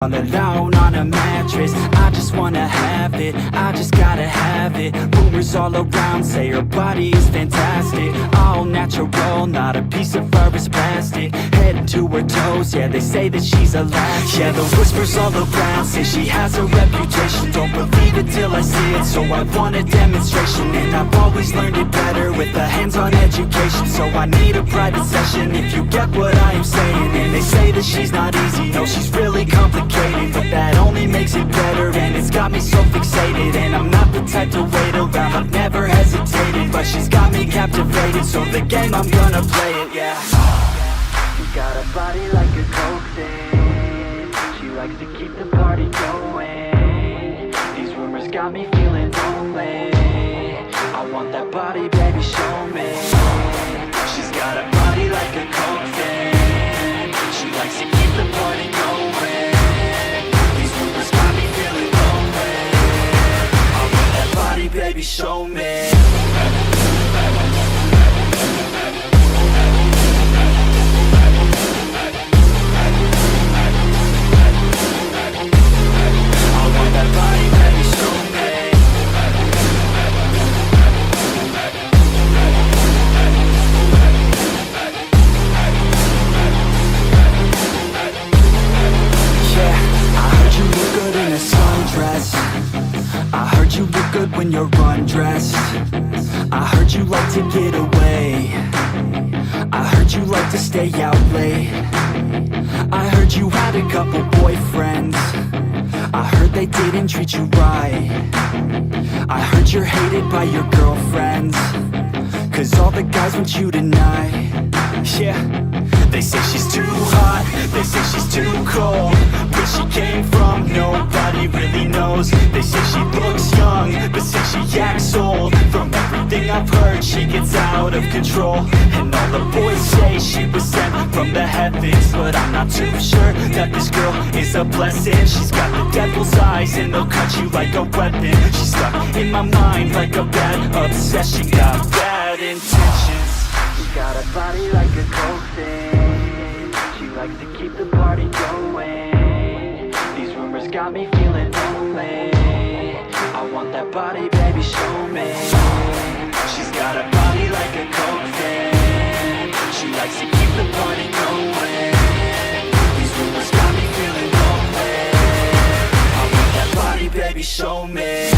All alone on a mattress, I just wanna have it, I just gotta have it. Rumors all around say her body is fantastic, all natural, not a piece of fur is plastic. Head to her toes, yeah, they say that she's a latch. Yeah, the whispers all around say she has a reputation. Don't believe it till I see it, so I want a demonstration. And I've always learned it better with a hands-on education. So I need a private session if you get what I am saying. And they say that she's not easy, no, she's really complicated, but that only makes it better, and it's got me so fixated. And I'm not the type to wait around, I've never hesitated, but she's got me captivated, so the game, I'm gonna play it, yeah. She got a body like a coke thing, she likes to keep the party going. These rumors got me feeling lonely, I want that body, baby, show me. She's got a body like a coke thing, she likes to keep the party going. Baby, show me. I want that body, baby, show me. Yeah, I heard you look good in a sundress, I heard you look good when you're undressed, I heard you like to get away, I heard you like to stay out late, I heard you had a couple boyfriends, I heard they didn't treat you right, I heard you're hated by your girlfriends, cause all the guys want you tonight. Yeah, they say she's too hot, they say she's too cold, where she came from nobody really knows. They say she looks young, but say she acts old. From everything I've heard, she gets out of control. And all the boys say she was sent from the heavens, but I'm not too sure that this girl is a blessing. She's got the devil's eyes and they'll cut you like a weapon. She's stuck in my mind like a bad obsession, got bad intentions. She's got a body like a coke thing, she likes to keep the party going. These rumors got me feeling lonely, I want that body, baby, show me. She's got a body like a coke thing, she likes to keep the party going. These rumors got me feeling lonely, I want that body, baby, show me.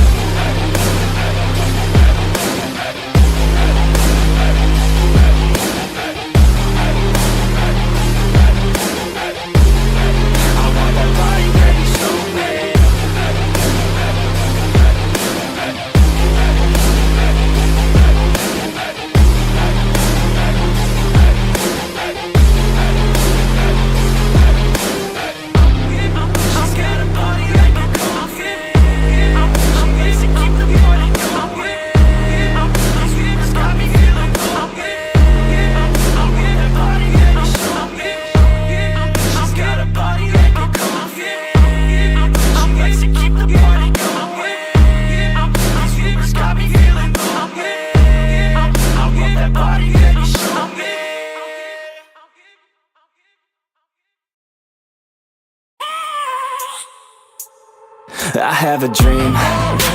I have a dream,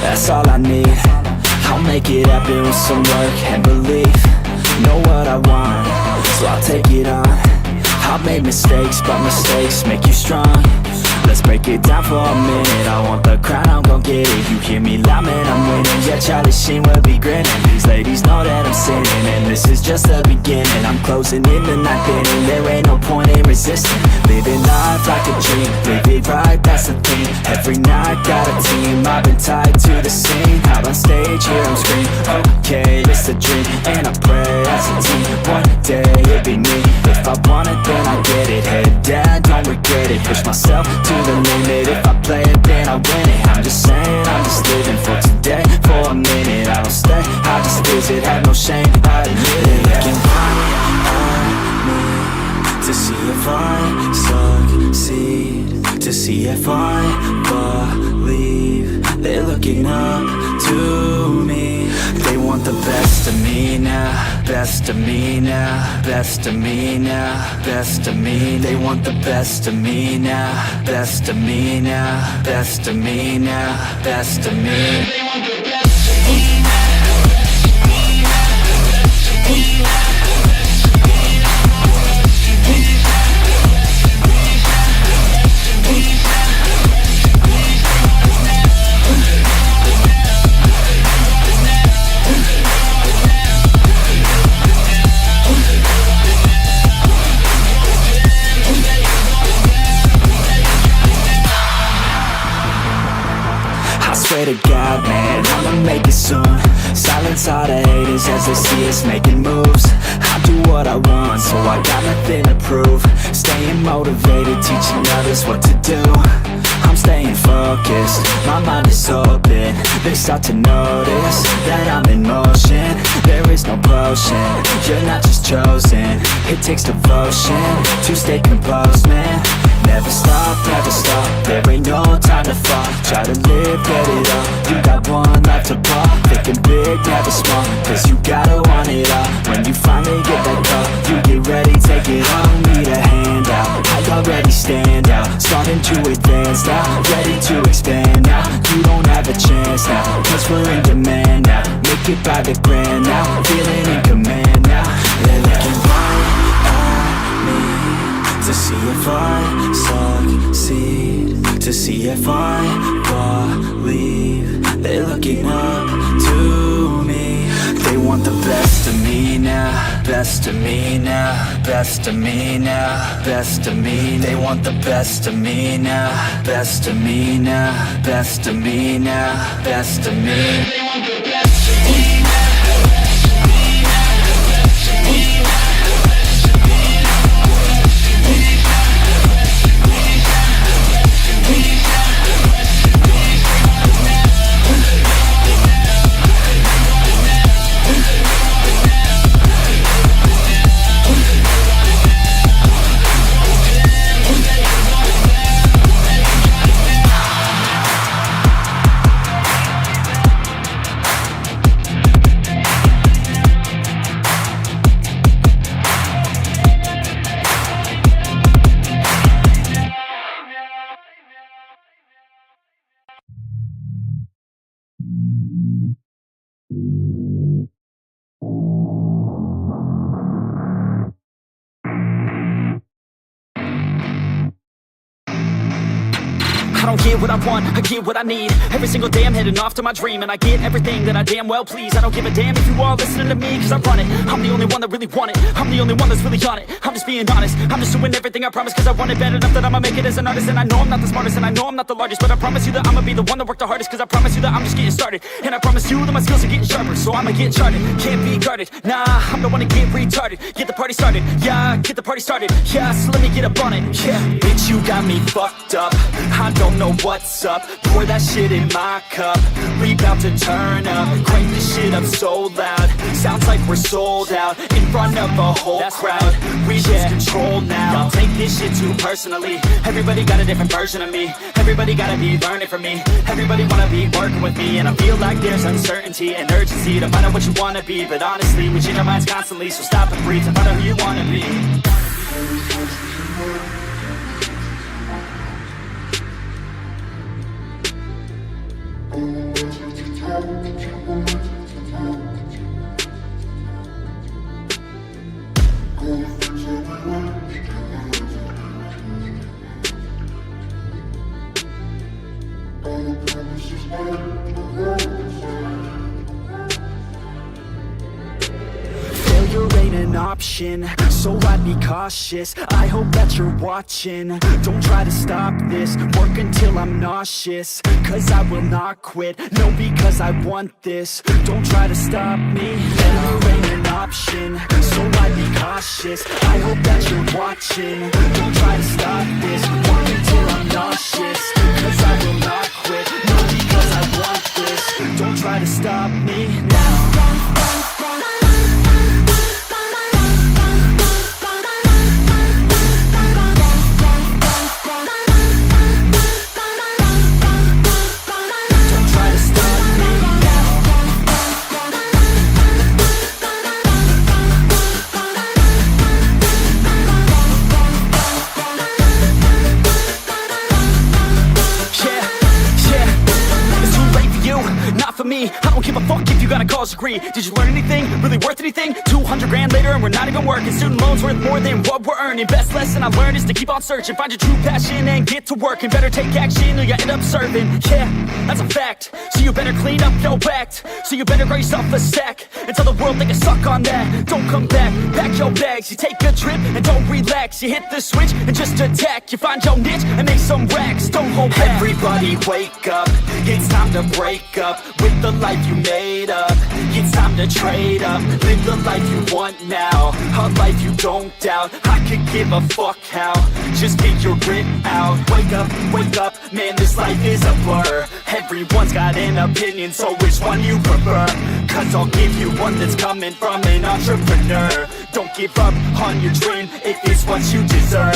that's all I need. I'll make it happen with some work and belief. Know what I want, so I'll take it on. I've made mistakes, but mistakes make you strong. Let's break it down for a minute. I want the crown, I'm gon' get it. You hear me loud, man, I'm winning. Yeah, Charlie Sheen will be grinning. These ladies know that I'm sinning, and this is just the beginning. I'm closing in the ninth inning, there ain't no point in resisting. Living life like a dream, live it right, that's the thing. Every night got a team, I've been tied to the scene. Out on stage, here I'm screaming, okay, it's a dream. And I pray as a team, one day it'll be me. If I want it, then I get it. Head down, don't regret it. Push myself to the limit, if I play it then I win it. I'm just saying, I'm just living for today, for a minute. I don't stay, I just visit, have no shame, I admit it. Looking right at me, to see if I succeed, to see if I believe. They're looking up to me, they want want the best of me now, best of me now, best of me now, best of me. They want the best of me now, best of me now, best of me now, best of me. They want the best of me now. Swear to God, man, I'ma make it soon. Silence all the haters as they see us making moves. I do what I want, so I got nothing to prove. Staying motivated, teaching others what to do. I'm staying focused, my mind is open. They start to notice that I'm in motion. There is no potion, you're not just chosen. It takes devotion to stay composed, man. Never stop, there ain't no time to fall. Try to live, get it all, you got one life to ball. Thinking big, never small, cause you gotta want it all. When you finally get that call, you get ready, take it all. Need a handout, I already stand out. Starting to advance now, ready to expand now. You don't have a chance now, cause we're in demand now. Make it by the grand now, feeling in command now. They're looking right at me to see if I succeed, to see if I believe. They're looking up to me. They want the best of me now, best of me now, best of me now, best of me. They want the best of me now, best of me now, best of me now, best of me. They want the best of me now. I don't get what I want, I get what I need. Every single day I'm heading off to my dream, and I get everything that I damn well please. I don't give a damn if you all listening to me, cause I run it. I'm the only one that really want it, I'm the only one that's really on it. I'm just being honest, I'm just doing everything I promise, cause I want it bad enough that I'ma make it as an artist. And I know I'm not the smartest, and I know I'm not the largest, but I promise you that I'ma be the one that worked the hardest. Cause I promise you that I'm just getting started, and I promise you that my skills are getting sharper. So I'ma get charted, can't be guarded. Nah, I'm the one to get retarded. Get the party started, yeah, get the party started. Yeah, so let me get up on it, yeah. Bitch, you got me fucked up, I don't know what's up. Pour that shit in my cup, we bout to turn up. Crank this shit up so loud, sounds like we're sold out. In front of a whole crowd, we lose control now. Y'all take this shit too personally, everybody got a different version of me. Everybody gotta be learning from me, everybody wanna be working with me. And I feel like there's uncertainty and urgency to find out what you wanna be. But honestly, we change our minds constantly, so stop and breathe and find out who you wanna be. Failure ain't an option, so I'd be cautious. I hope that you're watching, don't try to stop this. Work until I'm nauseous, cause I will not quit. No, because I want this, don't try to stop me. Failure ain't an option, so I'd be cautious. I hope that you're watching, don't try to stop this. Work until I'm nauseous, cause I will not quit. No, because I want this, don't try to stop me now. me. I don't give a fuck if you got a college degree. Did you learn anything? Really worth anything? 200 grand later and we're not even working. Student loans worth more than what we're earning. Best lesson I learned is to keep on searching. Find your true passion and get to work. And better take action or you end up serving. Yeah, that's a fact. So you better clean up your act. So you better grow yourself a sack. And tell the world they can suck on that. Don't come back, pack your bags. You take a trip and don't relax. You hit the switch and just attack. You find your niche and make some racks. Don't hold back. Everybody wake up, it's time to break up with the life you made up. It's time to trade up, live the life you want now, a life you don't doubt. I could give a fuck how, just get your grit out. Wake up, man, this life is a blur. Everyone's got an opinion, so which one you prefer? Cause I'll give you one that's coming from an entrepreneur. Don't give up on your dream if it's what you deserve.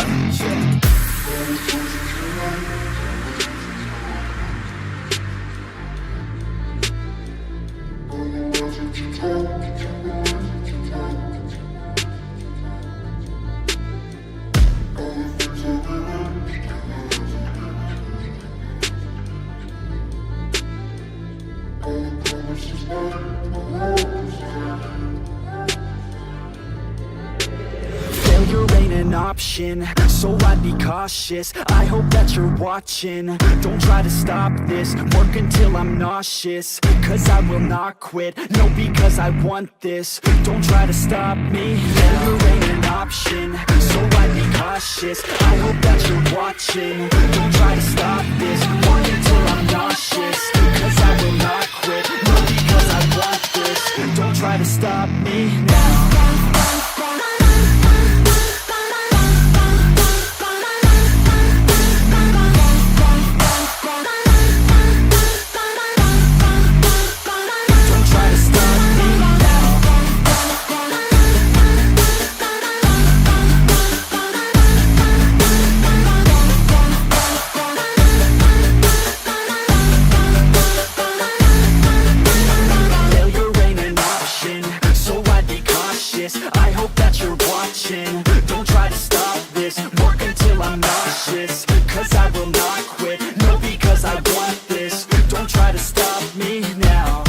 Failure ain't an option, so I'd be cautious. I hope that you're watching. Don't try to stop this, work until I'm nauseous. Cause I will not quit, no, because I want this. Don't try to stop me, failure ain't an option, so I'd be cautious. I hope that you're watching. Don't try to stop this, work until I'm nauseous. Cause I will not quit, no, because I want this. Don't try to stop me now. I hope that you're watching. Don't try to stop this, work until I'm nauseous. Cause I will not quit, no, because I want this. Don't try to stop me now.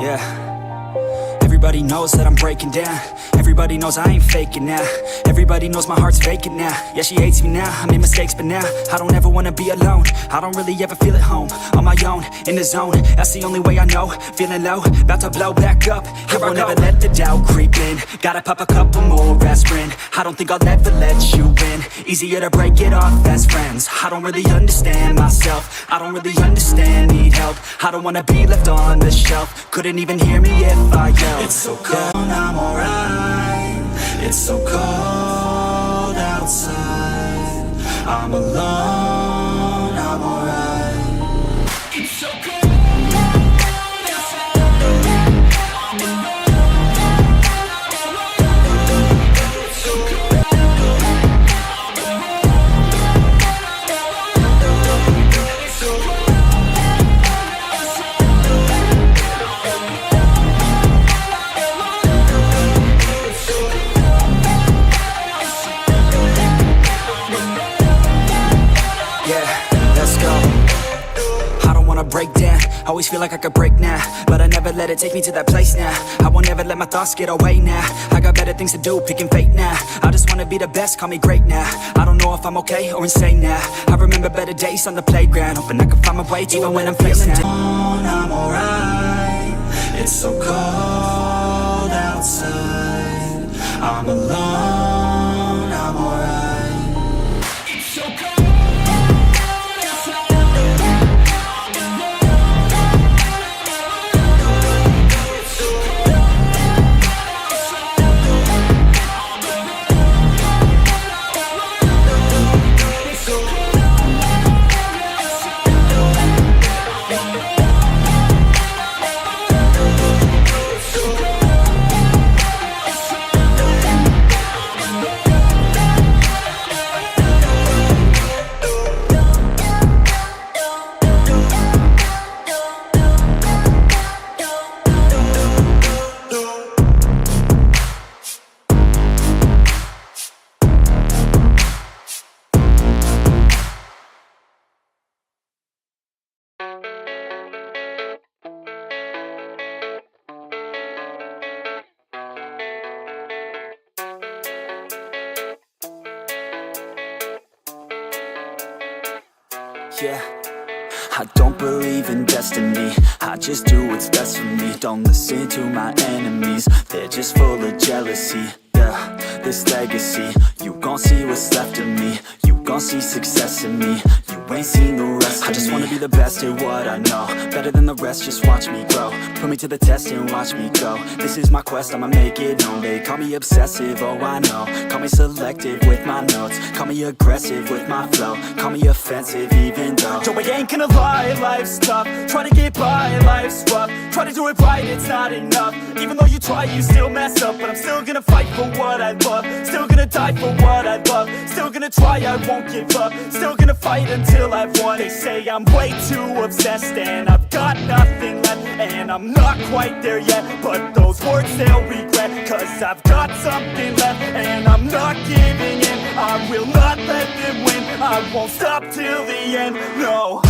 Yeah, everybody knows that I'm breaking down. Everybody knows I ain't faking now. Everybody knows my heart's vacant now. Yeah, she hates me now, I made mistakes but now I don't ever wanna be alone. I don't really ever feel at home. On my own, in the zone, that's the only way I know. Feeling low, about to blow back up. Here I won't ever let the doubt creep in. Gotta pop a couple more aspirin. I don't think I'll ever let you in. Easier to break it off as friends. I don't really understand myself. I don't really understand, need help. I don't wanna be left on the shelf. Couldn't even hear me if I yelled. It's so cold, I'm alright. It's so cold outside. I'm alone, I'm alright. It's so cold. Break down, always feel like I could break now, but I never let it take me to that place now. I won't ever let my thoughts get away now. I got better things to do, picking fate now. I just wanna be the best, call me great now. I don't know if I'm okay or insane now. I remember better days on the playground, hoping I can find my way to even when I'm feeling down. I'm alright. It's so cold outside. I'm alone, I'm alright. It's so cold. yeah. I don't believe in destiny, I just do what's best for me. Don't listen to my enemies, they're just full of jealousy. Yeah, this legacy, you gon' see what's left of me. You gon' see success in me, you ain't seen the rest of me. I just wanna be the best at what I know, better than the rest, just watch me grow. Put me to the test and watch me go. This is my quest, I'ma make it known. They call me obsessive, oh I know. Call me selective with my notes, call me aggressive with my flow. Call me offensive even though Joe, I ain't gonna lie, life's tough. Try to get by, life's rough. Try to do it right, it's not enough. Even though you try, you still mess up. But I'm still gonna fight for what I love, still gonna die for what I love. Still gonna try, I won't give up. Still gonna fight until I've won. They say I'm way too obsessed and I've got nothing left, and I'm not quite there yet, but those words they'll regret. Cause I've got something left and I'm not giving in. I will not let them win, I won't stop till the end, no.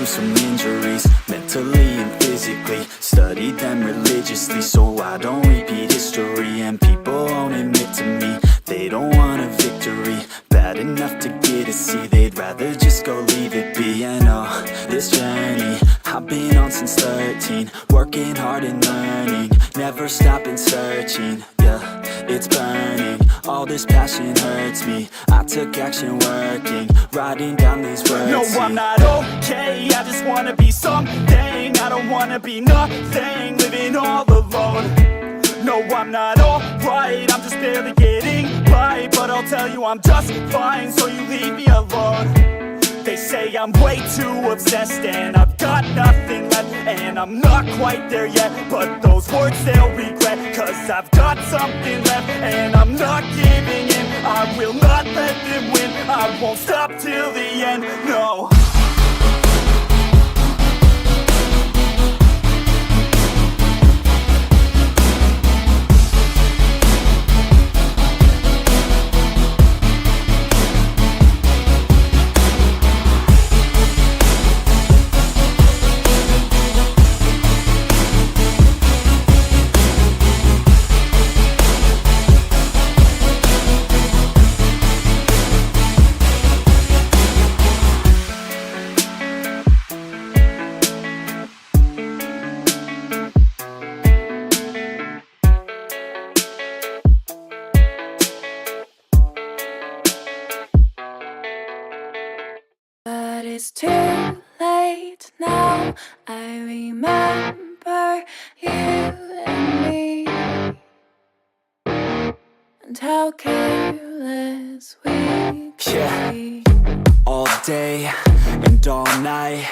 Some injuries, mentally and physically. Studied them religiously so I don't repeat history. And people won't admit to me they don't want a victory bad enough to get a C. They'd rather just go leave it be. And oh, this journey I've been on since 13, working hard and learning, never stopping searching. Yeah, it's burning, all this passion hurts me. I took action working, writing down these words. No, I'm not okay, I just wanna be something. I don't wanna be nothing, living all alone. No, I'm not alright, I'm just barely getting by. But I'll tell you I'm just fine, so you leave me alone. They say I'm way too obsessed and I've got nothing left, and I'm not quite there yet, but those words they'll regret. Cause I've got something left and I'm not giving in. I will not let them win, I won't stop till the end, no. But it's too late now, I remember you and me, and how careless we could be. All day and all night,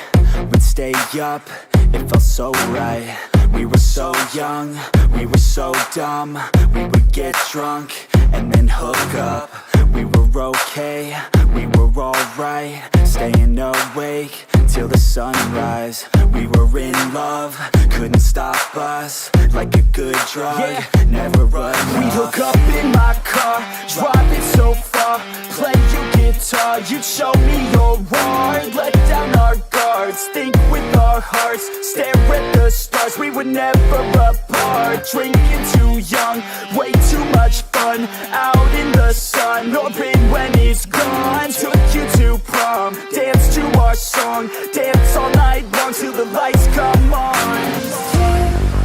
we'd stay up, it felt so right. We were so young, we were so dumb. We would get drunk and then hook up. We were okay, we were alright, staying awake till the sunrise. We were in love, couldn't stop us, like a good drug, never run off. We'd hook up in my car, drive it so far, play your guitar, you'd show me your art. Let down our guards, think with our hearts, stare at the stars. We were never apart, drinking too young, way too much fun, out in the sun, orbit when it's gone. Took you to prom, dance to our song, dance all night long till the lights come on. It's too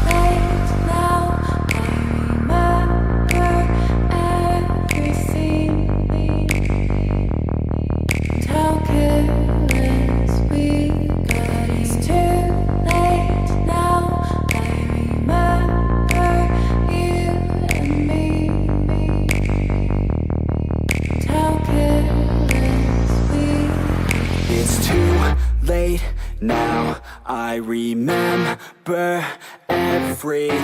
late now, I remember everything, and how careless we got. It's too late now, I remember you and me, and how careless we got. It's too late now, I remember everything,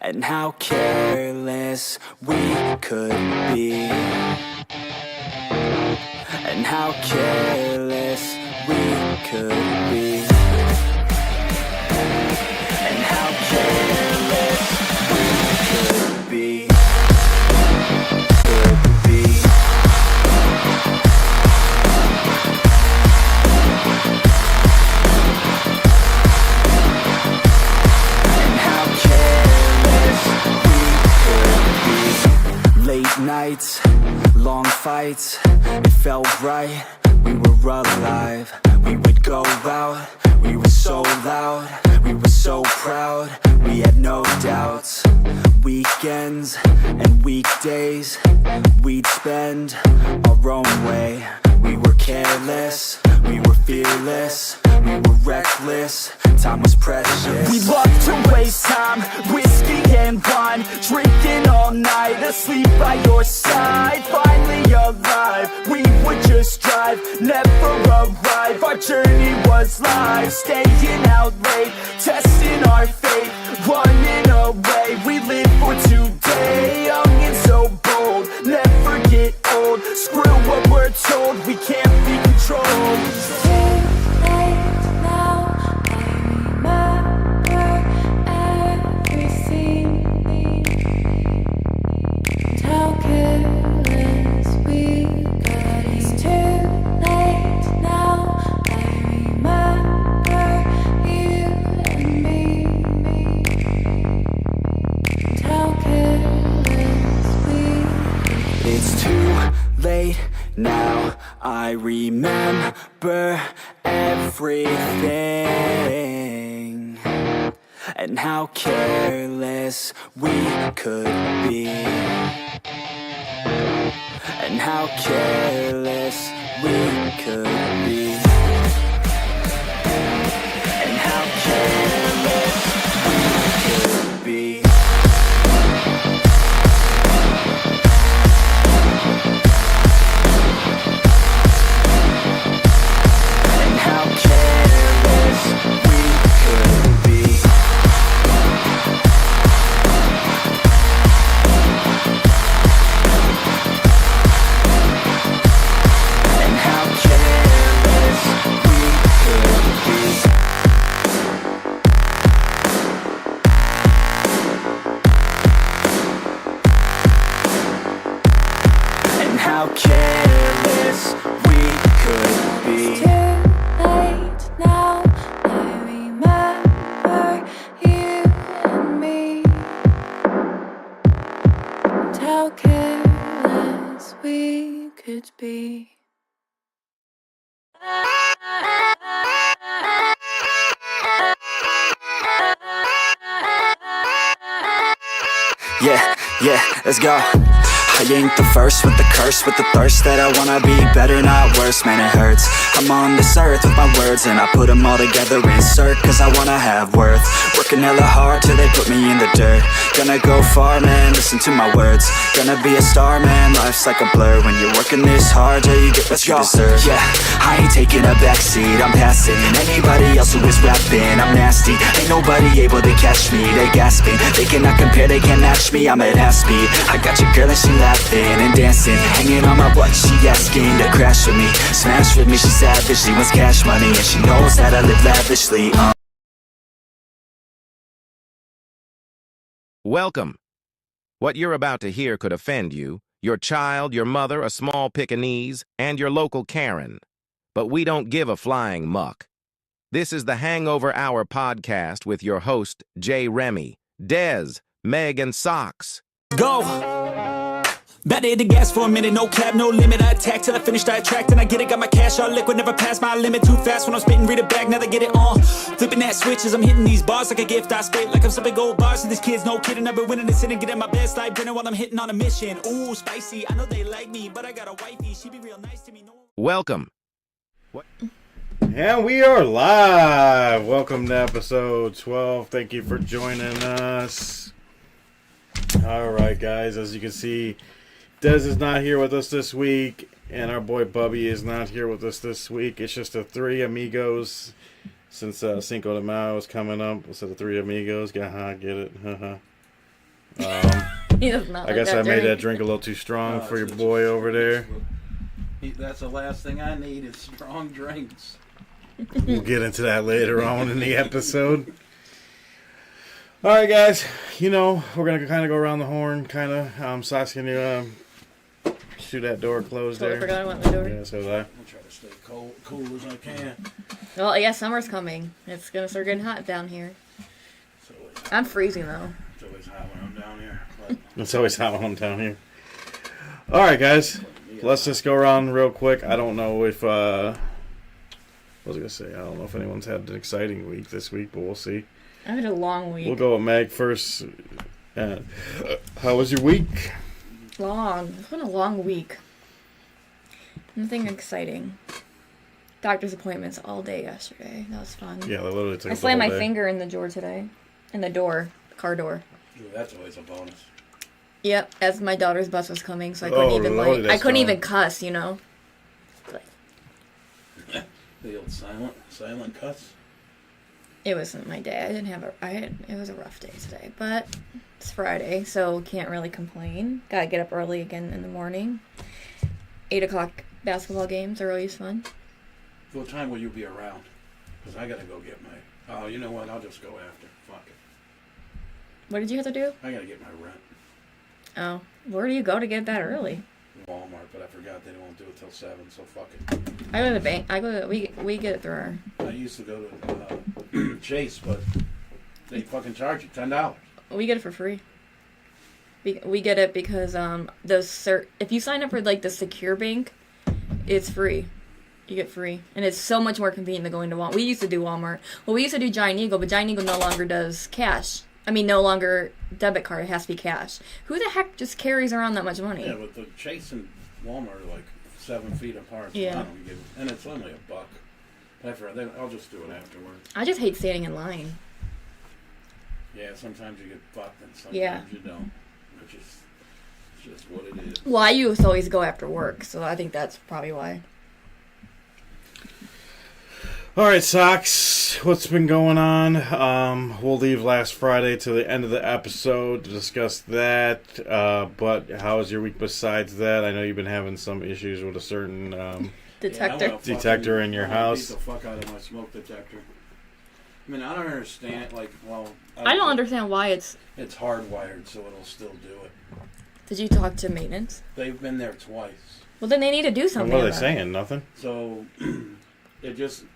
and how careless we could be, and how careless we could be, and how careless we could be, and how careless we could be. Late nights, long fights, it felt right, we were alive. We would go out, we were so loud, we were so proud, we had no doubts. Weekends and weekdays, we'd spend our own way. We were careless, we were fearless, we were reckless, time was precious. We loved to waste time, whiskey and wine, drinking all night, asleep by your side. Finally alive, we would just drive, never arrive. Our journey was live, staying out late, testing our fate, running away. We live for today, young and so bold, never get old. Screw what we're told, we can't be controlled. It's too late now. I remember everything. And how careless we got. It's too late now. I remember you and me. And how careless we. It's too late now, I remember everything, and how careless we could be, and how careless we could be, and how careless we could be. And how careless we could be. And how careless we could be. And how careless we could be. Too late now. I remember you and me. And how careless we could be. Yeah, let's go. I ain't the first with the curse, with the thirst that I wanna be better, not worse, man it hurts. I'm on this earth with my words and I put them all together, insert, cause I wanna have worth. Working hella hard till they put me in the dirt. Gonna go far, man, listen to my words. Gonna be a star, man, life's like a blur. When you're working this hard till you get what you deserve. Yeah, I ain't taking a backseat, I'm passing anybody else who is rapping. I'm nasty, ain't nobody able to catch me. They gasping, they cannot compare, they can't match me. I'm at half speed, I got your girl and she laughing and dancing, hanging on my butt, she asking to crash with me, smash with me, she savage, she wants cash money, and she knows that I live lavishly. Welcome. What you're about to hear could offend you, your child, your mother, a small Pekingese, and your local Karen. But we don't give a flying muck. This is the Hangover Hour podcast with your host, Jay Remy, Dez, Meg, and Sockz. Go! About to hit the gas for a minute, no cap, no limit. I attack till I finish, I attract and I get it. Got my cash all liquid, never pass my limit. Too fast when I'm spitting, read it back, now they get it on. Flipping that switch as I'm hitting these bars like a gift. I spit like I'm some big old bars. And these kids, no kidding, I've been winning this and getting my best like Brennan while I'm hitting on a mission. Ooh, spicy, I know they like me, but I got a wifey, she be real nice to me. No. Welcome. And we are live. Welcome to episode 12. Thank you for joining us. Alright guys, as you can see, Dez is not here with us this week, and our boy Bubby is not here with us this week. It's just the three amigos, since Cinco de Mayo is coming up. So the three amigos, get it? He does not I guess I made that drink a little too strong for your boy over there. That's the last thing I need is strong drinks. We'll get into that later on in the episode. All right, guys. You know, we're going to kind of go around the horn, kind of. Sockz, can you shoot that door closed Totally there? forgot I went in the door. Yeah, so did I. I'll try to stay cool as I can. Well, yeah, summer's coming. It's gonna start getting hot down here. I'm freezing though. It's always hot when I'm down here. But It's always hot when I'm down here. All right, guys. Let's just go around real quick. I don't know if... what was I going to say? I don't know if anyone's had an exciting week this week, but we'll see. I had a long week. We'll go with Meg first. How was your week? Long. It's been a long week. Nothing exciting. Doctor's appointments all day yesterday. That was fun. Yeah, they literally took I the slammed whole my day. finger in the door today. In the door. Car door. ooh, that's always a bonus. Yep, as my daughter's bus was coming, so I couldn't even Lordy, I that's couldn't fun. even cuss, you know. The old silent cuss. It wasn't my day. I didn't have it was a rough day today, but it's Friday, so can't really complain. Gotta get up early again in the morning. 8 o'clock basketball games are always fun. What time will you be around? Because I gotta go get my... Oh, you know what? I'll just go after. Fuck it. What did you have to do? I gotta get my rent. Oh, where do you go to get that early? Walmart, but I forgot they won't do it till 7, so fuck it. I go to the bank. We get it through our. I used to go to Chase, but they fucking charge you $10. We get it for free. We get it because if you sign up for like the secure bank, it's free. You get free, and it's so much more convenient than going to Walmart. We used to do Walmart. Well, we used to do Giant Eagle, but Giant Eagle no longer does cash. I mean, no longer debit card. It has to be cash. Who the heck just carries around that much money? Yeah, but the Chase and Walmart are like 7 feet apart. So Yeah. I don't give, and it's only $1. I'll just do it afterwards. I just hate standing in line. Yeah, sometimes you get fucked and sometimes Yeah. you don't. Which is just what it is. Well, I used to always go after work, so I think that's probably why. All right, Sockz, what's been going on? We'll leave last Friday to the end of the episode to discuss that. But how was your week besides that? I know you've been having some issues with a certain Detector. Yeah, detector in your I wanna house. Beat the fuck out of my smoke detector. I mean, I don't understand. Like, well, I don't understand why it's. It's hardwired, so it'll still do it. Did you talk to maintenance? They've been there twice. Well, then they need to do And something. what are they about it. saying? Nothing? So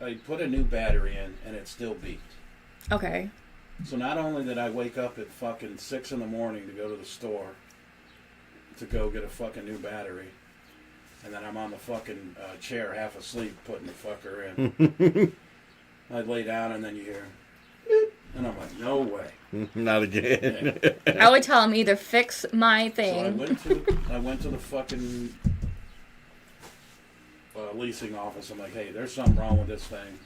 I put a new battery in, and it still beeped. Okay. So not only did I wake up at fucking 6 in the morning to go to the store to go get a fucking new battery, and then I'm on the fucking chair half asleep putting the fucker in. I lay down and then you hear, and I'm like, no way. Not again. I would tell them either fix my So thing. I went to the fucking leasing office. I'm like, hey, there's something wrong with this thing.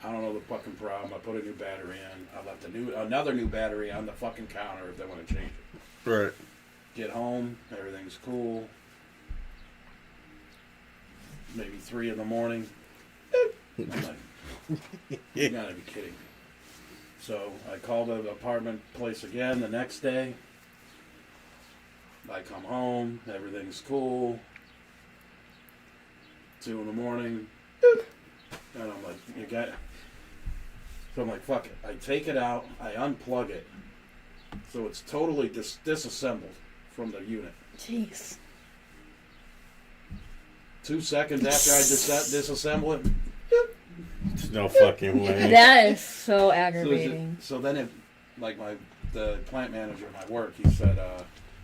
I don't know the fucking problem. I put a new battery in. I left another new battery on the fucking counter if they want to change it. Right. Get home, everything's cool. Maybe 3 in the morning. I'm like, you gotta be kidding me. So I called the apartment place again the next day. I come home, everything's cool. 2 in the morning. And I'm like, you got. So I'm like, fuck it. I take it out, I unplug it. So it's totally disassembled from the unit. Jeez. 2 seconds after I disassemble it. There's no fucking way. That is so So, aggravating. so then it, like the plant manager at my work, he said,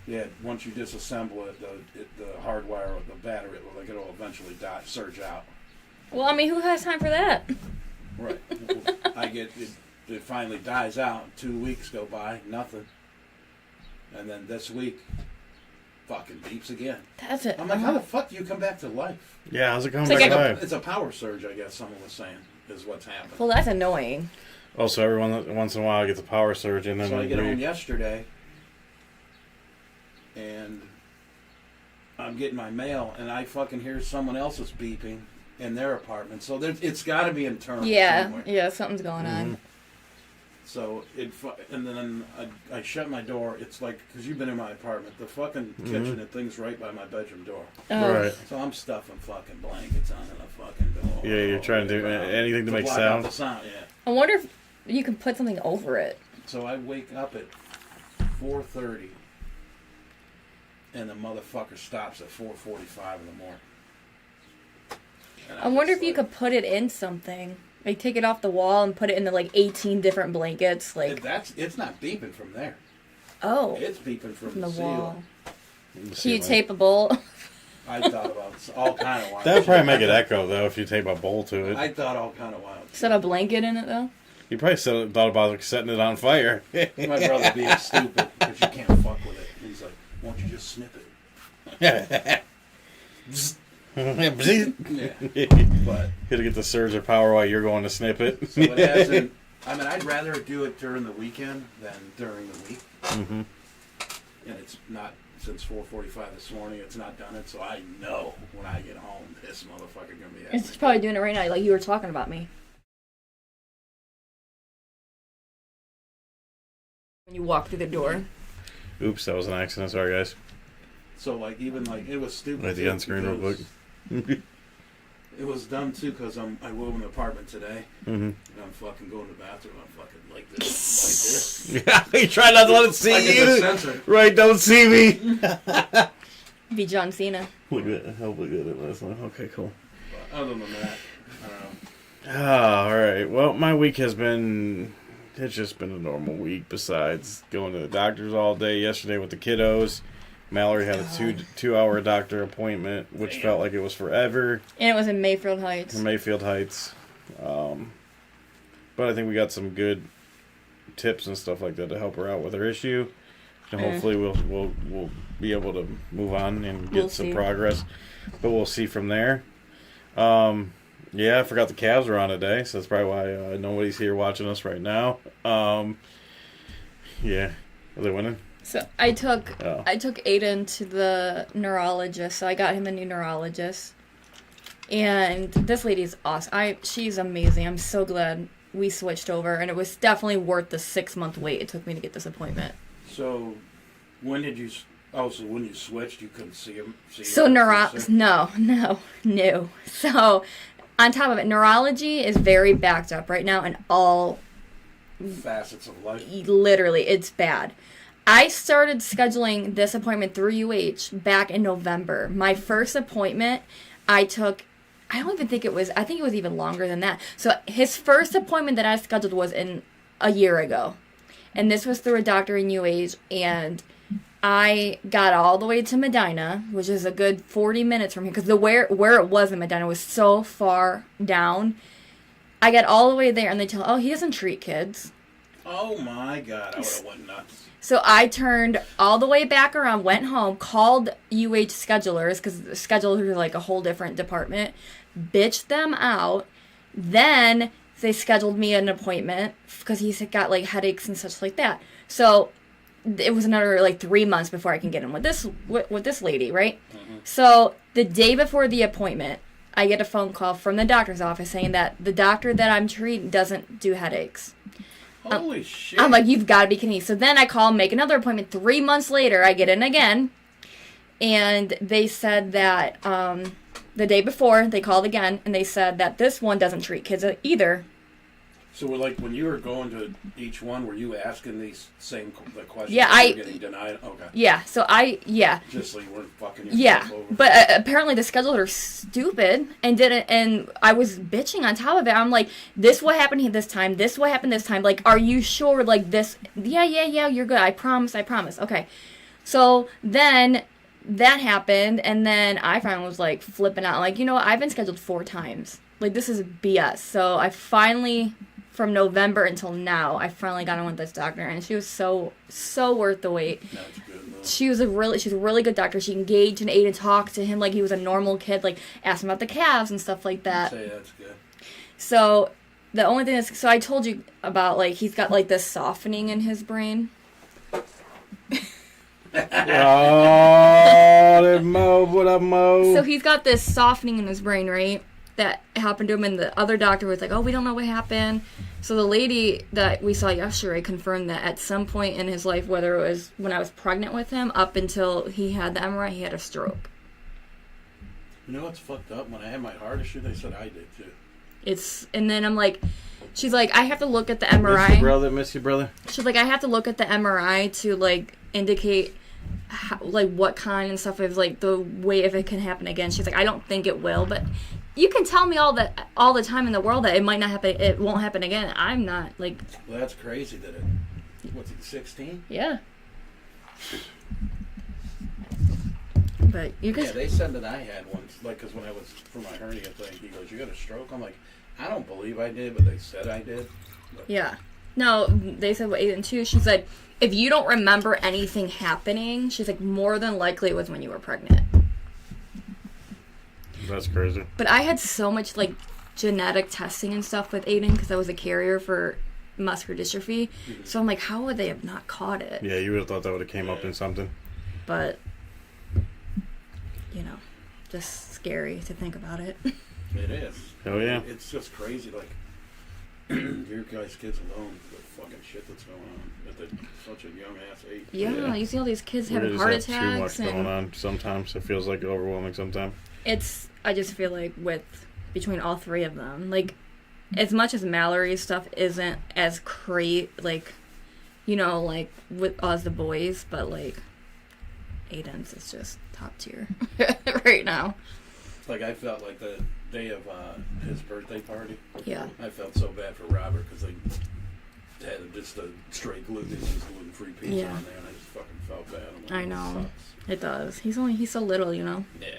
yeah, once you disassemble it, the hardwire of the battery, like it'll eventually surge out. Well, I mean, who has time for that? Right. I get it finally dies out. 2 weeks go by, nothing. And then this week, fucking beeps again. That's it. I'm like, how the fuck do you come back to life? Yeah, how's it coming It's back like alive? It's a power surge, I guess someone was saying, is what's happened. Well, that's annoying. Oh, so everyone once in a while gets a power surge and then So I get home they yesterday, and I'm getting my mail, and I fucking hear someone else's beeping in their apartment. So it's got to be internal Yeah, somewhere. yeah, something's going on. So and then I shut my door. It's like, because you've been in my apartment, the fucking kitchen and thing's right by my bedroom door. Oh. Right. So I'm stuffing fucking blankets onto the fucking door. Yeah, you're trying to do anything to make block out sound. the sound, yeah. I wonder if you can put something over it. So I wake up at 4:30, and the motherfucker stops at 4:45 in the morning. And I wonder if you could put it in something. Like, take it off the wall and put it in the, like, 18 different blankets. Like, it's not beeping from there. oh, It's beeping from the ceiling. wall. Can you tape a bowl? I thought about all kind of wild That would shit. probably make it echo, though, if you tape a bowl to it. I thought all kind of wild shit. Set a blanket in it, though? You probably thought about like, setting it on fire. My brother being stupid because you can't fuck with it. He's like, won't you just snip it? Yeah. But Gotta get the surge of power while you're going to snip it. so it hasn't. I mean, I'd rather do it during the weekend than during the week. Mm-hmm. And it's not since 4:45 this morning. It's not done it, so I know when I get home, this motherfucker gonna be. It's probably doing it right now, like you were talking about me. When you walk through the door. Oops, that was an accident. Sorry, guys. So like even like it was stupid. Let the end screen real quick. It was dumb too because I moved in the apartment today, Mm-hmm. and I'm fucking going to the bathroom. I'm fucking like this, Yeah, you try not to let it see like this. you. Like it's a sensor. Right, don't see me. Be John Cena. Look at hopefully good at last one. Okay, cool. But other than that, I don't know. Ah, all right. Well, my week has been. It's just been a normal week. Besides going to the doctors all day yesterday with the kiddos. Mallory had a two-hour doctor appointment, which felt like it was forever. And it was in Mayfield Heights. In Mayfield Heights. But I think we got some good tips and stuff like that to help her out with her issue. And hopefully we'll be able to move on and get some progress. But we'll see from there. Yeah, I forgot the Cavs were on today, so that's probably why nobody's here watching us right now. Yeah. Are they winning? So I took Aiden to the neurologist. So I got him a new neurologist, and this lady's awesome. She's amazing. I'm so glad we switched over, and it was definitely worth the 6-month wait it took me to get this appointment. So when did you? Oh, so when you switched, you couldn't see him. So no. So on top of it, neurology is very backed up right now, in all facets of life. Literally, it's bad. I started scheduling this appointment through UH back in November. My first appointment, I don't even think it was, I think it was even longer than that. So his first appointment that I scheduled was in a year ago. And this was through a doctor in UH, and I got all the way to Medina, which is a good 40 minutes from here, because where it was in Medina was so far down. I got all the way there, and they tell, he doesn't treat kids. Oh my God, I would have went nuts. So I turned all the way back around, went home, called UH schedulers, because the schedulers are like a whole different department, bitched them out. Then they scheduled me an appointment because he's got like headaches and such like that. So it was another like 3 months before I can get him with this lady, right? Mm-hmm. So the day before the appointment, I get a phone call from the doctor's office saying that the doctor that I'm treating doesn't do headaches. Holy shit. I'm like, you've got to be kidding me. So then I call, make another appointment. 3 months later, I get in again. And they said that the day before, they called again. And they said that this one doesn't treat kids either. So like when you were going to each one, were you asking these same questions? Yeah, you were getting denied? Okay. Yeah, so Just so you weren't fucking yourself over. But apparently the scheduler stupid and didn't, and I was bitching on top of it. I'm like, this what happened here this time, this what happened this time. Like, are you sure? Like this? Yeah, you're good. I promise. Okay. So then that happened, and then I finally was like flipping out. Like, I've been scheduled 4 times. Like, this is BS. So I finally, from November until now, I finally got in with this doctor, and she was so worth the wait. That's good, She's a really good doctor. She engaged and ate and talked to him like he was a normal kid, like asked him about the calves and stuff like that. Say that's good. So the only thing is, so I told you about, like, he's got like this softening in his brain. Oh, Mo, what up, Mo? So he's got this softening in his brain, right? that happened to him, and the other doctor was like, oh, we don't know what happened. So the lady that we saw yesterday confirmed that at some point in his life, whether it was when I was pregnant with him up until he had the MRI, he had a stroke. You know what's fucked up? When I had my heart issue, they said I did too. And then I'm like, she's like, I have to look at the MRI. Miss you, brother. She's like, I have to look at the MRI to, like, indicate, how, like, what kind and stuff is, like, the way if it can happen again. She's like, I don't think it will, but you can tell me all the time in the world that it might not happen, it won't happen again. I'm not, like... Well, that's crazy that it... What's it, 16? Yeah. But you can... Yeah, they said that I had one, like, because when I was, for my hernia thing, he goes, you got a stroke? I'm like, I don't believe I did, but they said I did. But... Yeah. No, they said, 8 and 2. She said, if you don't remember anything happening, she's like, more than likely it was when you were pregnant. That's crazy. But I had so much, like, genetic testing and stuff with Aiden because I was a carrier for muscular dystrophy. Mm-hmm. So I'm like, how would they have not caught it? Yeah, you would have thought that would have came up in something. But, you know, just scary to think about it. It is. Hell yeah. It's just crazy, like, your guys' kids alone, the fucking shit that's going on at such a young ass age. Yeah, you see all these kids We having just heart have attacks. too much going on sometimes. It feels like overwhelming sometimes. I just feel like between all three of them, like, as much as Mallory's stuff isn't as like, you know, like, with us the boys, but, like, Aiden's is just top tier right now. Like, I felt like the day of his birthday party. Yeah. I felt so bad for Robert because they had just a straight gluten-free pizza Yeah. on there, and I just fucking felt bad. I'm like, I know. Sucks. It does. He's so little, you know. Yeah.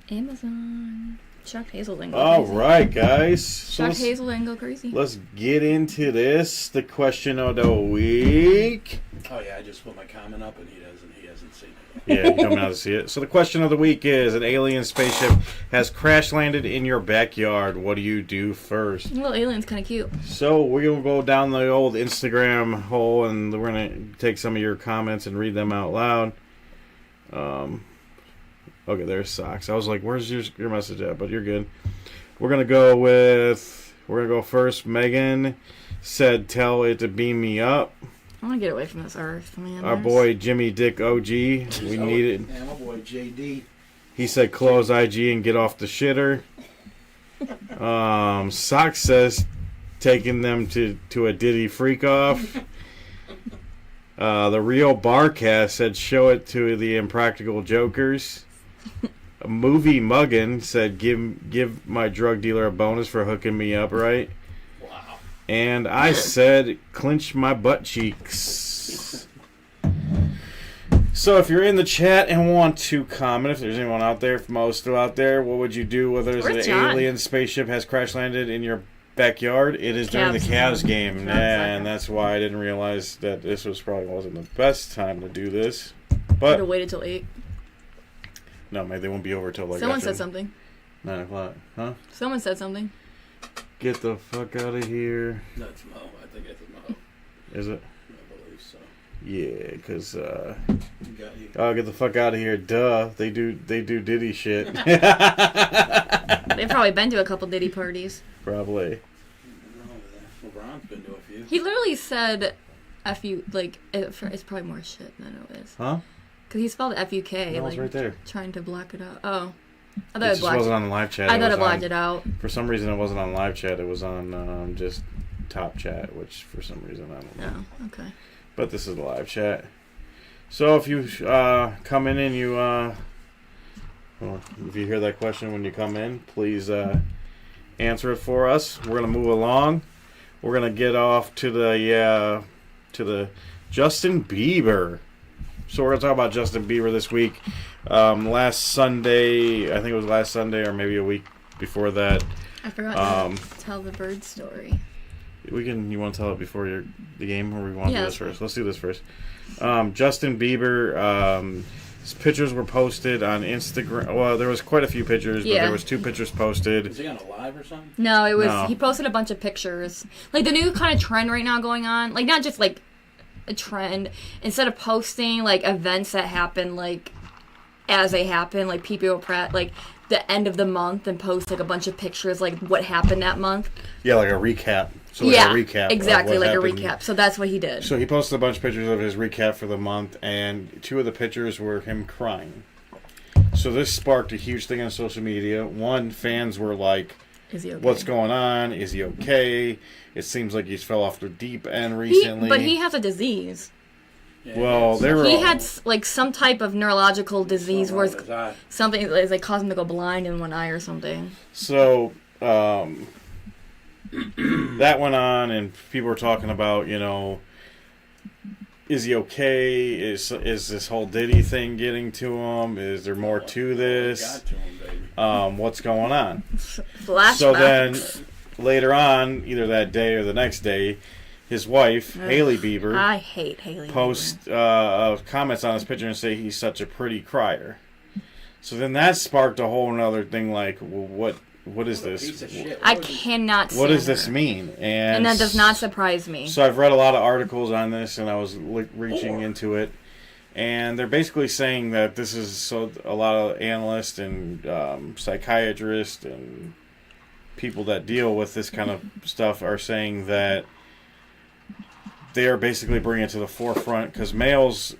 Amazon. Chuck Hazel didn't go All crazy. right, guys. So Chuck Hazel didn't go crazy. let's get into this. The question of the week. Oh yeah, I just put my comment up, and he hasn't seen it. Yeah, you coming out to see it. So the question of the week is: an alien spaceship has crash landed in your backyard. What do you do first? Little alien's kind of cute. So we're gonna go down the old Instagram hole, and we're gonna take some of your comments and read them out loud. Okay, there's Sockz. I was like, "Where's your message at?" But you're good. We're gonna go first. Megan said, "Tell it to beam me up." I want to get away from this earth, man. Our boy Jimmy Dick OG, we need it. Yeah, my boy JD. He said, "Close IG and get off the shitter." Sockz says, "Taking them to a Diddy freak off." The real Barcast said, "Show it to the impractical jokers." A movie Muggin said, "Give my drug dealer a bonus for hooking me up right." Wow. And I said, "Clench my butt cheeks." So if you're in the chat and want to comment, if there's anyone out there, if most still out there, what would you do whether Where's an John? alien spaceship has crash landed in your backyard? It is during the Cavs game. And that's why I didn't realize that this probably wasn't the best time to do this. Could But have waited till 8. no, maybe they won't be over till like Someone after said something. 9 o'clock. Huh? Someone said something. Get the fuck out of here. That's Mo. I think it's Mo. Is it? I believe so. Yeah, because You got you. oh, get the fuck out of here. Duh. They do Diddy shit. They've probably been to a couple Diddy parties. Probably. LeBron's been to a few. He literally said "fu," like it's probably more shit than it is. Huh? Because he spelled "fuk," That was like right there. trying to block it out. Oh, I It thought it just blocked. wasn't on the live chat. I thought was it blocked on- it out. For some reason, it wasn't on live chat. It was on just top chat, which for some reason I don't know. Oh, okay. But this is the live chat. So if you come in and you, well, if you hear that question when you come in, please answer it for us. We're gonna move along. We're gonna get off to the Justin Bieber. So we're gonna talk about Justin Bieber this week. Last Sunday, I think it was last Sunday, or maybe a week before that. I forgot to tell the bird story. You want to tell it before the game, or we want to Yeah, do this first? Let's do this first. Justin Bieber, his pictures were posted on Instagram. Well, there was quite a few pictures, but Yeah. there was 2 pictures posted. Is he on a live or something? No, it was No. he posted a bunch of pictures. Like the new kind of trend right now going on, like not just like a trend. Instead of posting like events that happen like as they happen. Like people will like the end of the month and post like a bunch of pictures like what happened that month. Yeah, like a recap. So yeah, a recap exactly, like happened. a recap. So that's what he did. So he posted a bunch of pictures of his recap for the month, and 2 of the pictures were him crying. So this sparked a huge thing on social media. One, fans were like, is he okay? What's going on? Is he okay? It seems like he's fell off the deep end recently. But he has a disease. Yeah, Well, they were. He had like some type of neurological disease where something is like causing him to go blind in one eye or something. So that went on, and people were talking about, is he okay? Is this whole Diddy thing getting to him? Is there more to this? Got to him, baby. What's going on? Flashbacks. So then, later on, either that day or the next day, his wife, Hailey Bieber, I hate Hailey posts comments on his picture and say he's such a pretty crier. So then that sparked a whole other thing like, well, what is this? Piece of shit. I cannot stand What does this her. mean? And that does not surprise me. So I've read a lot of articles on this, and I was reaching into it, and they're basically saying that this is a lot of analysts and psychiatrists and people that deal with this kind of stuff are saying that they are basically bringing it to the forefront because males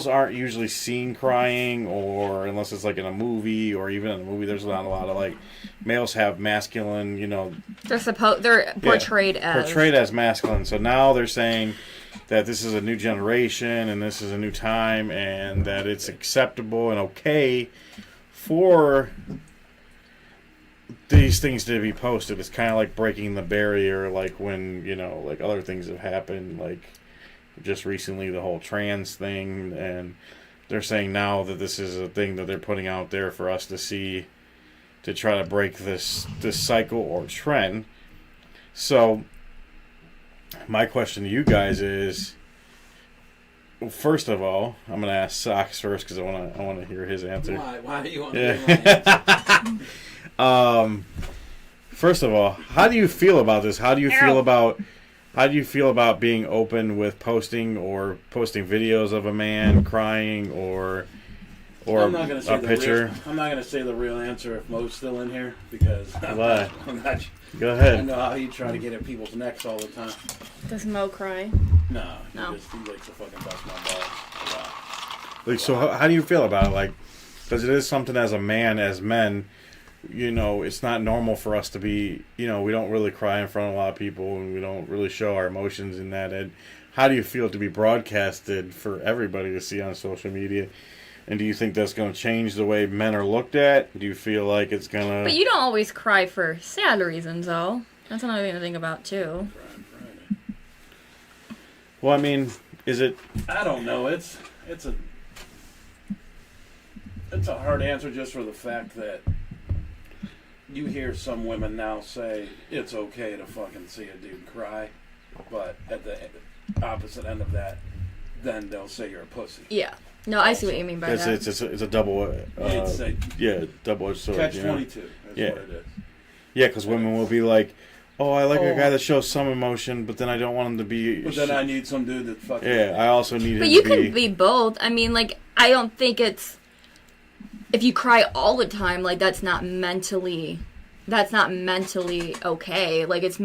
aren't usually seen crying, or unless it's like in a movie, or even in a movie there's not a lot of like males have masculine, They're portrayed as masculine. So now they're saying that this is a new generation and this is a new time, and that it's acceptable and okay for these things to be posted. It's kind of like breaking the barrier, like when, like other things have happened, like just recently the whole trans thing, and they're saying now that this is a thing that they're putting out there for us to see, to try to break this cycle or trend. So my question to you guys is, well, first of all, I'm going to ask Sockz first because I want to hear his answer. Why do you want to hear my answer? First of all, how do you feel about this? How do you feel about being open with posting videos of a man crying or I'm not gonna say a picture? I'm not going to say the real answer if Mo's still in here because Why? I'm not. Go ahead. I know how he try to get at people's necks all the time. Does Mo cry? No. He likes to fucking bust my balls a lot. Like, so how do you feel about it? Like, because it is something as men, it's not normal for us to be, we don't really cry in front of a lot of people, and we don't really show our emotions in that. And how do you feel to be broadcasted for everybody to see on social media? And do you think that's going to change the way men are looked at? Do you feel like it's going to... But you don't always cry for sad reasons, though. That's another thing to think about, too. Well, I mean, is it... I don't know. It's a hard answer just for the fact that you hear some women now say it's okay to fucking see a dude cry, but at the opposite end of that, then they'll say you're a pussy. Yeah. No, I see what you mean by that. It's a double... double-edged sword. Catch-22 is what it is. Yeah, because women will be like, oh, I like a guy that shows some emotion, but then I don't want him to be... But then I need some dude that fucking... Yeah, I also need him to be... But you can be both. I mean, like, I don't think it's... If you cry all the time, like, that's not mentally okay. Like, there's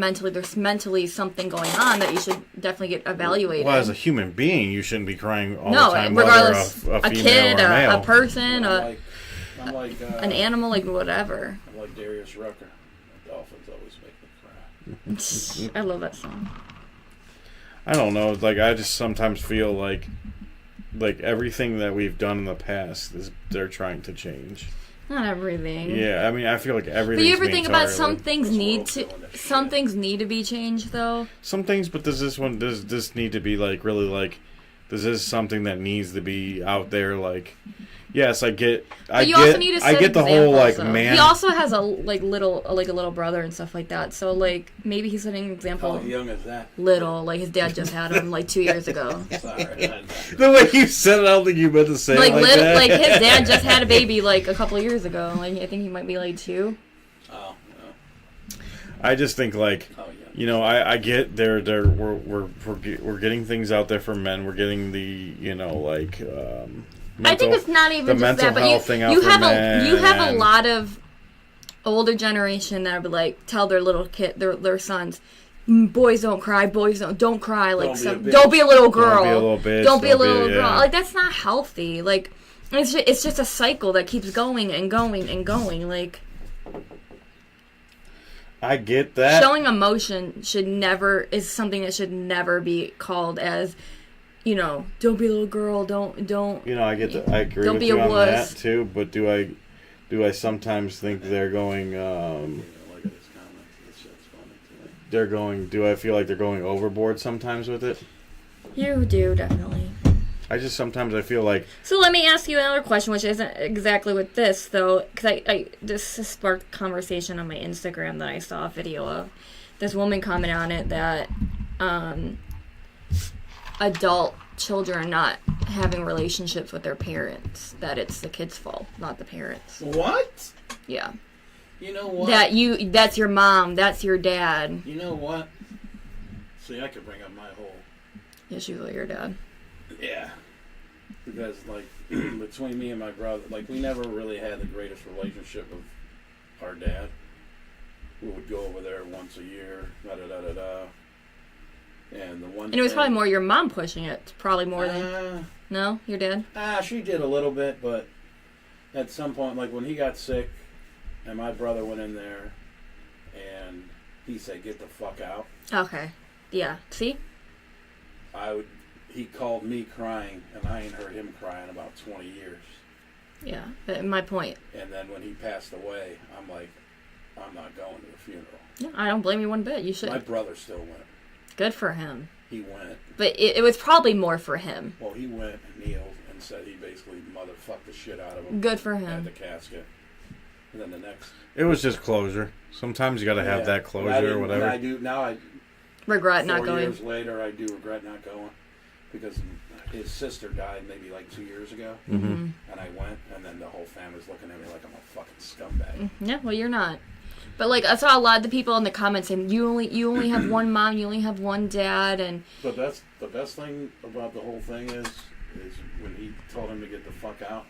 mentally something going on that you should definitely get evaluated. Well, as a human being, you shouldn't be crying all the time. Regardless, whether a kid, or a male. a person, I'm like an animal, like whatever. I'm like Darius Rucker. The Dolphins always make me cry. I love that song. I don't know. Like, I just sometimes feel like everything that we've done in the past they're trying to change. Not everything. Yeah, I mean, I feel like everything. But you ever think about some things need to be changed though? Some things, but does this need to be like really like? Does this something that needs to be out there? Like, yes, I get the whole like though. man. He also has a little brother and stuff like that. So like maybe he's setting an example. How young is that? Little, like his dad just had him like 2 years ago. Sorry. The way you said it, I don't think you meant to say like it like that. Like his dad just had a baby like a couple of years ago. Like I think he might be like 2. Oh no. I just think like. I get we're getting things out there for men. We're getting the I think it's not even just that, but you have a lot of older generation that would like tell their little kid, their sons, boys don't cry, boys don't cry, like don't be a little girl, don't be a little girl. Like that's not healthy. Like it's just a cycle that keeps going and going and going. Like I get that. Showing emotion is something that should never be called as, you know, don't be a little girl, don't. You know, I get that. I agree with you on that too. But do I sometimes think they're going? They're going. Do I feel like they're going overboard sometimes with it? You do, definitely. Sometimes I feel like. So let me ask you another question, which isn't exactly with this though, because this sparked conversation on my Instagram that I saw a video of. This woman commented on it that adult children are not having relationships with their parents. That it's the kid's fault, not the parents. What? Yeah. You know what? That's your mom, that's your dad. You know what? See, I could bring up my whole issues with your dad. Yeah. Because, like, between me and my brother, like, we never really had the greatest relationship with our dad. We would go over there once a year, da-da-da-da-da. And it was probably more your mom pushing it, probably more than... No? Your dad? She did a little bit, but at some point, like, when he got sick, and my brother went in there, and he said, get the fuck out. Okay. Yeah. See? He called me crying, and I ain't heard him cry in about 20 years. Yeah, but my point. And then when he passed away, I'm like, I'm not going to the funeral. Yeah, I don't blame you one bit. You should. My brother still went. Good for him. He went. But it was probably more for him. Well, he went and kneeled and said he basically motherfucked the shit out of him. Good for him. At the casket. And then the next... It was just closure. Sometimes you got to have that closure or whatever. I do, now I... Regret not going. 4 years later, I do regret not going. Because his sister died maybe like 2 years ago. Mm-hmm. And I went, and then the whole family's looking at me like I'm a fucking scumbag. Yeah, well, you're not. But like I saw a lot of the people in the comments saying you only have one mom, you only have one dad, and the best thing about the whole thing is when he told him to get the fuck out.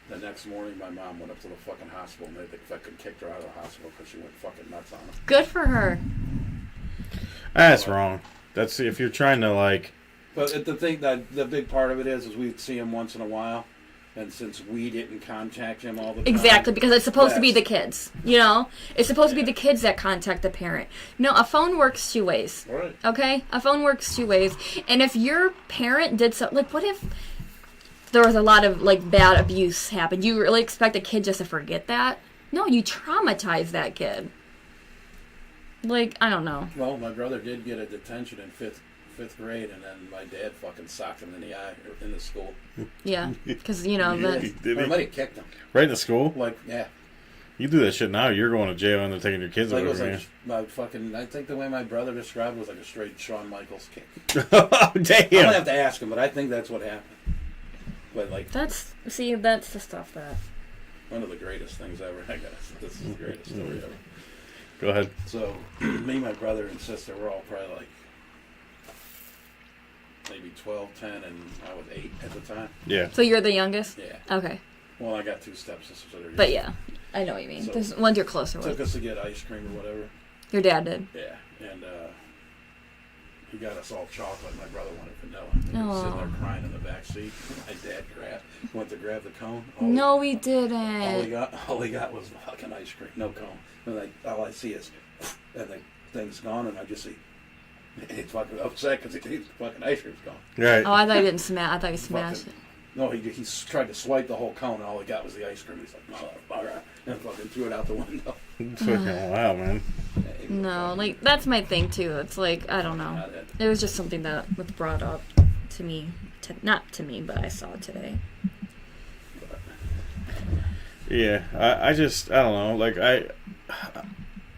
The next morning, my mom went up to the fucking hospital, and they fucking kicked her out of the hospital because she went fucking nuts on him. Good for her. That's wrong. That's if you're trying to like. But the thing that the big part of it is we see him once in a while. And since we didn't contact him all the time... Exactly, because it's supposed to be the kids, you know? It's supposed to be the kids that contact the parent. No, a phone works two ways. Right. Okay? A phone works two ways. And if your parent did something... Like, what if there was a lot of, like, bad abuse happened? You really expect a kid just to forget that? No, you traumatize that kid. Like, I don't know. Well, my brother did get a detention in fifth grade, and then my dad fucking socked him in the eye in the school. Yeah, because you know I might have kicked him right in the school. Like, yeah, you do that shit now, you're going to jail and they're taking your kids away from you. I think the way my brother described it was like a straight Shawn Michaels kick. Oh, damn! I'm gonna have to ask him, but I think that's what happened. But like, that's the stuff that one of the greatest things ever. This is the greatest story ever. Go ahead. So, me, my brother, and sister were all probably like. Maybe 12, 10, and I was 8 at the time. Yeah. So you're the youngest? Yeah. Okay. Well, I got 2 stepsisters that are But yeah, I know what you mean. So there's ones you're closer with. Took us to get ice cream or whatever. Your dad did? Yeah. And he got us all chocolate. My brother wanted vanilla. And he was sitting there crying in the back seat. My dad went to grab the cone. No, he didn't. All he got was fucking ice cream. No cone. And all I see is, and the thing's gone, and I just see, he's fucking upset because the fucking ice cream's gone. Right. Oh, I thought he didn't smash. I thought he smashed it. No, he tried to swipe the whole cone, and all he got was the ice cream. He's like, motherfucker, and fucking threw it out the window. Wow, man. No, like that's my thing too. It's like I don't know. It was just something that was brought up to me, not to me, but I saw it today. Yeah, I don't know. Like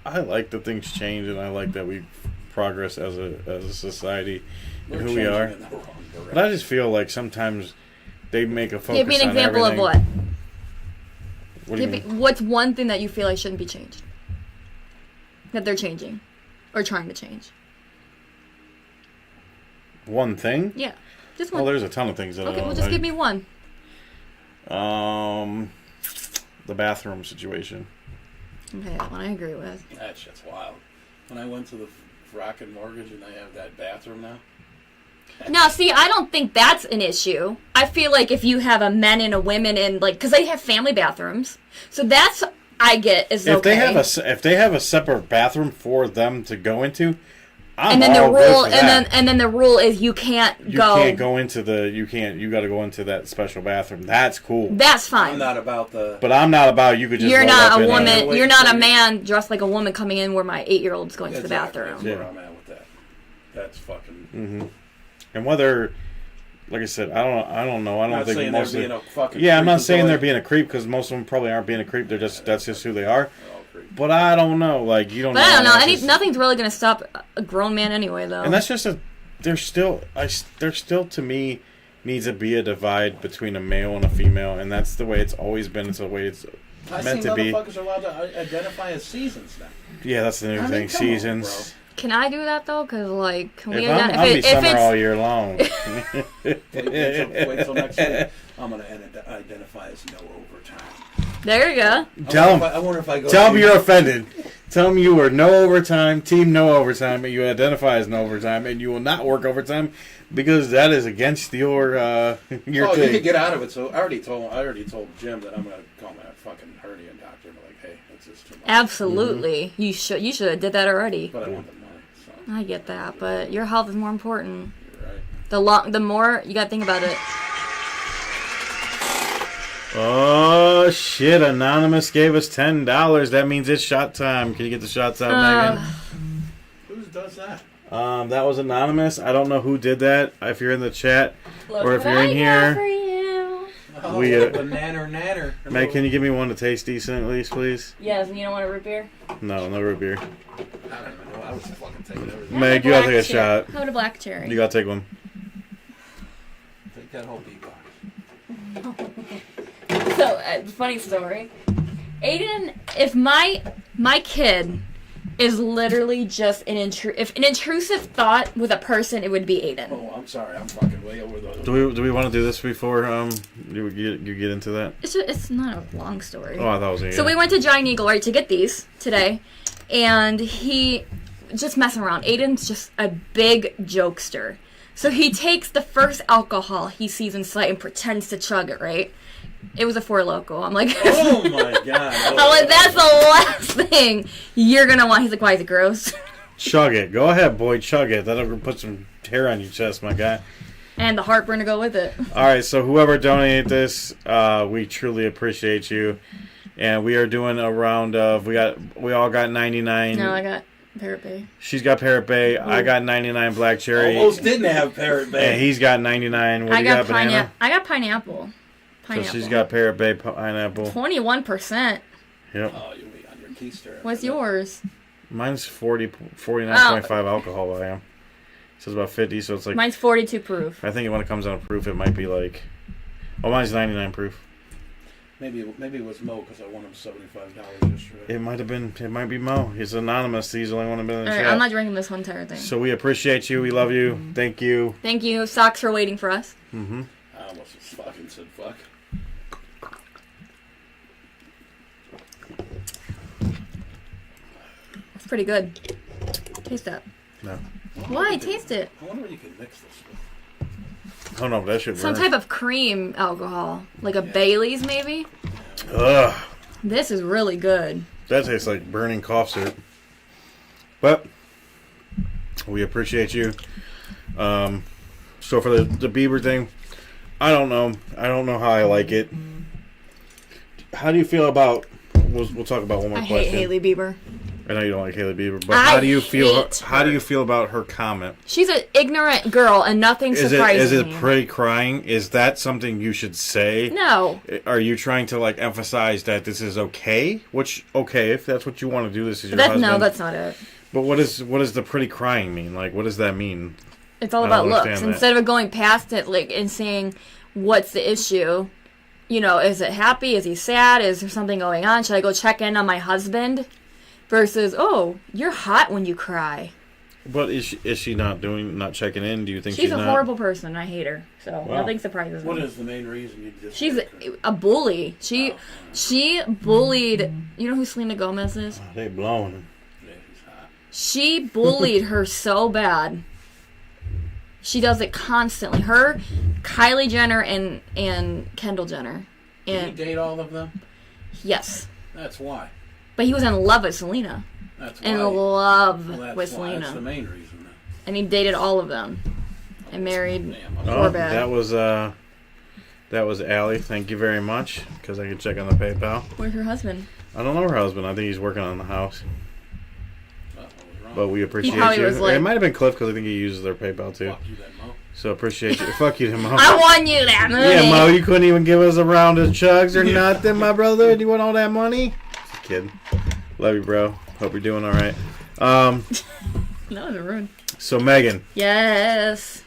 I like that things change, and I like that we progress as a society and who we are. But I just feel like sometimes they make a focus on everything. Give me an example of what? What do you mean? What's one thing that you feel like shouldn't be changed? That they're changing or trying to change? One thing? Yeah, just one. Well, there's a ton of things that I don't well, just give me one. The bathroom situation. Okay, that one I agree with. That shit's wild. When I went to the Rocket Mortgage and they have that bathroom now. Now, see, I don't think that's an issue. I feel like if you have a men and a women and like, because they have family bathrooms, so that's I get is If okay. they have a separate bathroom for them to go into, I'm and then the all good rule, for that. and then the rule is you can't You go. can't go into you got to go into that special bathroom. That's cool. That's fine. I'm not about the. But I'm not about you could just. You're roll not up a in woman. Wait You're not for a you. man dressed like a woman coming in where my 8-year-old's going to the Exactly. bathroom. That's where I'm at with that. That's fucking. Mm-hmm. And whether, like I said, I don't know. I don't I'm not think saying most they're of being a fucking. yeah, I'm not creep saying they're until being a creep because most of them probably aren't being a creep. That's just who they are. they're all creep. But I don't know. Like you don't. But I don't know. That's just- Nothing's really going to stop a grown man anyway, though. And that's just there's still to me needs to be a divide between a male and a female, and that's the way it's always been. It's the way it's I meant see to be. motherfuckers are allowed to identify as seasons now. Yeah, that's the new I mean, thing. come on, Seasons. Can I do that though? Because like, can we? I'll be if summer all it's year long. Wait till next week. I'm gonna identify as no overtime. there you go. I wonder if I go. Tell them you're offended. Tell them you are no overtime, team no overtime, and you identify as no overtime, and you will not work overtime because that is against your Oh, thing. you can get out of it. So I already told Jim that I'm gonna call my fucking hernia doctor. And be like, hey, that's just too much. Absolutely, you should have did that already. But I want the money. So I get that, but your health is more important. you're right. The more you got to think about it. Oh shit! Anonymous gave us $10. That means it's shot time. Can you get the shots out, Megan? Who does that? That was anonymous. I don't know who did that. If you're in the chat or if What you're in I got here, for you. Oh, We, the nanner. Meg, can you give me one to taste decent, at least, please? Yes, and you don't want a root beer? No root beer. I don't know. I was fucking taking everything. Meg, you gotta take a shot. How about a black cherry? You gotta take one. Take that whole beatbox. So, funny story. Aiden, if my kid is literally just if an intrusive thought with a person, it would be Aiden. Oh, I'm sorry. I'm fucking way over the. Do we want to do this before you get into that? It's not a long story. Oh, I thought it was. So we went to Giant Eagle, right, to get these today, and he just messing around. Aiden's just a big jokester. So he takes the first alcohol he sees in sight and pretends to chug it, right? It was a Four Loko. I'm like, Oh my god. I'm like, that's the last thing you're gonna want. He's like, why is it gross? Chug it. Go ahead, boy. Chug it. That'll put some hair on your chest, my guy. And the heartburn to go with it. All right. So whoever donated this, we truly appreciate you. And we are doing a round of we all got 99. No, I got Parrot Bay. She's got Parrot Bay. I got 99 Black Cherry. Almost didn't have Parrot Bay. And he's got 99. What do you got, banana? I got pineapple. So she's got Parrot Bay pineapple. 21%. Yep. Oh, you'll be on your keister. What's yours? Mine's 49.5 alcohol by him. So it's about 50, so it's like... Mine's 42 proof. I think when it comes down to proof, it might be like... Oh, mine's 99 proof. Maybe it was Mo because I won him $75 yesterday. It might have been... It might be Mo. He's anonymous. He's the only one in the Alright, chat. I'm not drinking this whole entire thing. So we appreciate you. We love you. Thank you. Thank you, Sockz, for waiting for us. Mm-hmm. I almost fucking said fuck. It's pretty good. Taste that. No. Why? Taste it. I wonder what you can mix this with. Oh, no, that should Some burn. type of cream alcohol. Like a Bailey's, maybe? Ugh. This is really good. That tastes like burning cough syrup. But we appreciate you. So for the Bieber thing, I don't know. I don't know how I like it. How do you feel about? We'll talk about one more I question. hate Hailey Bieber. I know you don't like Hailey Bieber, but I how do you feel? hate How do her. you feel about her comment? She's an ignorant girl, and nothing Is surprises it me. pretty crying? Is that something you should say? No. Are you trying to like emphasize that this is okay? Which okay, if that's what you want to do, this is your That's, husband. no, that's not it. But what does the pretty crying mean? Like, what does that mean? It's all I about don't looks. understand that. Instead of going past it like and saying, what's the issue? You know, is it happy? Is he sad? Is there something going on? Should I go check in on my husband? Versus, oh, you're hot when you cry. But is she not checking in? Do you think she's a horrible person? I hate her. So nothing surprises me. What is the main reason you dislike She's her? a bully. She bullied. You know who Selena Gomez is? Oh, they blowing. Yeah, she's hot. She bullied her so bad. She does it constantly. Her, Kylie Jenner, and Kendall Jenner. Did And he date all of them? yes, That's why. but he was in love with Selena. That's why. In love Well, that's with why. Selena. That's the main reason. Then. And he dated all of them. And married. Damn, Poor Oh, bad. that was Allie. Thank you very much. Because I can check on the PayPal. Where's her husband? I don't know her husband. I think he's working on the house. what was wrong? But we appreciate probably you. was like- It might have been Cliff because I think he uses their PayPal too. Fuck you, then, Mo. So appreciate you. Fuck you, Mo. I won you that movie. Yeah, Mo, you couldn't even give us a round of chugs or nothing, my brother. Do you want all that money? Just kidding. Love you, bro. Hope you're doing all right. That was rude. So Megan, Yes.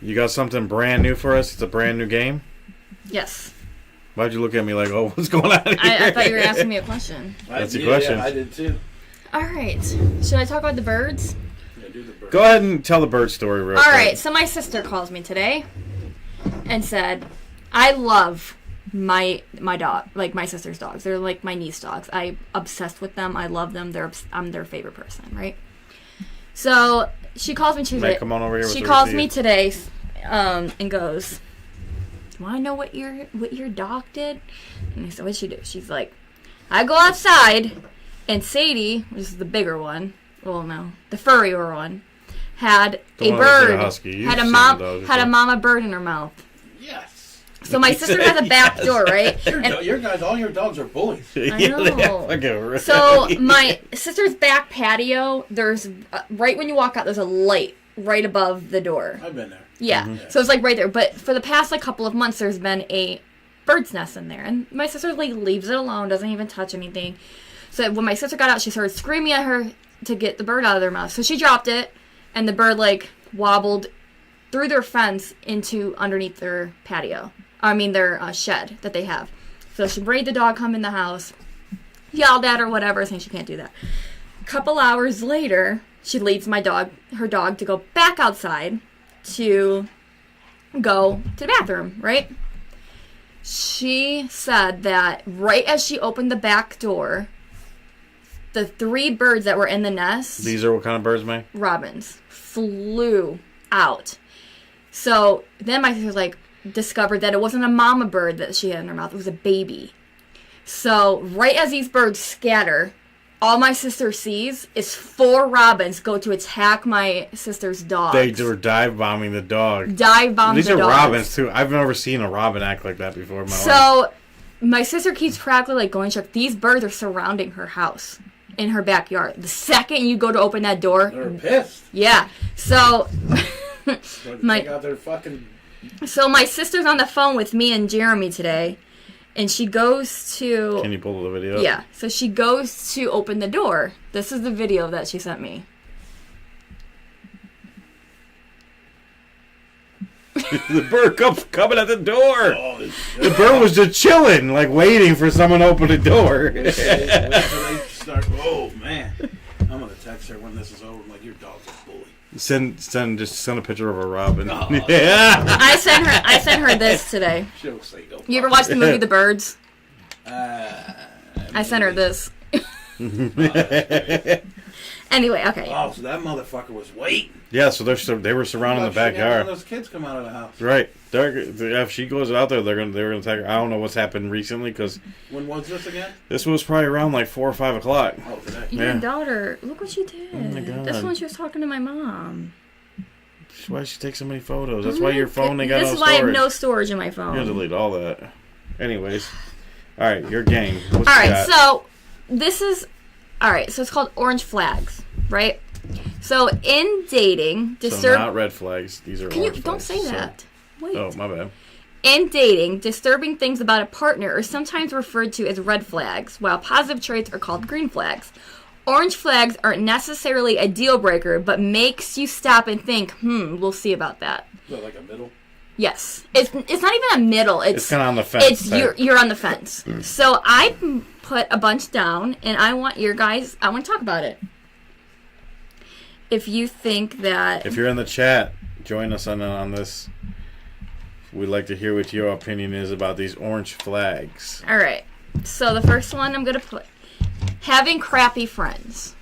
you got something brand new for us? It's a brand new game. Yes. Why'd you look at me like, oh, what's going on here? I thought you were asking me a question. That's your question. Yeah, I did too. All right. Should I talk about the birds? Yeah, do the bird. Go ahead and tell the bird story real quick. All right. So my sister calls me today and said, "I love my dog, like my sister's dogs. They're like my niece dogs. I'm obsessed with them. I love them. I'm their favorite person, right?" So she calls me today. Meg, come on over here. With She the calls receipt. me today, and goes, "Want to know what your dog did?" And I said, "What'd she do?" She's like, "I go outside, and Sadie, which is the bigger one, well, no, the furrier one, had The a one that's a bird, husky. You've had a seen mom, the dog had a before. mama bird in her mouth." Yes. So my sister has a back door, right? Your guys, all your dogs are bullies. Yeah, I they know. fucking right. So my sister's back patio, there's right when you walk out, there's a light right above the door. I've been there. Yeah, so it's like right there. But for the past like couple of months, there's been a bird's nest in there, and my sister like leaves it alone, doesn't even touch anything. So when my sister got out, she started screaming at her to get the bird out of their mouth. So she dropped it, and the bird like wobbled through their fence into underneath their patio. I mean their shed that they have. So she made the dog come in the house, yelled at her, whatever, saying she can't do that. A couple hours later, she leads her dog to go back outside to go to the bathroom, right? She said that right as she opened the back door, the 3 birds that were in the nest, These are what kind of birds, Meg? robins, flew out. So then my sister like discovered that it wasn't a mama bird that she had in her mouth, it was a baby. So right as these birds scatter, all my sister sees is 4 robins go to attack my sister's dog. They were dive bombing the dog. Dive bomb These the are dogs. robins too. I've never seen a robin act like that before in my life. So my sister keeps practically like going to check. These birds are surrounding her house in her backyard. The second you go to open that door, They're pissed. yeah. So They got their fucking. so my sister's on the phone with me and Jeremy today, and she goes to Can you pull the video up? yeah. So she goes to open the door. This is the video that she sent me. The bird coming at the door. Oh, The bird was just chilling, like waiting for someone to open the door. wait till they start. Oh man, I'm gonna text her when this is over. I'm like, your dog's a bully. Just send a picture of a robin. Oh. Yeah. I sent her this today. She'll say go. You ever watch the movie The Birds? I I sent her this. Anyway, okay. Oh, so that motherfucker was waiting. Yeah, so they were surrounding the backyard. Those kids come out of the house. Right. If she goes out there, they're gonna attack her. I don't know what's happened recently because When was this again? this was probably around like 4 or 5 o'clock. Oh, today. Your Yeah. daughter, look what she did. Oh my God. That's when she was talking to my mom. That's why she takes so many photos. That's why your phone ain't got This no is why I have storage. no storage in my You phone. gotta delete all that. Anyways, all right, your game. What's All right, got? so this is all right. So it's called Orange Flags, right? So in dating, So not red flags. These are Can you orange don't flags. say So- that? Wait. Oh, my bad. In dating, disturbing things about a partner are sometimes referred to as red flags, while positive traits are called green flags. Orange flags aren't necessarily a deal breaker, but makes you stop and think, we'll see about that. Is that like a middle? Yes. It's not even a middle. It's kind of on the fence. It's you're on the fence. So I put a bunch down, and I want to talk about it. if you think that... If you're in the chat, join us on this. We'd like to hear what your opinion is about these orange flags. All right. So the first one I'm going to put... Having crappy friends.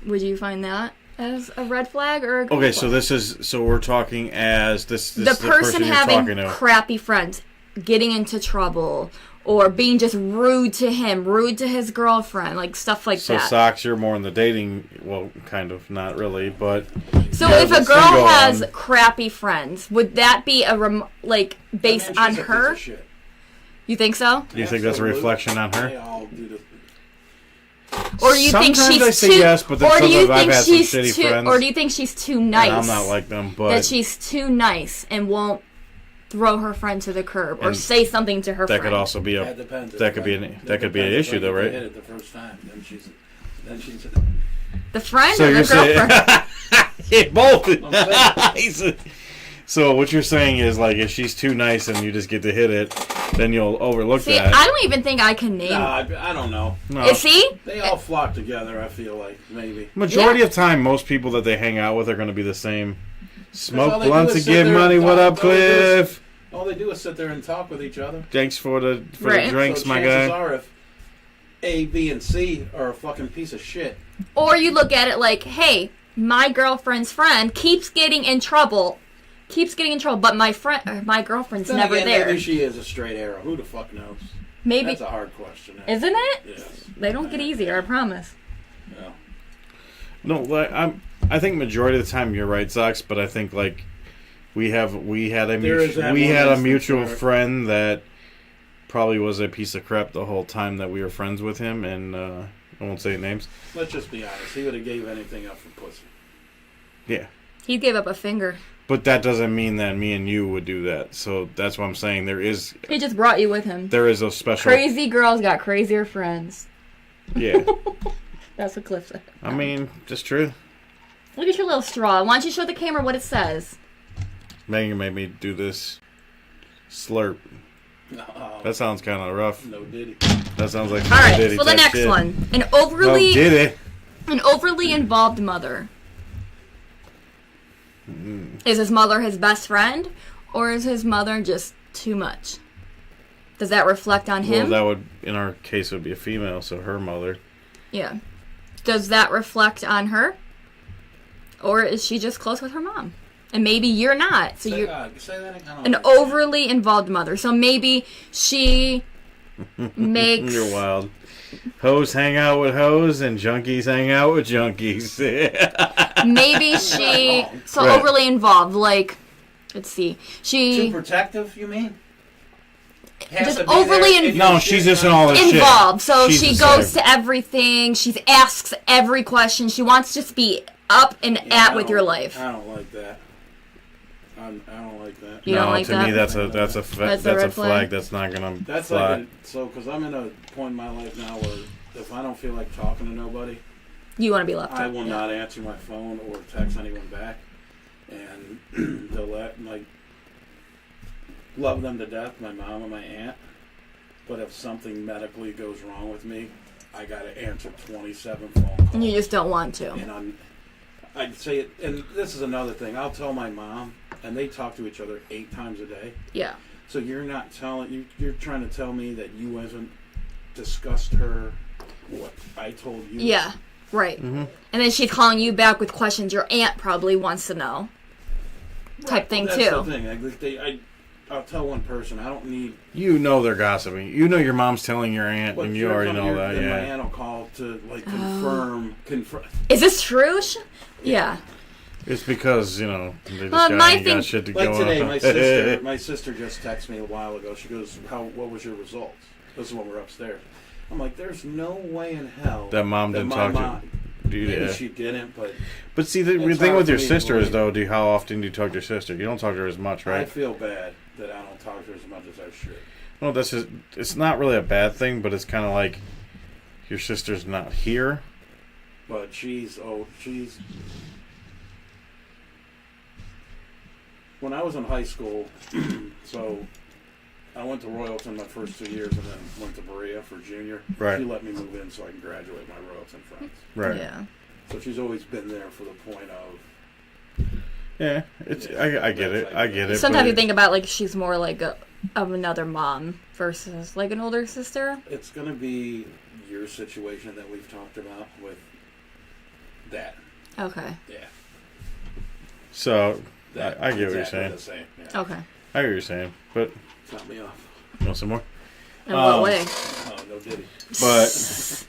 Would you find that as a red flag or a green Okay, flag? so we're talking as this The person you're having talking to. crappy friends, getting into trouble, or being just rude to him, rude to his girlfriend, like stuff like So that. Sockz, you're more in the dating, well, kind of, not really, but So you're if a the girl single has one. crappy friends, would that be based Man, on she's a piece her? of shit. You think so? Do you think that's a Absolutely. reflection on They her? all do the... Or do you think Sometimes she's I say too? yes, but then or do you sometimes I've think had some she's shitty too? friends, Or do you think she's too nice? and I'm not like them, but that she's too nice and won't throw her friend to the curb or And say something to her that friend. could also be That a depends. that could be an issue though, If right? you hit it the first time, then she's the friend So or the you're saying girlfriend? both. So what you're saying is like if she's too nice and you just get to hit it, then you'll overlook See, that. I don't even think I can name. No, I don't know. No. See, They all flock together. I feel like maybe. Majority of time, most people that they hang out with are going to be the same. all Smoke they blunts do and is sit give there money. and What talk. up, Cliff? All they do is sit there and talk with each other. Thanks for the Right. drinks, So my chances guy. are, if A, B, and C are a fucking piece of shit, or you look at it like, hey, my girlfriend's friend keeps getting in trouble, but my girlfriend's then very again, there. maybe she is a straight arrow. Who the fuck knows? Maybe That's a hard question. isn't it? Yes. They don't get easier, I promise. Yeah. No, like I think majority of the time you're right, Sockz. But I think like we had a There is that one instance mutual where- friend that probably was a piece of crap the whole time that we were friends with him, and I won't say names. Let's just be honest. He would have gave anything up for pussy. Yeah. He gave up a finger. But that doesn't mean that me and you would do that. So that's what I'm saying. He just brought you with him. There is a special. Crazy girls got crazier friends. Yeah. That's what Cliff said. I mean, just true. Look at your little straw. Why don't you show the camera what it says? Megan made me do this slurp. That sounds kind of rough. No diddy. That sounds like All right, Diddy so the type next shit. one. An No, overly did it? involved mother. Is his mother his best friend, or is his mother just too much? Does that reflect on him? Well, that would, in our case, would be a female, so her mother. Yeah. Does that reflect on her? Or is she just close with her mom? And maybe you're not. So you're Say that again. an overly involved mother. So maybe she makes... You're wild. Hoes hang out with hoes, and junkies hang out with junkies. Maybe she... So Right. overly involved. Like, let's see. Too She... protective, you mean? Just overly No, she's just in all this shit. Involved. So She's she the goes same. to everything. She asks every question. She wants to just be up and at with your life. I don't like that. I don't like that. You no, don't like to that? me that's a That's a that's red a flag flag? that's not gonna That's fly. like because I'm in a point in my life now where if I don't feel like talking to nobody, You want to be left I out. will Yeah. not answer my phone or text anyone back, and they'll love them to death, my mom and my aunt. But if something medically goes wrong with me, I gotta answer 27 phone calls. And you just don't want to. And I'd say it, and this is another thing. I'll tell my mom, and they talk to each other 8 times a day. Yeah. So you're not telling you're trying to tell me that you haven't discussed her what I told you. Yeah. Right. Mm-hmm. And then she's calling you back with questions your aunt probably wants to know. Type thing That's too. the thing. I'll tell one person. I don't need. You know they're gossiping. You know your mom's telling your aunt, But and you already know that. then my Yeah. aunt will call to confirm. Is this true? Yeah. It's because they just Well, my got thing- shit to Like go today, on. my sister just texted me a while ago. She goes, "What was your results?" This is when we're upstairs. I'm like, "There's no way in hell That mom didn't my talk to mom- you. Dude, Maybe yeah. she didn't, but But see, the It's thing hard with for your me to sister is believe. though, how often do you talk to your sister? You don't talk to her as much, I right? feel bad that I don't talk to her as much as I should." No, that's just, it's not really a bad thing, but it's kind of like your sister's not here. But she's. When I was in high school, so I went to Royalton my first 2 years, and then went to Berea for junior. Right. She let me move in so I can graduate my Royalton friends. Right. Yeah. So she's always been there for the point of. Yeah, it's I get it. I get it. Sometimes but you think about like she's more like of another mom versus like an older sister. It's going to be your situation that we've talked about with that. Okay. Yeah. So That, I get what you're exactly saying. the same. Yeah. Okay. I get what you're saying, but Cut me off. you want some more? In what way? Oh, no diddy. But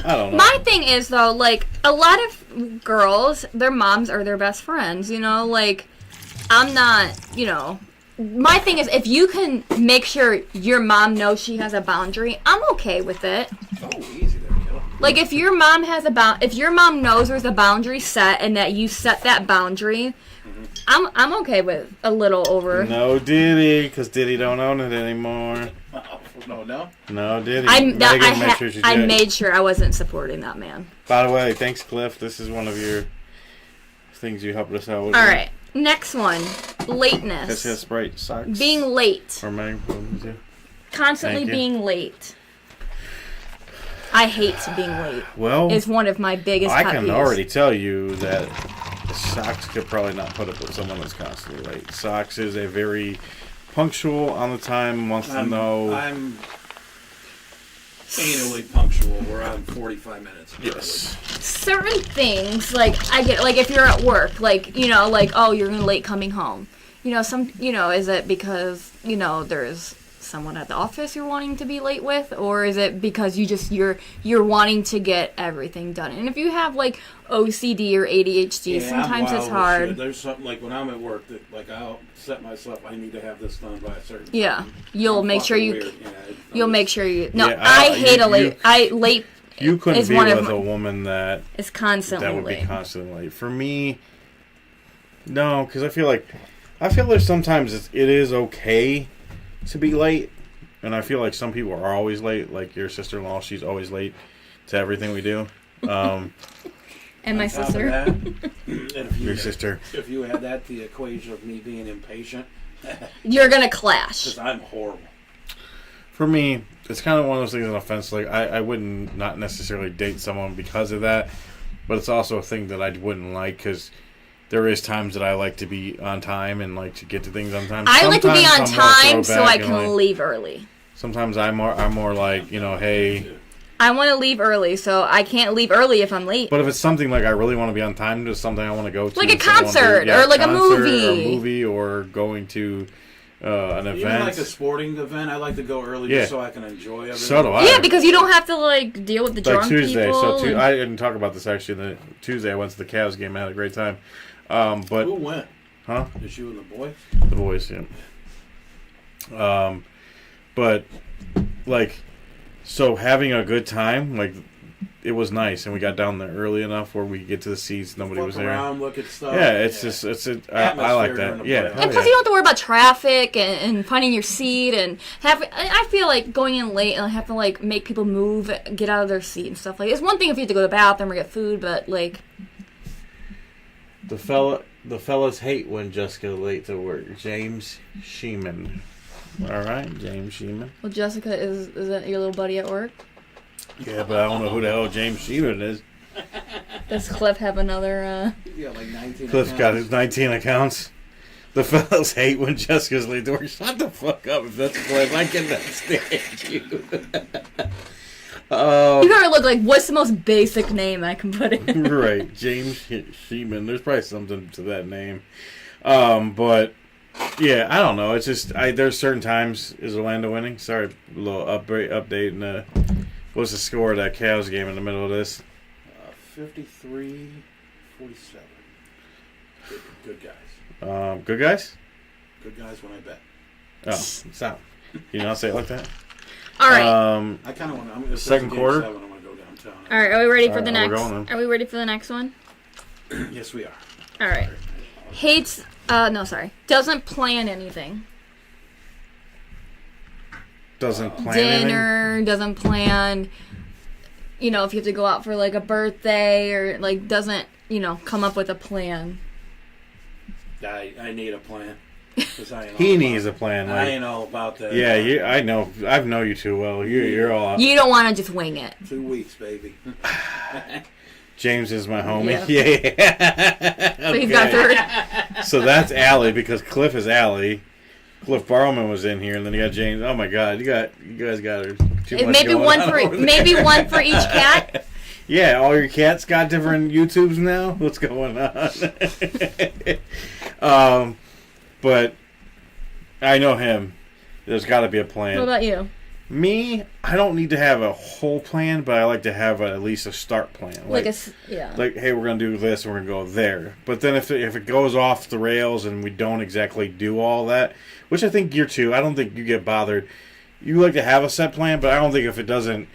I don't know. My thing is though, like a lot of girls, their moms are their best friends. You know, like I'm not. You know, my thing is if you can make sure your mom knows she has a boundary, I'm okay with it. Oh, easy there, kiddo. Like if your mom has if your mom knows there's a boundary set and that you set that boundary, I'm okay with a little over. No Diddy, because Diddy don't own it anymore. Oh, no. No Diddy. I I made sure I wasn't supporting that man. By the way, thanks, Cliff. This is one of your things you helped us out with. All right, next one, lateness. This has Sprite Sockz. Being late. Or Meg. Constantly Thank you. being late. I hate being late. Well, It's one of my biggest I pet can peeves. already tell you that Sockz could probably not put up with someone that's constantly late. Sockz is a very punctual, on the time, wants to know. I'm anally punctual, where I'm 45 minutes. Yes. Certain things, like, I get, like, if you're at work, like, you know, like, oh, you're late coming home. You know, is it because, you know, there's someone at the office you're wanting to be late with, or is it because you're wanting to get everything done? And if you have like OCD or ADHD, Yeah, sometimes I'm it's wild as hard. shit. There's something like when I'm at work that like I'll set myself. I need to have this done by a certain. Yeah, time. you'll I'm make sure fucking you weird. Yeah, you'll make sure you. No, Yeah, I hate you- late. You couldn't is be one of with my- a woman that It's constantly would late. be constantly late. For me, no, because I feel like sometimes it is okay to be late, and I feel like some people are always late. Like your sister-in-law, she's always late to everything we do. And my On top of sister. that, and Your sister. If you had that, the equation of me being impatient, You're gonna clash. because I'm horrible. For me, it's kind of one of those things, an offense. Like, I wouldn't not necessarily date someone because of that, but it's also a thing that I wouldn't like, because there is times that I like to be on time and like to get to things on time. I like to be on Sometimes I'm more time so I throwback can and, like, leave early. Sometimes I'm more like, you know, hey. I want to leave early, so I can't leave early if I'm late. But if it's something like I really want to be on time to something I want to go to, Like a something I wanna concert, do, or like a concert movie. or going to an event. Even like a sporting event, I like to go early Yeah. just so I can enjoy everything. So do I. Yeah, because you don't have to like deal with the Like drunk Tuesday, people. so I didn't talk about this actually. Tuesday I went to the Cavs game, I had a great time. But Who went? huh? Just you and the boys? The boys, yeah. But like, so having a good time, like, it was nice, and we got down there early enough where we could get to the seats. Nobody Fuck was there. around, look at stuff. Yeah, I like Atmosphere that. during the Yeah, playoffs. hell and plus, yeah. you don't have to worry about traffic and finding your seat and I feel like going in late and have to like make people move, get out of their seat and stuff like. It's one thing if you have to go to the bathroom or get food, but like The fellas hate when Jessica's late to work. James Sheeman. All right, James Sheeman. well, Jessica is that your little buddy at work? Yeah, but I don't know who the hell James Sheeman is. Does Cliff have another? Yeah, like 19 Cliff's got accounts. his 19 accounts. The fellas hate when Jessica's late to work. Shut the fuck up if that's Cliff. I cannot stand you. You gotta look like what's the most basic name I can put in? Right, James Sheeman. There's probably something to that name. But yeah, I don't know. It's just there's certain times. Is Orlando winning? Sorry, a little update. And what's the score of that Cavs game in the middle of this? 53-47. Good guys. Good guys. Good guys when I bet. Oh, stop. You not say it like that. All right, I kind of want to. I'm gonna Second game quarter? 7, I'm going to go downtown. all right. Are we ready for All the right, we're next? going then. Are we ready for the next one? Yes, we are. All right. Hates. No, sorry. Doesn't plan anything. Doesn't plan anything. Dinner. Doesn't plan. You know, if you have to go out for like a birthday or like doesn't come up with a plan. I need a plan. 'Cause I ain't He all needs a about- plan. I Like, ain't all about that. yeah, I know. I know you too well. You're all. You don't want to just wing it. 2 weeks, baby. James is my homie. Yeah. Yeah. So he's got third. So that's Allie because Cliff is Allie. Cliff Barrowman was in here, and then you got James. Oh my God, you guys got her too much Maybe going one on for over there. maybe one for each cat. Yeah, all your cats got different YouTubes now. What's going on? But I know him. There's got to be a plan. What about you? Me, I don't need to have a whole plan, but I like to have at least a start plan. Yeah. Like, hey, we're gonna do this, and we're gonna go there. But then if it goes off the rails and we don't exactly do all that, which I think you're too. I don't think you get bothered. You like to have a set plan, but I don't think if it doesn't.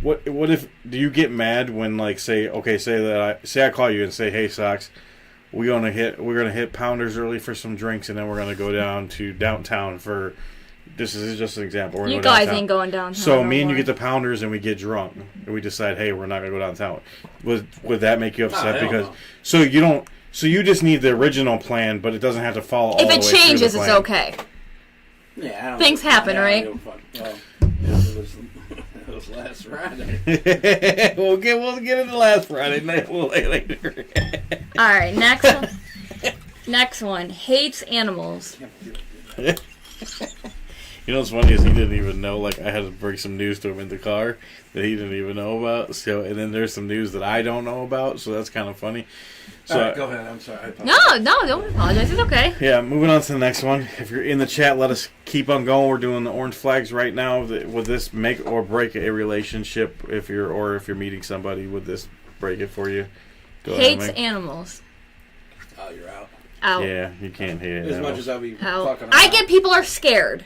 What if do you get mad when like say I call you and say, hey Sockz, we're gonna hit Pounders early for some drinks, and then we're gonna go down to downtown for. This is just an example. You guys ain't going downtown. So me and you more. get the Pounders and we get drunk and we decide, hey, we're not gonna go downtown. Would that make you upset? hell Because no. so you don't. So you just need the original plan, but it doesn't have to follow. all If the it way through changes, the it's plan. okay. Yeah, I don't Things give a- happen, I don't right? give a fuck. Well, it was last Friday. we'll get into last Friday night a little later. All right, next one. Next one. Hates animals. You know what's funny is he didn't even know. Like I had to bring some news to him in the car that he didn't even know about. So and then there's some news that I don't know about. So that's kind of funny. So All right, go ahead. I'm sorry. No, don't apologize. It's okay. yeah, moving on to the next one. If you're in the chat, let us keep on going. We're doing the orange flags right now. Would this make or break a relationship? If you're meeting somebody, would this break it for you? Go ahead, Hates Meg. animals. Oh, you're out. Out. Yeah, you can't hate As it. much as I'll be Out. fucking I around. get people are scared.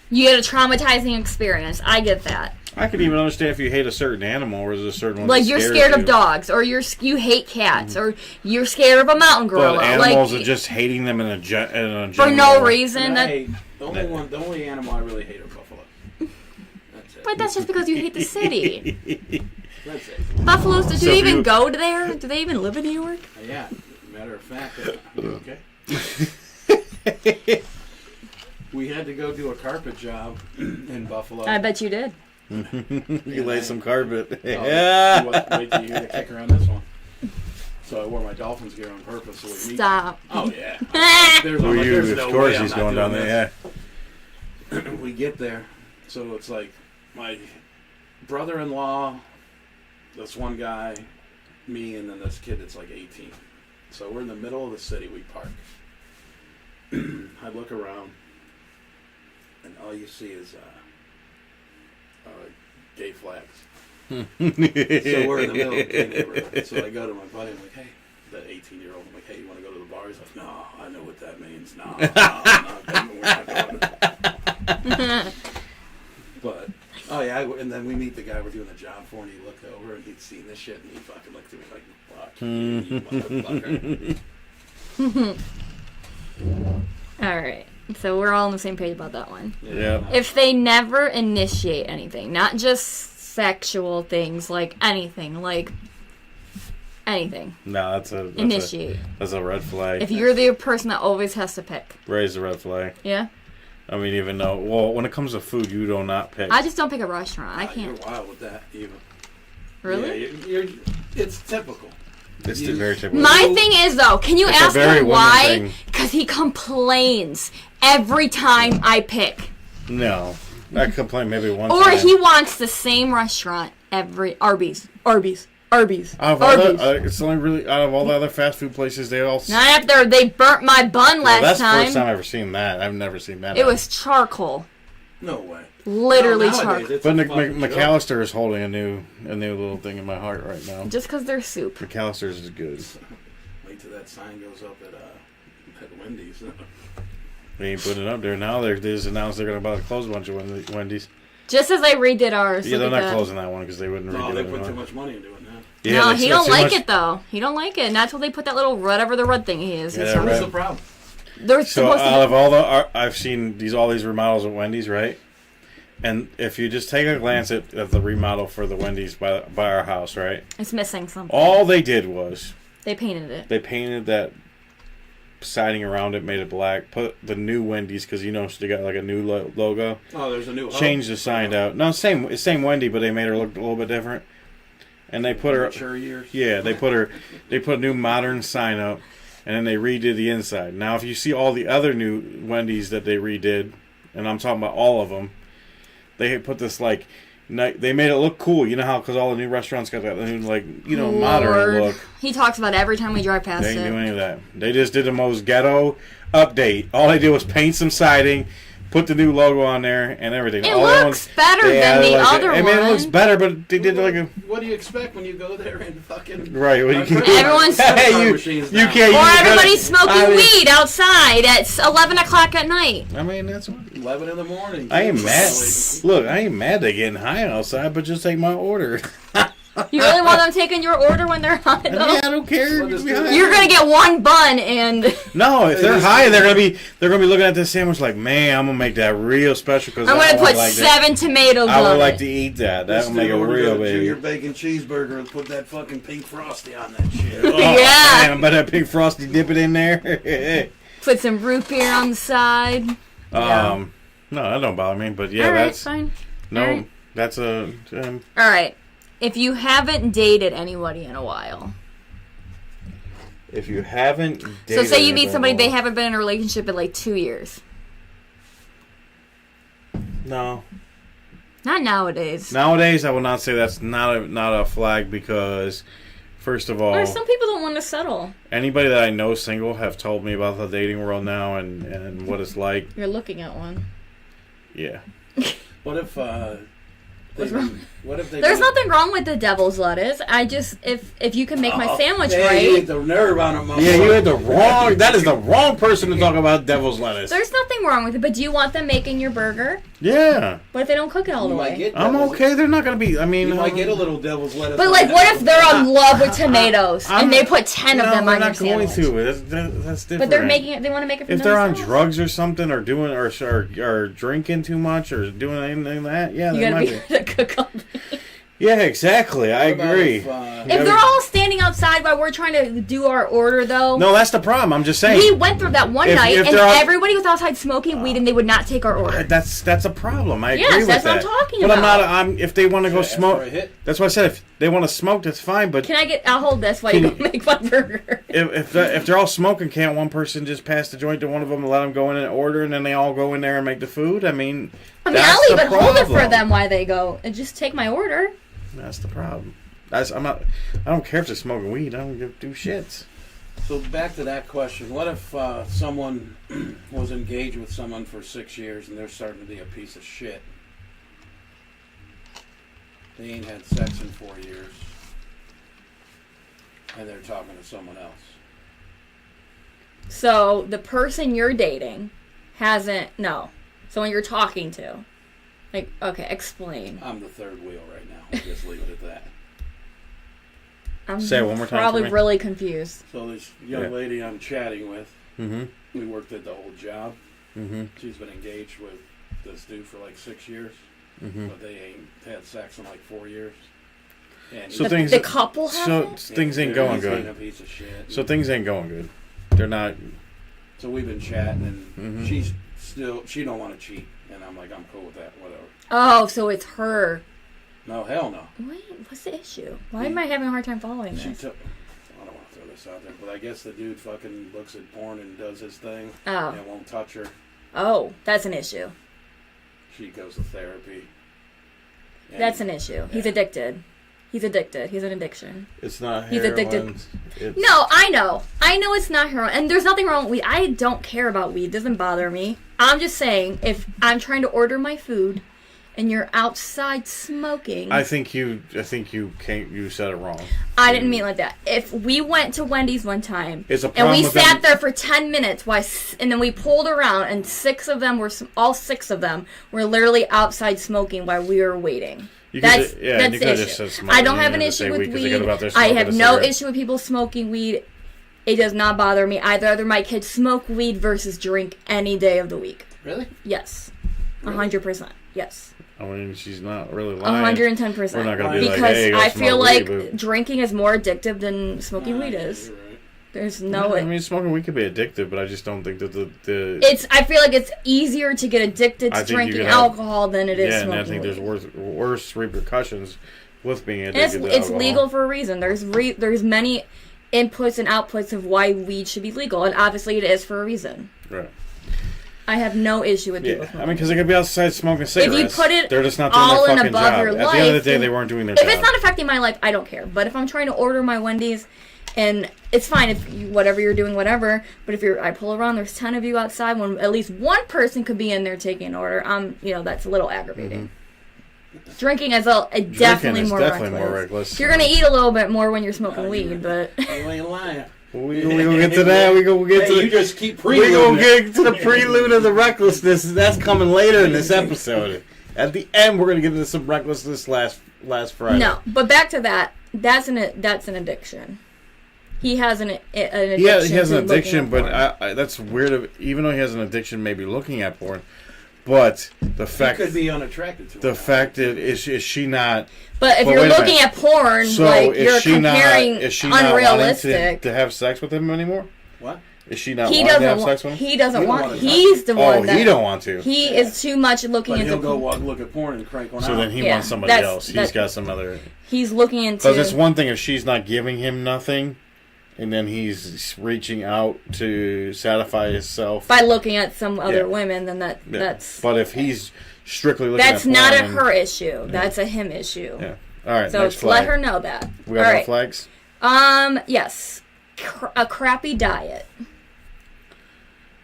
You get a traumatizing experience. I get that. I could even understand if you hate a certain animal or there's a certain one. Like that you're scares scared you. of dogs, or you hate cats, or you're scared of a mountain gorilla. But animals like are just hating them in a for general. no reason. And I That, hate, the only animal I really hate are buffalo. That's it. but that's just because you hate the city. That's it. Buffaloes. Do So they if even you- go there? Do they even live in New York? Yeah. Matter of fact, you okay? We had to go do a carpet job in Buffalo. I bet you did. You laid some carpet. Oh, Yeah. Wait till you hear the kicker on this one. So I wore my Dolphins gear on purpose. So we meet. Stop. Oh yeah. There's, Who are you? there's Of no course way I'm he's not going down doing there. Yeah. this. We get there, so it's like my brother-in-law, this one guy, me, and then this kid that's like 18. So we're in the middle of the city. We park. I look around, and all you see is gay flags. So we're in the middle of the gay neighborhood. So I go to my buddy. I'm like, hey, that 18-year-old. I'm like, hey, you want to go to the bar? He's like, no, I know what that means. No, we're not going. But oh yeah, and then we meet the guy we're doing the job for, and he looked over and he'd seen this shit, and he fucking looked at me like, "Fuck you, motherfucker." All right. So we're all on the same page about that one. Yeah. If they never initiate anything, not just sexual things, like anything, No, that's initiate. That's a red flag. If you're the person that always has to pick. Raise the red flag. Yeah? I mean, even though, well, when it comes to food, you do not pick. I just don't pick a restaurant. I can't. You're wild with that, even. Really? Yeah, it's typical. It's very typical. My thing is, though, can you It's a ask very him woman why? thing. Because he complains every time I pick. No. I complain maybe one Or time. he wants the same restaurant every... Arby's. Out of all it's only really, out of all the other fast food places, they all... Not after they burnt my bun Well, last that's the time. first time I've ever seen that. I've never seen that. It was charcoal. No way. Literally No, nowadays, charcoal. it's But a fucking joke. McAllister is holding a new little thing in my heart right now. Just because they're soup. McAllister's is good. Wait till that sign goes up at Wendy's. They ain't putting it up there now. They just announced they're about to close a bunch of Wendy's. Just as they redid ours. Yeah, they're look at not that. closing that one because they wouldn't No, redo they it put too anymore. much money into it now. Yeah, No, that's- he that's don't too like much- it though. He don't like it, and that's why they put that little whatever the red thing is. Yeah, It's that What's red- the problem? They're So supposed out to. of all I've seen all these remodels at Wendy's, right? And if you just take a glance at the remodel for the Wendy's by our house, right? It's missing something. All they did was They painted it. they painted that siding around it, made it black. Put the new Wendy's because they got like a new logo. Oh, there's a new. Changed the sign out. No, same Wendy, but they made her look a little bit different. And they put her. Mature years. Yeah, they put a new modern sign up, and then they redid the inside. Now, if you see all the other new Wendy's that they redid, and I'm talking about all of them, they put this like. They made it look cool. You know how, because all the new restaurants got that new, like, modern look. He talks about it every time we drive past They it. didn't do any of that. They just did the most ghetto update. All they did was paint some siding, put the new logo on there, and everything. It looks better than the other one. I mean, it looks better, but they did like a... What do you expect when you go there and fucking... Right. Well, you can't... Everyone's... you can't... Or everybody's smoking weed outside at 11 o'clock at night. I mean, that's... 11 in the morning. I ain't mad. Look, I ain't mad they getting high outside, but just take my order. You really want them taking your order when they're high, though? Yeah, I don't care. You're gonna get one bun and... No, if they're high, they're gonna be looking at this sandwich like, man, I'm gonna make that real special because I'm gonna put 7 tomatoes on it. I would like to eat that. That would make it real, baby. Junior bacon cheeseburger and put that fucking pink frosty on that shit. Oh, yeah. Man, but that pink frosty, dip it in there. Put some root beer on the side. No, that don't bother me. But yeah, Alright, that's fine. no, Alright. that's a. All right. If you haven't dated anybody in a while. If you haven't dated So say you meet somebody, anybody- they haven't been in a relationship in like 2 years. No. Not nowadays. Nowadays, I would not say that's not a flag because, first of all, Or some people don't want to settle. anybody that I know single have told me about the dating world now and what it's like. You're looking at one. Yeah. What if What's wrong? What if they? There's nothing wrong with the devil's lettuce. I just if you can make my sandwich You right. hit the nerve on it, Yeah, you had the wrong. That is the wrong person to talk about devil's lettuce. There's nothing wrong with it, but do you want them making your burger? Yeah. What if they don't cook it all the way? I'm okay. They're not gonna be. I mean, You might get a little devil's lettuce. But on like, that. what if they're in love with tomatoes and they put 10 of them they're on your not going sandwich? to. That's different. But they're making it. They want to make it. For If they're on themselves. drugs or something, or doing or drinking too much, or doing anything like that, yeah, You they gotta might be be. able to cook all day. Yeah, exactly. I What about agree. If they're all standing outside while we're trying to do our order, though. No, that's the problem. I'm just saying. We went through that one If- night, if and they're all- everybody was outside smoking weed, and they would not take our order. That's a problem. I Yes, agree with that's that. what I'm talking but about. I'm not. If they want to go Should I ask smoke, for a hit? that's why I said if they want to smoke, that's fine. But I'll hold this while you go make my burger. if they're all smoking, can't one person just pass the joint to one of them and let them go in and order, and then they all go in there and make the food? I mean, I'll that's even the hold it for problem. them while they go, and just take my order. That's the problem. I'm not. I don't care if they're smoking weed. I don't do shits. So back to that question: what if someone was engaged with someone for 6 years and they're starting to be a piece of shit? They ain't had sex in 4 years, and they're talking to someone else. So the person you're dating hasn't. No. Someone you're talking to. Like, okay, explain. I'm the third wheel right now. Just leave it at that. I'm Say it one more time probably for me. really confused. So this young lady I'm chatting with, Mm-hmm. we worked at the old job. Mm-hmm. She's been engaged with this dude for like 6 years, Mm-hmm. but they ain't had sex in like 4 years. And So he's- things. The couple So hasn't? things ain't he's going being good. a piece of shit. So things ain't going good. They're not. So we've been chatting, and Mhm. she don't want to cheat, and I'm like, I'm cool with that, whatever. Oh, so it's her. No, hell no. Wait, what's the issue? Why am I having a hard time following She this? took. I don't want to throw this out there, but I guess the dude fucking looks at porn and does his thing, Oh. and won't touch her. Oh, that's an issue. She goes to therapy. And- That's an issue. He's Yeah. addicted. He's addicted. He's an addiction. It's not. He's addicted. It's, No, I know. I know it's not heroin. And there's nothing wrong with weed. I don't care about weed. It doesn't bother me. I'm just saying, if I'm trying to order my food and you're outside smoking... I think you can't. You said it wrong. I didn't mean it like that. If we went to Wendy's one time It's a and problem we with sat them- there for 10 minutes and then we pulled around and all six of them were literally outside smoking while we were waiting. You That's could've- yeah, that's you the could've issue. just said smoking. I don't You have an didn't have to issue say with weed 'cause they could've weed. out there I smoking have a no cigarette. issue with people smoking weed. It does not bother me. I'd rather my kids smoke weed versus drink any day of the week. Really? Yes. 100%. Yes. I mean, she's not really lying. 110%. We're not gonna be like, because hey, go I smoke feel weed, like but- drinking is more addictive than smoking weed Yeah, is. you're right. There's no. I mean, smoking weed could be addictive, but I just don't think that the. I feel like it's easier to get addicted to drinking alcohol than it is smoking. Yeah, and I think there's worse repercussions with being addicted to it's alcohol. legal for a reason. There's many inputs and outputs of why weed should be legal, and obviously it is for a reason. Right. I have no issue with people smoking. I mean, because they could be outside smoking cigarettes. If you put it they're just not doing all their in fucking above job. your At life, the end of the day, they weren't doing their job. If it's not affecting my life, I don't care. But if I'm trying to order my Wendy's, and it's fine if whatever you're doing, whatever. But if I pull around, there's 10 of you outside. When at least one person could be in there taking an order, that's a little aggravating. Drinking is definitely more reckless. You're gonna eat a little bit more when you're smoking weed, but you ain't lying. We gonna get to that. We gonna get to. You just keep preluding. We gonna get to the prelude of the recklessness. That's coming later in this episode. At the end, we're gonna get into some recklessness last Friday. No, but back to that. That's an addiction. He has an addiction. Yeah, he has an addiction, but that's weird. Even though he has an addiction, maybe looking at porn, but the fact he could be unattracted to the fact that is she not? But if you're looking at porn, so like you're comparing is she unrealistic to have sex with him anymore? What? Is she not wanting to have sex with him? He doesn't want. He's the one. He don't want to. He is too much looking into. He'll go look at porn and crank one out. So then he wants somebody else. He's got some other. He's looking into. Because it's one thing if she's not giving him nothing, and then he's reaching out to satisfy himself by looking at some other women. Then that's. But if he's strictly looking that's at porn, not a her issue. That's a him issue. Yeah. All right. So next flag. let her know that. We got more flags. Yes, a crappy diet.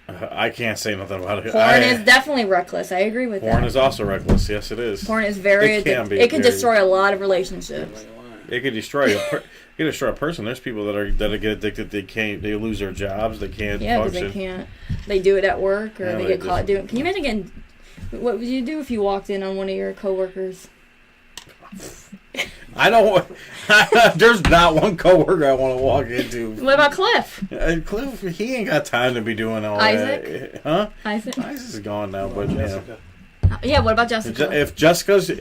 I can't say nothing about it. Porn is definitely reckless. I agree with that. Porn is also reckless. Yes, it is. Porn is very. It can destroy a lot of relationships. It could destroy a person. There's people that get addicted. They lose their jobs. They can't. Yeah, because function. they can't. They do it at work, or they get caught doing. Can you imagine getting? What would you do if you walked in on one of your coworkers? I don't. There's not one coworker I want to walk into. What about Cliff? Cliff, he ain't got time to be doing all Isaac? that. Huh? Isaac is gone now, but Jessica. Yeah, what about Jessica? If Jessica's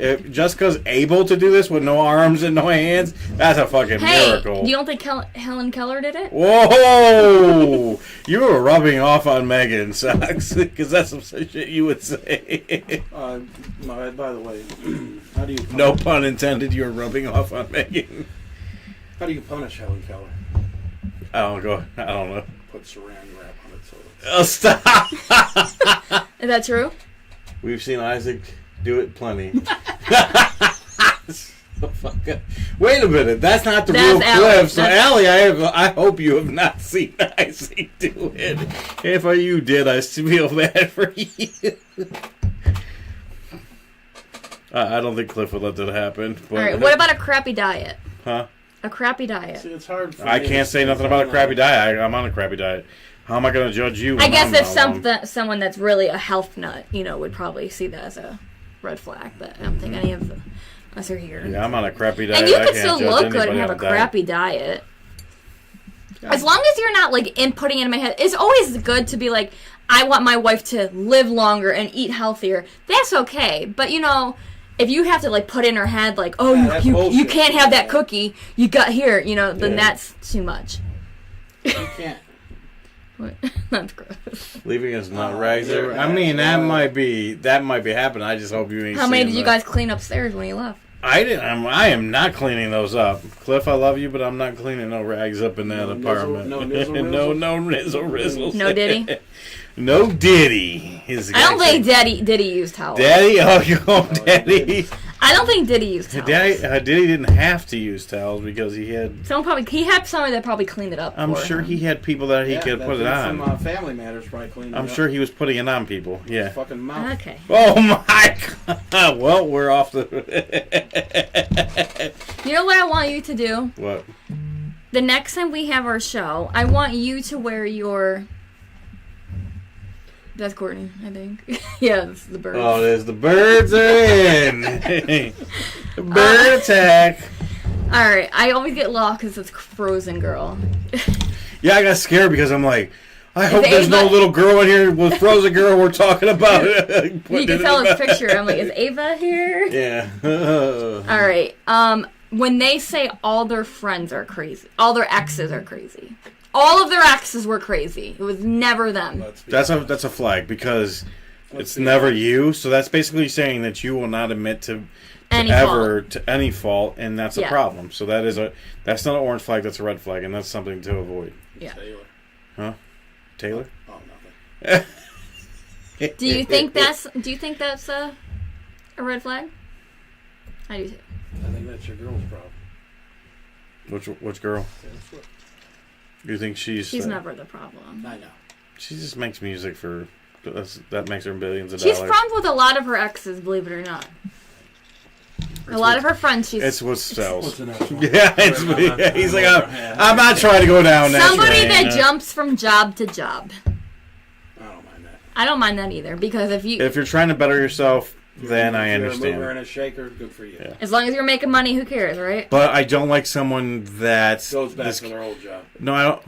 able to do this with no arms and no hands, that's a fucking miracle. You don't think Helen Keller did it? Whoa! You were rubbing off on Megan, Sockz, because that's some shit you would say. By the way, how do you... No pun intended, you were rubbing off on Megan. How do you punish Helen Keller? I don't know. Put saran wrap on it so... Oh, stop! Is that true? We've seen Isaac do it plenty. Wait a minute, that's not the real Cliff. So, Allie, I hope you have not seen Isaac do it. If you did, I feel bad for you. I don't think Cliff would let that happen. But, all right, what about a crappy diet? Huh? A crappy diet. See, it's hard for I can't say nothing about a crappy diet. I'm on a crappy diet. How am I going to judge you? I guess if someone that's really a health nut, would probably see that as a red flag. But I don't think any of us are here. Yeah, I'm on a crappy diet. And you can still look good and have a crappy diet. Yeah. As long as you're not putting it in my head. It's always good to be like, I want my wife to live longer and eat healthier. That's okay. But if you have to put in her head you can't have that cookie you got here, then that's too much. You can't. What? That's gross. Leaving us not rags. I mean, that might be happening. I just hope you ain't. How many did you guys clean upstairs when you left? I didn't. I am not cleaning those up. Cliff, I love you, but I'm not cleaning no rags up in that apartment. No nizzle rizzles. No Diddy. No Diddy. I don't think Diddy used towels. Daddy, oh, you home, Daddy. I don't think Diddy used towels. Diddy didn't have to use towels because he had. He had somebody that probably cleaned it up. I'm sure he had people that he could put it on. Some Family Matters probably cleaned it up. I'm sure he was putting it on people. Yeah. Fucking mouth. Okay. Oh my God. Well, we're off the. You know what I want you to do? What? The next time we have our show, I want you to wear your. That's Courtney, I think. Yeah, this is the birds. Oh, there's the birds are in. Bird attack. All right, I always get lost because it's Frozen Girl. Yeah, I got scared because I'm like, I hope there's no little girl in here with Frozen Girl we're talking about. You can tell his picture. I'm like, is Ava here? Yeah. All right. When they say all their friends are crazy, all their exes are crazy, All of their exes were crazy. It was never them. That's a flag because it's be never honest. you. So that's basically saying that you will not admit to Any any fault, and that's a Yeah. problem. So that's not an orange flag. That's a red flag, and that's something to avoid. Yeah. Taylor. Huh? Taylor? Oh, nothing. Do you think that's a red flag? I do too. I think that's your girl's problem. Which girl? Taylor Swift. You think she's never the problem. I know. She just makes music that makes her billions of She's dollars. friends with a lot of her exes, believe it or not. A lot of her friends, It's what What's sells. the next one? Yeah, he's like, I'm not trying to go down that somebody train. that jumps from job to job. I don't mind that. I don't mind that either because if If you're trying to better yourself, then I If you're a mover understand. and a shaker, good for you. Yeah. as long as you're making money, who cares, right? But I don't like someone that Goes back to their old job. No, I don't.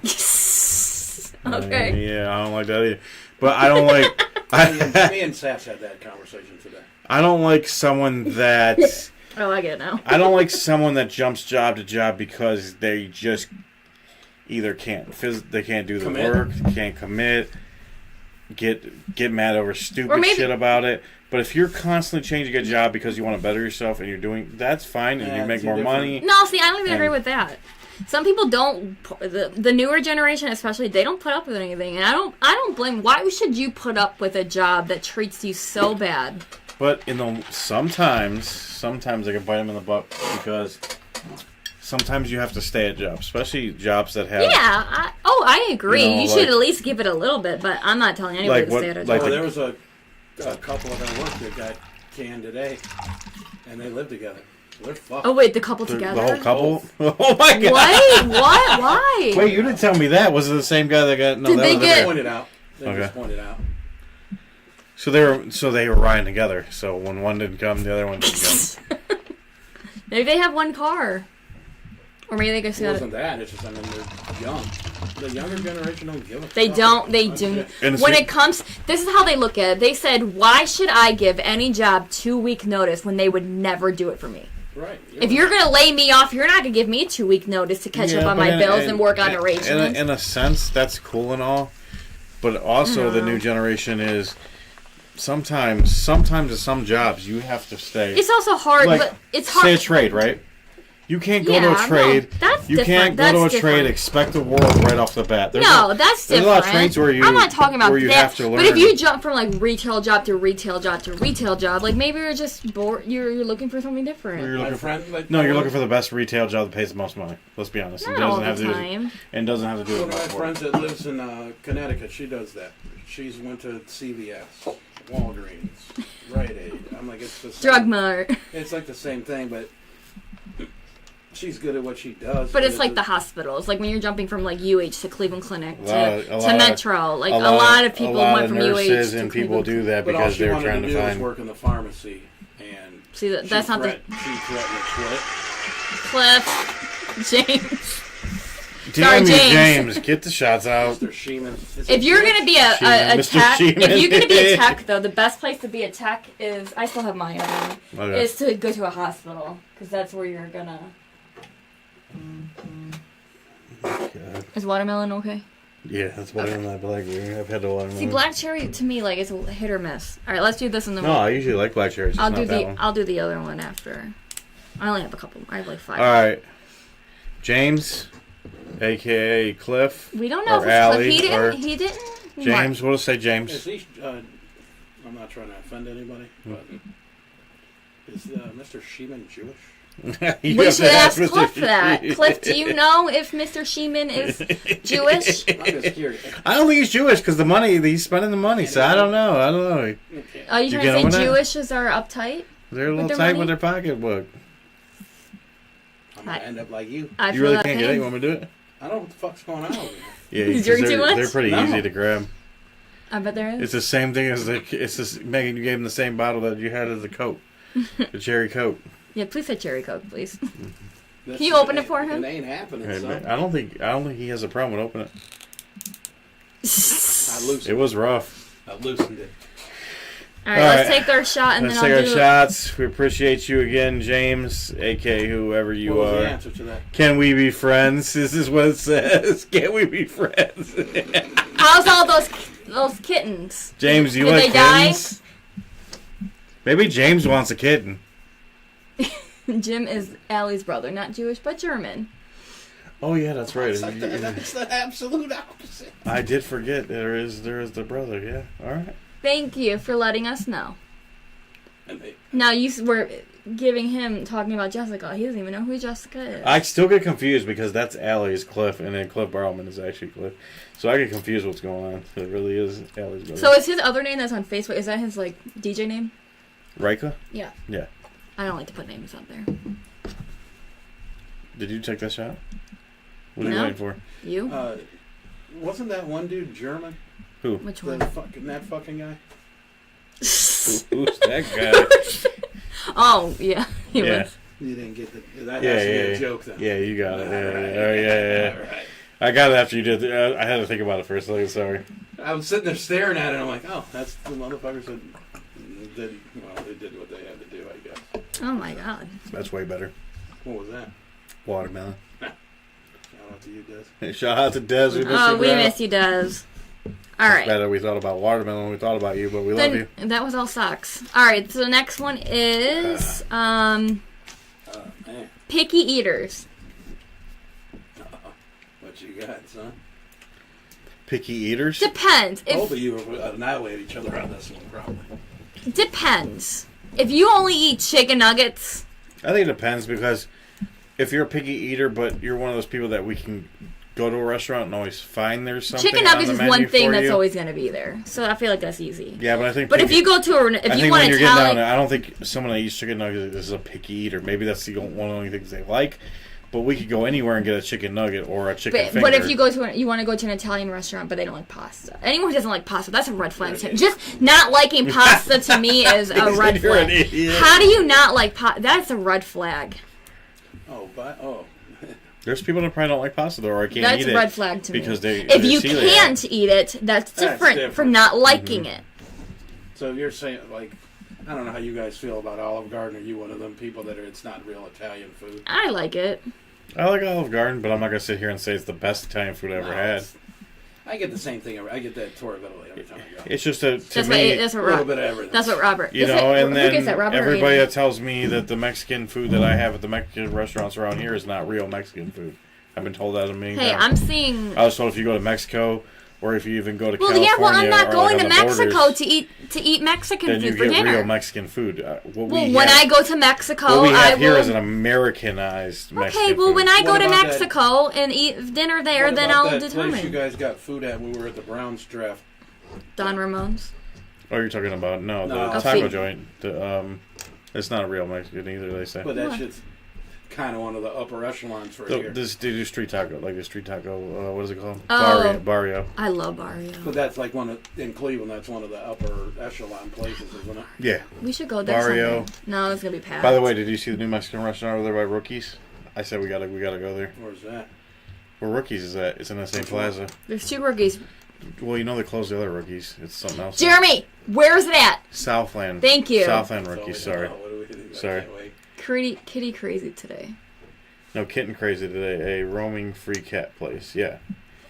Okay. Yeah, I don't like that either. But I don't like. Me and Sass had that conversation today. I don't like someone that. Oh, I get it now. I don't like someone that jumps job to job because they just either they can't do the Commit. work, can't commit, get mad over Or stupid maybe- shit about it. But if you're constantly changing a job because you want to better yourself and you're doing that's fine and Yeah, you make two more different- money. No, see, I don't even agree And- with that. Some people don't. The newer generation, especially, they don't put up with anything, and I don't blame. Why should you put up with a job that treats you so bad? But sometimes I can bite them in the butt because sometimes you have to stay at jobs, especially jobs that have. Yeah. I agree. You know, You should like- at least give it a little bit, but I'm not telling anybody Like to what- stay at a like job. Well, there was a couple at our work that got canned today, and they live together. They're fucked. Oh wait, the couple The together. whole couple. Oh my god! Wait, what? Why? Wait, you didn't tell me that. Was it the same guy that got? No, Did that they was get- different. Pointed out. They Okay. just pointed out. So they were riding together. So when one didn't come, the other one didn't come. Maybe they have one car, or maybe they just It got. wasn't that. It's just, I mean, they're young. The younger generation don't give a They fuck. don't. They That's do. it. And When see- it comes, this is how they look at it. They said, "Why should I give any job 2-week notice when they would never do it for me? Right. If you're gonna lay me off, you're not gonna give me 2-week notice to catch Yeah, up on but my bills and work on arrangements." In a sense, that's cool and all, but also the new generation is sometimes at some jobs you have to stay. It's also hard, Like, but it's hard. Say a trade, right? You can't go to Yeah, a trade. no, that's you different. can't go to a That's trade. different. Expect the world right off the bat. No, that's there's different. a lot of trades where I'm not talking about where you that. have to But if learn. you jump from like retail job to retail job to retail job, like maybe you're just bored. You're looking for something different. You're My looking friend, like, No, you're looking for the best retail job that pays the most money. Let's be honest. Not all the time. And doesn't have to do One with of my much friends work. that lives in Connecticut, she does that. She's went to CVS, Walgreens, Rite Aid. I'm like, it's the same. Drug mart. It's like the same thing, but she's good at what she does. But it's like the hospitals, like when you're jumping from like UH to Cleveland Clinic A lot to of- Metro. Like a lot of people went from nurses UH to and people Cleveland. do that But all because she they're wanted trying to to do was find. work in the pharmacy, and See, that's not the she threatened to quit. Cliff, James. Damn you, James. James, get the shots out. Mr. Sheeman. If you're gonna be a Mr. tech, Sheeman. if you're gonna be a tech though, the best place to be a tech is I still have my other one, Okay. is to go to a hospital because that's where you're gonna. Is watermelon okay? Yeah, that's better than that black beer. I've had the watermelon. See, black cherry to me like it's a hit or miss. All right, let's do this in the. No, I usually like black cherries. I'll It's do not that one. I'll do the other one after. I only have a couple. I have like 5. All right, James, aka Cliff. We don't know or if it's Allie, Cliff. He or didn't. He didn't. James, we'll say Is James. he, I'm not trying to offend anybody, but is Mr. Sheeman Jewish? You We have should to ask Mr. Cliff that. Cliff, do you know if Mr. Sheeman is Jewish? I'm just curious. I don't think he's Jewish because the money he's spending the money. So I don't know. Okay. Are you You trying get to over say that? Jewishes are uptight? They're a little their tight money? with their pocketbook. I'm gonna end up like you. I You feel really that can't get it. You pain. want me to do it? I don't know what the fuck's going on over here. Yeah, You 'cause drink too much? They're pretty No. easy to grab. I bet there It's is. the same thing as it's just Megan. You gave him the same bottle that you had as the Coke, the cherry Coke. Yeah, please say cherry coke, please. This Can you open it for him? It ain't happening. Hey, So man, I don't think he has a problem with opening it. I loosened It was rough. I loosened it. All right, let's take our shot and Let's then I'll take do our shots. We appreciate you again, James, a.k.a. whoever you What was are. the answer to that? Can we be friends? This is what it says. Can we be friends? How's all those kittens? James, you Did like they die? kittens? Maybe James wants a kitten. Jim is Allie's brother, not Jewish but German. Oh yeah, that's right. That's the absolute opposite. I did forget there is the brother. Yeah. All right. Thank you for letting us know. And they, Now you were giving him talking about Jessica. He doesn't even know who Jessica is. I still get confused because that's Allie's Cliff, and then Cliff Barrowman is actually Cliff. So I get confused what's going on. It really is Allie's brother. So is his other name that's on Facebook? Is that his like DJ name? Rika? Yeah. Yeah. I don't like to put names out there. Did you take that shot? What are you No. waiting for? You? wasn't that one dude German? Who? Which The one? that fucking guy? Who's that guy? Oh yeah, he Yeah. was. You didn't get the. That Yeah, has to be yeah, a yeah. joke then. Yeah, you got it. Yeah, All right. yeah. Oh, yeah. All right. I got it after you did. I had to think about it for a second. Sorry. I was sitting there staring at it, and I'm like, oh, that's the motherfuckers that did. Well, they did what they had to do, I guess. Oh my god. That's way better. What was that? Watermelon. Shout out to you, Des. Shout out to Des. We miss Oh, you, we bro. miss you, Des. All right. Better we thought about watermelon when we thought about you, but we love you. Then that was all Sockz. All right. So the next one is Man, picky eaters. what you got, son? Picky eaters? Depends. Both If of you will annihilate each other on this one, probably. depends. If you only eat chicken nuggets, I think it depends because if you're a picky eater, but you're one of those people that we can go to a restaurant and always find there's something chicken on nuggets the is menu one thing for that's you. always going to be there. So I feel like that's easy. Yeah, but I think. But if you go to a, I if you think want when you're getting down Italian, there, I don't think someone that eats chicken nuggets is a picky eater. Maybe that's one of the only things they like. But we could go anywhere and get a chicken nugget or a chicken finger. but if you go to you want to go to an Italian restaurant, but they don't like pasta. Anyone who doesn't like pasta, that's a red flag. To just not liking pasta to me is a red You're an flag. idiot. How do you not like pasta? That's a red flag. Oh, There's people that probably don't like pasta though, or can't That's eat a it red flag to me. because they. If you they're celiac. can't eat it, that's different different. from not liking it. so you're saying, like, I don't know how you guys feel about Olive Garden. Are you one of them people that it's not real Italian food? I like it. I like Olive Garden, but I'm not gonna sit here and say it's the best Italian food I ever No, had. it's- I get the same thing. I get that tour of Italy every time I go. It's just to That's me. what A little bit of everything. That's what Robert. You is know, it, and who gets then that, Robert or everybody Andy? that tells me that the Mexican food that I have at the Mexican restaurants around here is not real Mexican food. I've been told that a million Hey, times. I'm seeing. I was told if you go to Mexico, or if you even go to Well, California, yeah. Well, I'm not or going like to on the Mexico borders, to eat Mexican then you food for get dinner. real Mexican food. Well, when I go to Mexico, what we I have here will. is an Americanized Mexican Okay, well, food. when I go What to about that- Mexico and eat dinner there, What then about I'll that place you determine. guys got food at when we were at the Browns draft? Don Ramon's. Oh, you're talking about No. the A taco fig- joint. It's not a real Mexican either. They say. But that What? shit's kind of one of the upper echelons for So here. they do street taco, like the street taco. What is it called? Oh. Barrio. I love Barrio. But that's like in Cleveland. That's one of the upper echelon places, isn't it? Yeah. We should go there. Barrio. Someday. No, it's gonna be packed. By the way, did you see the new Mexican restaurant over there by Rookies? I said we gotta go there. Where's that? Where Rookies is at? It's in the same plaza. there's two rookies. Well, you know they closed the other Rookies. It's something else. Jeremy, where's it at? Southland. Thank you. Southland That's all Rookies. we know. Sorry. What do we do? I Sorry. can't wait. Kitty crazy today. No, Kitten Crazy today. A roaming free cat place. Yeah.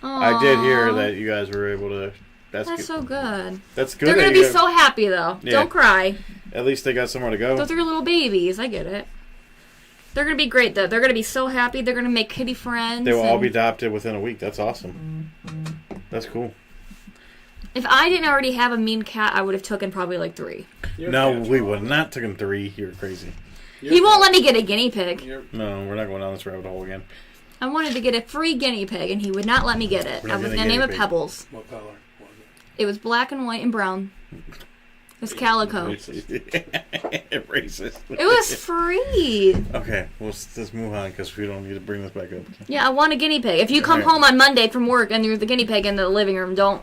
Aww. I did hear that you guys were able to. That's That's good. so good. That's good. They're that gonna you be have- so happy though. Yeah. Don't cry. At least they got somewhere to go. Those are little babies. I get it. They're gonna be great though. They're gonna be so happy. They're gonna make kitty friends. They will all and be adopted within a week. That's awesome. That's cool. If I didn't already have a mean cat, I would have taken probably like 3. Your No, cat's we wrong. would not taken 3. You're crazy. Your He won't cat- let me get a guinea pig. your- No, we're not going down this rabbit hole again. I wanted to get a free guinea pig, and he would not let me get it. We're I not was getting gonna a name guinea it pig. Pebbles. What color was It was black and white and brown. It's calico. Racist. It was free. Okay, well, let's move on because we don't need to bring this back up. Yeah, I want a guinea pig. If you come Alright. home on Monday from work and there's the guinea pig in the living room, don't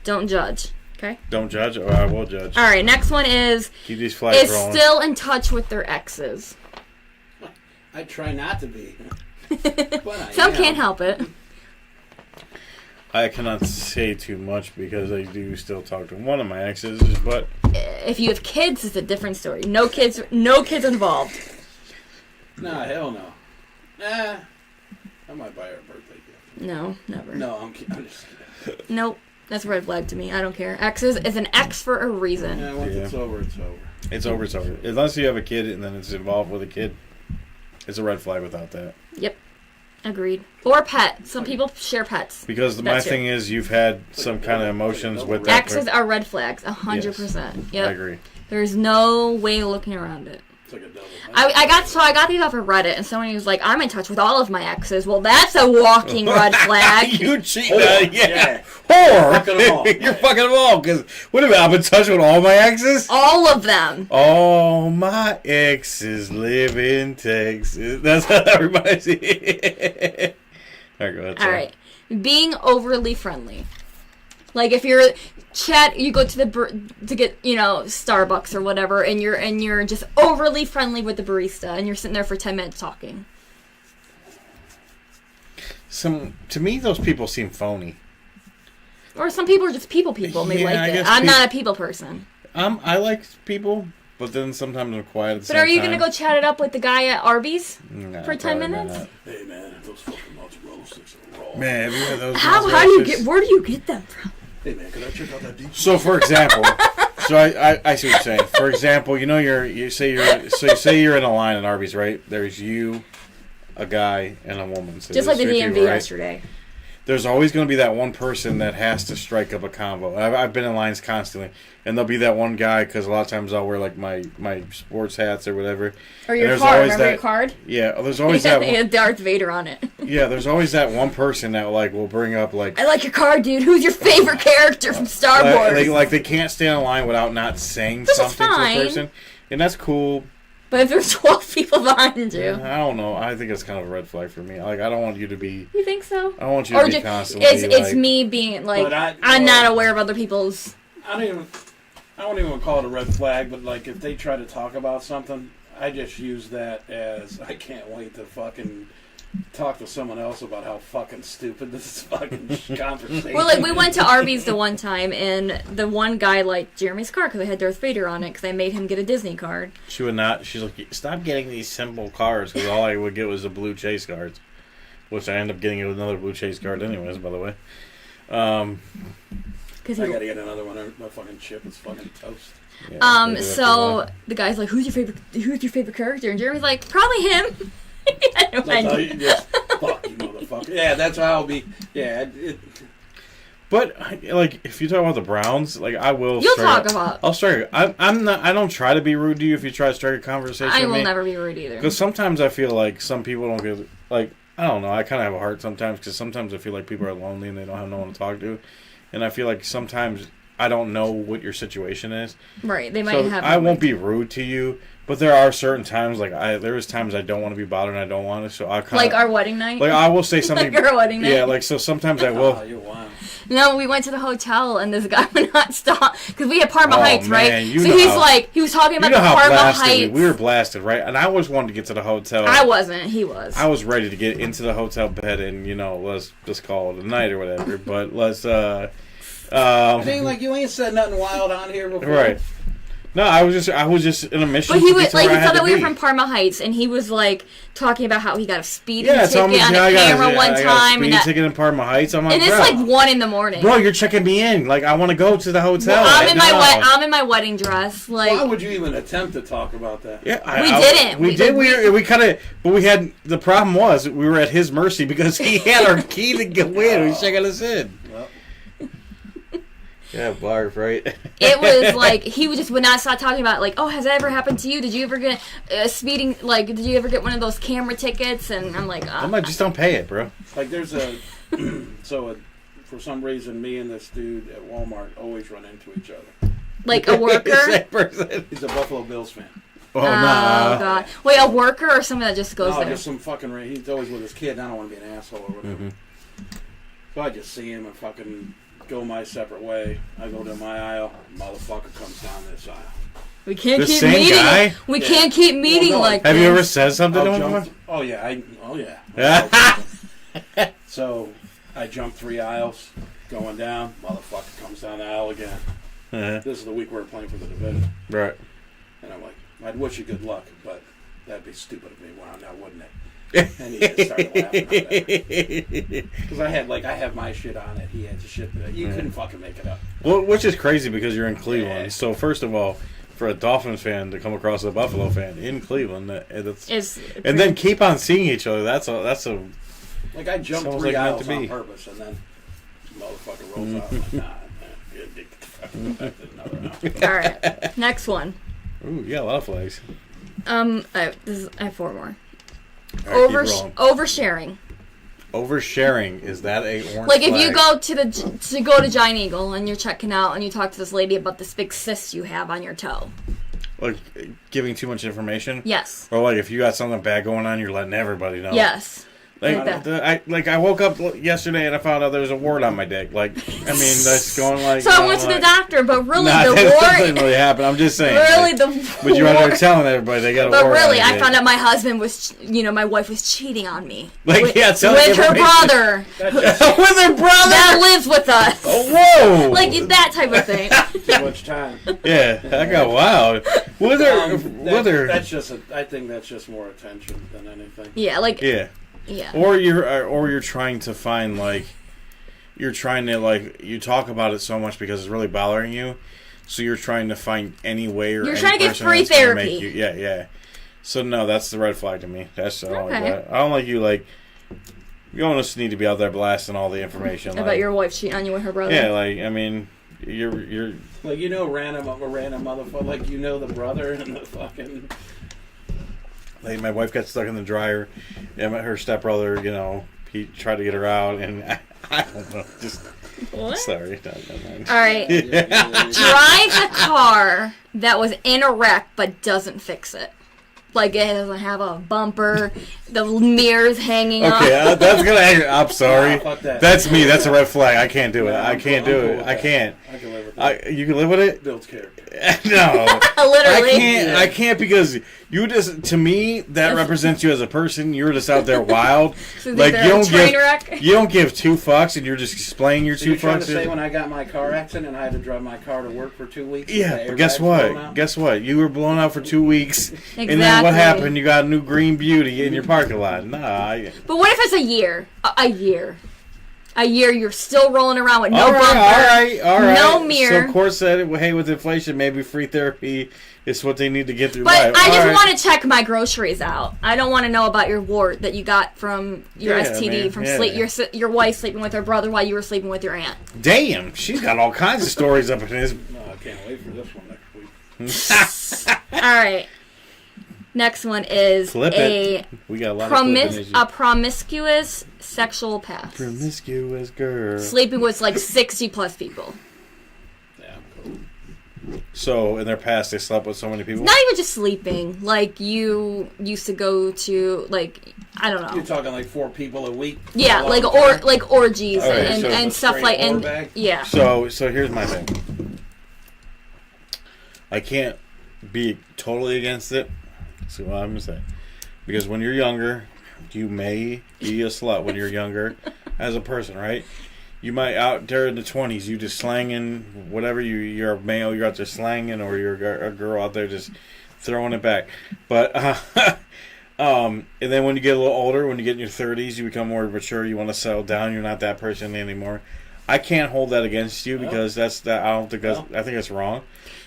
judge. Okay. Don't judge, or I will judge. All right. Next one is Keep these flags is rolling. still in touch with their exes. I try not to be. But I Some am. can't help it. I cannot say too much because I do still talk to one of my exes, but if you have kids, it's a different story. No kids involved. Nah, hell no. Nah. I might buy her a birthday gift. No, never. No, I'm just kidding. Nope. That's a red flag to me. I don't care. Exes is an X for a reason. Yeah, once it's over, it's over. It's over, it's over. Unless you have a kid and then it's involved with a kid, it's a red flag without that. Yep. Agreed. Or pet. Some people share pets. Because my thing is, you've had some kind of emotions with that. Exes are red flags, 100%. Yep. I agree. There's no way looking around it. It's like a double. I got these off of Reddit, and someone was like, "I'm in touch with all of my exes." Well, that's a walking red flag. You cheat, yeah. Whore! You're fucking them all. Because what if I'm in touch with all my exes? All of them. All my exes live in Texas. That's how everybody's. All right, go ahead. All right, being overly friendly. Like if you're you go to to get Starbucks or whatever, and you're just overly friendly with the barista, and you're sitting there for 10 minutes talking. To me, those people seem phony. Or some people are just people, and they like it. I'm not a people person. I like people, but then sometimes I'm quiet at the same time. But are you gonna go chat it up with the guy at Arby's for 10 minutes? Not. Hey man, those fucking mozzarella sticks are raw. Man, have you had those? Where do you get them from? Hey man, can I check out that deep? So for example, I see what you're saying. For example, you say you're in a line at Arby's, right? There's you, a guy, and a woman. So just like the DMV people, right? yesterday. There's always going to be that one person that has to strike up a convo. I've been in lines constantly, and there'll be that one guy because a lot of times I'll wear like my sports hats or whatever. Or your card. Remember your card? Yeah, there's always that. It had Darth Vader on it. Yeah, there's always that one person that like will bring up like. I like your card, dude. Who's your favorite character from Star Wars? They can't stay in line without not saying something to the person, and that's cool. But if there's 12 people behind you, I don't know. I think it's kind of a red flag for me. Like I don't want you to be. You think so? I want you to be constantly. It's me being like I'm not aware of other people's. I don't even call it a red flag, but like if they try to talk about something, I just use that as I can't wait to fucking talk to someone else about how fucking stupid this fucking conversation. Well, like we went to Arby's the one time, and the one guy liked Jeremy's card because I had Darth Vader on it because I made him get a Disney card. She would not. She's like, stop getting these simple cards because all I would get was the blue chase cards, which I end up getting another blue chase card anyways. By the way, because I gotta get another one. My fucking chip is fucking toast. Yeah, so the guy's like, "Who's your favorite character?" And Jeremy's like, "Probably him." That's how you just fuck you motherfucker. Yeah, that's how I'll be. Yeah. But like, if you talk about the Browns, like I will. You'll talk about. I'll strike. I'm not. I don't try to be rude to you if you try to strike a conversation. I will never be rude either. Because sometimes I feel like some people don't get like. I don't know. I kind of have a heart sometimes because sometimes I feel like people are lonely and they don't have no one to talk to, and I feel like sometimes I don't know what your situation is. Right. They might have. I won't be rude to you. But there are certain times, there is times I don't want to be bothered and I don't want to, so I kind of... Like our wedding night? Like, I will say something... Like our wedding night? Yeah, like, so sometimes I will... Oh, you're wild. No, we went to the hotel and this guy would not stop, because we had Parma Heights, man, right? So he was talking about the Parma Heights. We were blasted, right? And I always wanted to get to the hotel. I wasn't, he was. I was ready to get into the hotel bed and, let's just call it a night or whatever, but let's, it ain't like you ain't said nothing wild on here before. Right. No, I was just in a mission. But he was like, he thought that we were from Parma Heights, and he was like talking about how he got a speeding ticket on the camera one time, and a ticket in Parma Heights. I'm like, and it's like 1 a.m. Bro, you're checking me in. Like, I want to go to the hotel. Well, I'm in my wedding dress. Like, why would you even attempt to talk about that? Yeah, we didn't. We did. We kind of, but we had the problem was we were at his mercy because he had our key to go in. He was checking us in. Yeah, barf, right? It was like he would not stop talking about like, oh, has that ever happened to you? Did you ever get speeding? Like, did you ever get one of those camera tickets? And I'm like, I'm like, just don't pay it, bro. Like, there's for some reason, me and this dude at Walmart always run into each other. Like a worker? He's a Buffalo Bills fan. Oh, nah. Oh God! Wait, a worker or someone that just goes there? No, just some fucking. He's always with his kid. And I don't want to be an asshole or whatever. Mm-hmm. So I just see him and fucking go my separate way. I go to my aisle. Motherfucker comes down this aisle. We can't keep meeting. Guy? We can't keep meeting like Have this. you ever said something to him before? Oh yeah. So I jump 3 aisles, going down. Motherfucker comes down the aisle again. This is the week we're playing for the division. Right. And I'm like, I'd wish you good luck, but that'd be stupid of me. Wow, now wouldn't it? And he just started laughing. Because I have my shit on it. He had the shit that you couldn't fucking make it up. Well, which is crazy because you're in Cleveland. Yeah. So first of all, for a Dolphins fan to come across a Buffalo fan in Cleveland, and then keep on seeing each other. That's a Like I jumped sounds 3 like meant aisles to be. on purpose, and then motherfucker rolls out. I'm like, nah, get the fuck back to another house. All right, next one. Ooh, you got a lot of flags. I have 4 more. All right, keep rolling. Oversharing. Oversharing, is that a orange Like if flag? you go to Giant Eagle and you're checking out and you talk to this lady about this big cyst you have on your toe. Like giving too much information? Yes. Or like if you got something bad going on, you're letting everybody know. Yes. Like that. I woke up yesterday and I found out there was a wart on my dick. Like, I mean, that's going like. So I went to the doctor, but really nah, the that doesn't wart. really happen. I'm just saying. Really like, but you're out there telling everybody they got a But wart really, on I their found dick. out my husband was, my wife was cheating on me. Like, with, yeah, tell with her everybody. brother With her brother. that lives with us. Whoa! Like that type of thing. Too much time. Yeah, that got wild. With her. That's just. I think that's just more attention than anything. Yeah, like Yeah. yeah. Or you're trying to find you talk about it so much because it's really bothering you, so you're trying to find any way or You're any trying to get person free that's gonna therapy. make you, yeah. So no, that's the red flag to me. I don't like Okay. that. I don't like you you don't just need to be out there blasting all the information About your wife cheating on you with her brother. Yeah, I mean, you're Like a random motherfucker. Like the brother and the fucking. like my wife got stuck in the dryer, and her stepbrother, he tried to get her out, and I don't know, just. What? Sorry. Never mind. All right. Drive a car that was in a wreck but doesn't fix it. Like it doesn't have a bumper, the mirrors hanging off. Okay, that's gonna. I'm sorry. Nah, fuck that. That's me. That's a red flag. I can't do it. I can't do I'm cool it. with I that. can't. I can live with that. You can live with it? Builds character. No. Literally. I can't. I can't because you just. To me, that represents you as a person. You're just out there wild. So Like they're you a don't train give. wreck? You don't give 2 fucks, and you're just displaying your So 2 you're trying fucks. to say when I got my car accident and I had to drive my car to work for 2 weeks? Yeah, the but guess airbags blown what? out? Guess what? You were blown out for 2 weeks, Exactly. and then what happened? You got a new green beauty in your parking lot. Nah. But what if it's a year? A year. A year you're still rolling around with no All right, bumper. all right. No mirror. So Court said, hey, with inflation, maybe free therapy is what they need to get through But life. I just All right. want to check my groceries out. I don't want to know about your wart that you got from your Yeah, STD man, from yeah. your wife sleeping with her brother while you were sleeping with your aunt. Damn, she's got all kinds of stories up in his. No, I can't wait for this one next week. All right. Next one is Flip a it. We got a lot of flipping issues. promiscuous sexual past. Promiscuous girl. Sleeping with like 60 plus people. Yeah, cool. So in their past, they slept with so many people. Not even just sleeping. Like you used to go to I don't know. You're talking like 4 people a week? Yeah, For a long time? like orgies All right, and, so and it's a stuff like straight and whore bag? yeah. So here's my thing. I can't be totally against it. See what I'm gonna say? Because when you're younger, you may be a slut when you're younger, as a person, right? You might out there in the 20s, you just slanging whatever you're a male, you're out there slanging, or you're a girl out there just throwing it back. But and then when you get a little older, when you get in your 30s, you become more mature. You want to settle down. You're not that person anymore. I can't hold that against you because that's that. I don't think that's. I think that's wrong.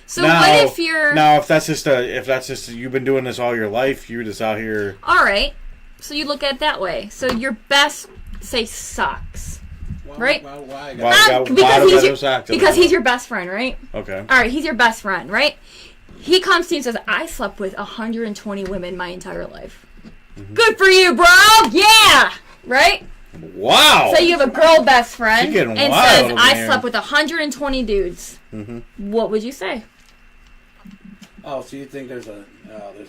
So what if you're if that's just you've been doing this all your life, you're just out here. all right? So you look at it that way. So your best say Sockz, right? Why? Because he's your best friend, right? Okay. All right, he's your best friend, right? He comes to you and says, "I slept with 120 women my entire life." Mm-hmm. Good for you, bro. Yeah, right. Wow. So you have a girl best friend She's getting and wild says, over "I here." slept with 120 dudes." Mm-hmm. What would you say? Oh, so you think there's a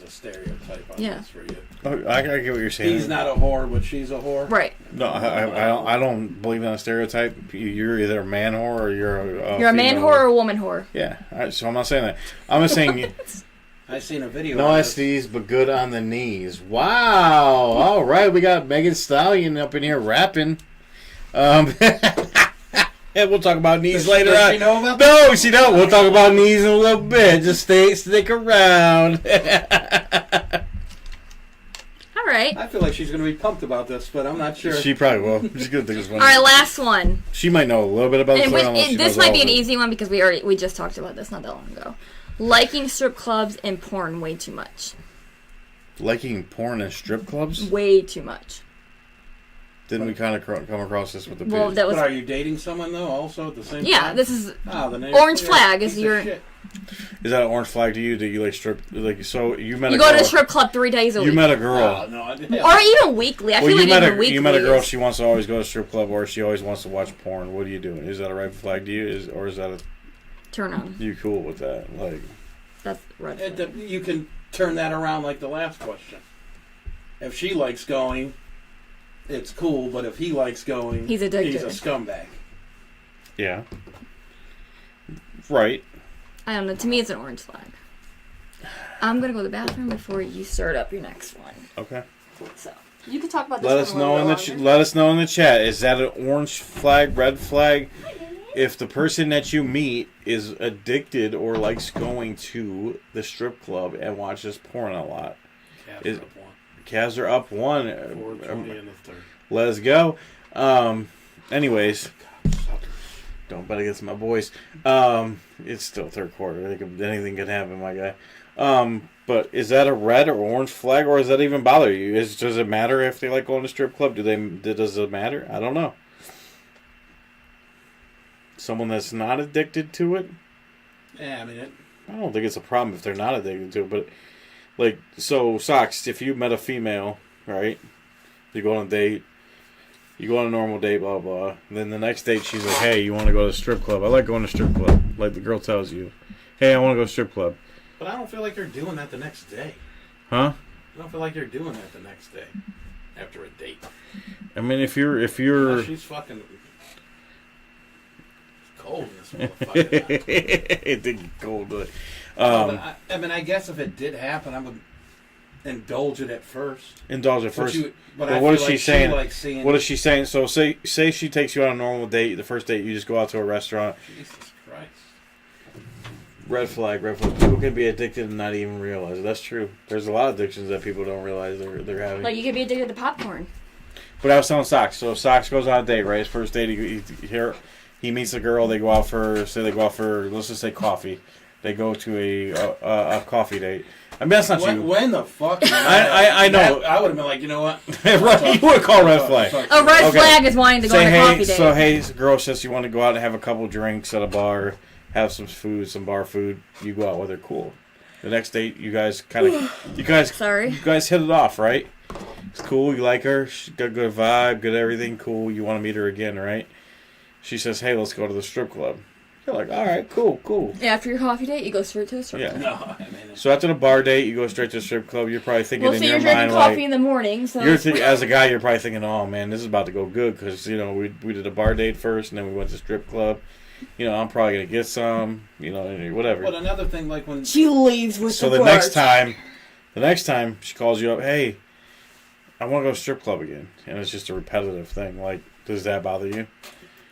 stereotype on Yeah. this for you? I get what you're saying. He's not a whore, but she's a whore? Right. No, I don't believe in a stereotype. You're either a man whore or you're You're a man female whore or a woman whore. Yeah. All right, so I'm not saying that. I'm just saying I seen a video. no on this. STDs, but good on the knees. Wow. All right, we got Megan Stallion up in here rapping. And we'll talk about knees Does later does on. she know about No, she don't. We'll talk about knees in a little bit. Just stick around. All right. I feel like she's going to be pumped about this, but I'm not sure. She probably will. She's gonna think it's funny. All right, last one. She might know a little bit about the And story. I don't know if she this knows might all be of an it. easy one because we just talked about this not that long ago. Liking strip clubs and porn way too much. Liking porn and strip clubs? Way too much. Didn't we kind of come across this with the Well, page? that was But are you dating someone, though, also at the same time? yeah. This is Then Orange yeah, flag is piece of your- shit. Is that an orange flag to you? Do you like strip? Like so? You met you a go girl. to a strip club 3 days a You week, met a girl. No, or even weekly. I Well, feel you like met even a weekly. you met a girl. is- She wants to always go to a strip club, or she always wants to watch porn. What are you doing? Is that a red flag to you? Or is that a turn on. you cool with that? Like That's red flag. You can turn that around like the last question. If she likes going, it's cool, but if he likes going, He's addicted. He's a scumbag. yeah, right. I don't know. To me, it's an orange flag. I'm gonna go to the bathroom before you start up your next one. Okay. So you can talk about this. Let one us a know little in bit the longer. let us know in the chat. Is that an orange flag, red flag? If the person that you meet is addicted or likes going to the strip club and watches porn a lot, Cavs up one. Cavs are up 1. 4:20 in the third. Let's go. Anyways, don't bet against my boys. It's still third quarter. I think anything can happen, my guy. But is that a red or orange flag, or does that even bother you? Does it matter if they like going to strip club? Does it matter? I don't know. Someone that's not addicted to it, Yeah, I mean, I don't think it's a problem if they're not addicted to it. But like, so Sockz, if you met a female, right? You go on a date. You go on a normal date, blah, blah. And then the next date, she's like, hey, you want to go to the strip club? I like going to strip club. Like the girl tells you, hey, I want to go to strip club. but I don't feel like you're doing that the next day. Huh? I don't feel like you're doing that the next day after a date. I mean, if you're... Oh, she's fucking... It's cold in this motherfucker. It did get cold. But, But I mean, I guess if it did happen, I would indulge it at first. indulge at first. But But I what feel is she like saying? likes seeing, What is she saying? So say she takes you on a normal date. The first date, you just go out to a restaurant. Jesus Christ. Red flag, red flag. People can be addicted and not even realize it. That's true. There's a lot of addictions that people don't realize they're having. Like you could be addicted to popcorn. But I was telling Sockz. So Sockz goes on a date, right? His first date, he meets a girl. They go out for, let's just say coffee. They go to a coffee date. I mean, that's not you. When the fuck? I know. I would have been like, you know what? Right, you would call red flag. A red Okay. flag is wanting to go on a coffee date. So hey, girl says you want to go out and have a couple drinks at a bar, have some food, some bar food. You go out with her, cool. The next date, you guys Sorry. you guys hit it off, right? It's cool. You like her. She's got a good vibe, good everything. Cool. You want to meet her again, right? She says, hey, let's go to the strip club. You're like, all right, cool. After your coffee date, you go straight to the strip Yeah. club. No, I mean, So after the bar date, you go straight to the strip club. You're probably thinking Well, in so your you're drinking mind, coffee like, in the morning, so as a guy, you're probably thinking, oh man, this is about to go good because we did a bar date first, and then we went to strip club. I'm probably gonna get some, whatever. but another thing, like when she leaves with So the the next cart. time she calls you up, hey, I want to go to strip club again, and it's just a repetitive thing. Like, does that bother you?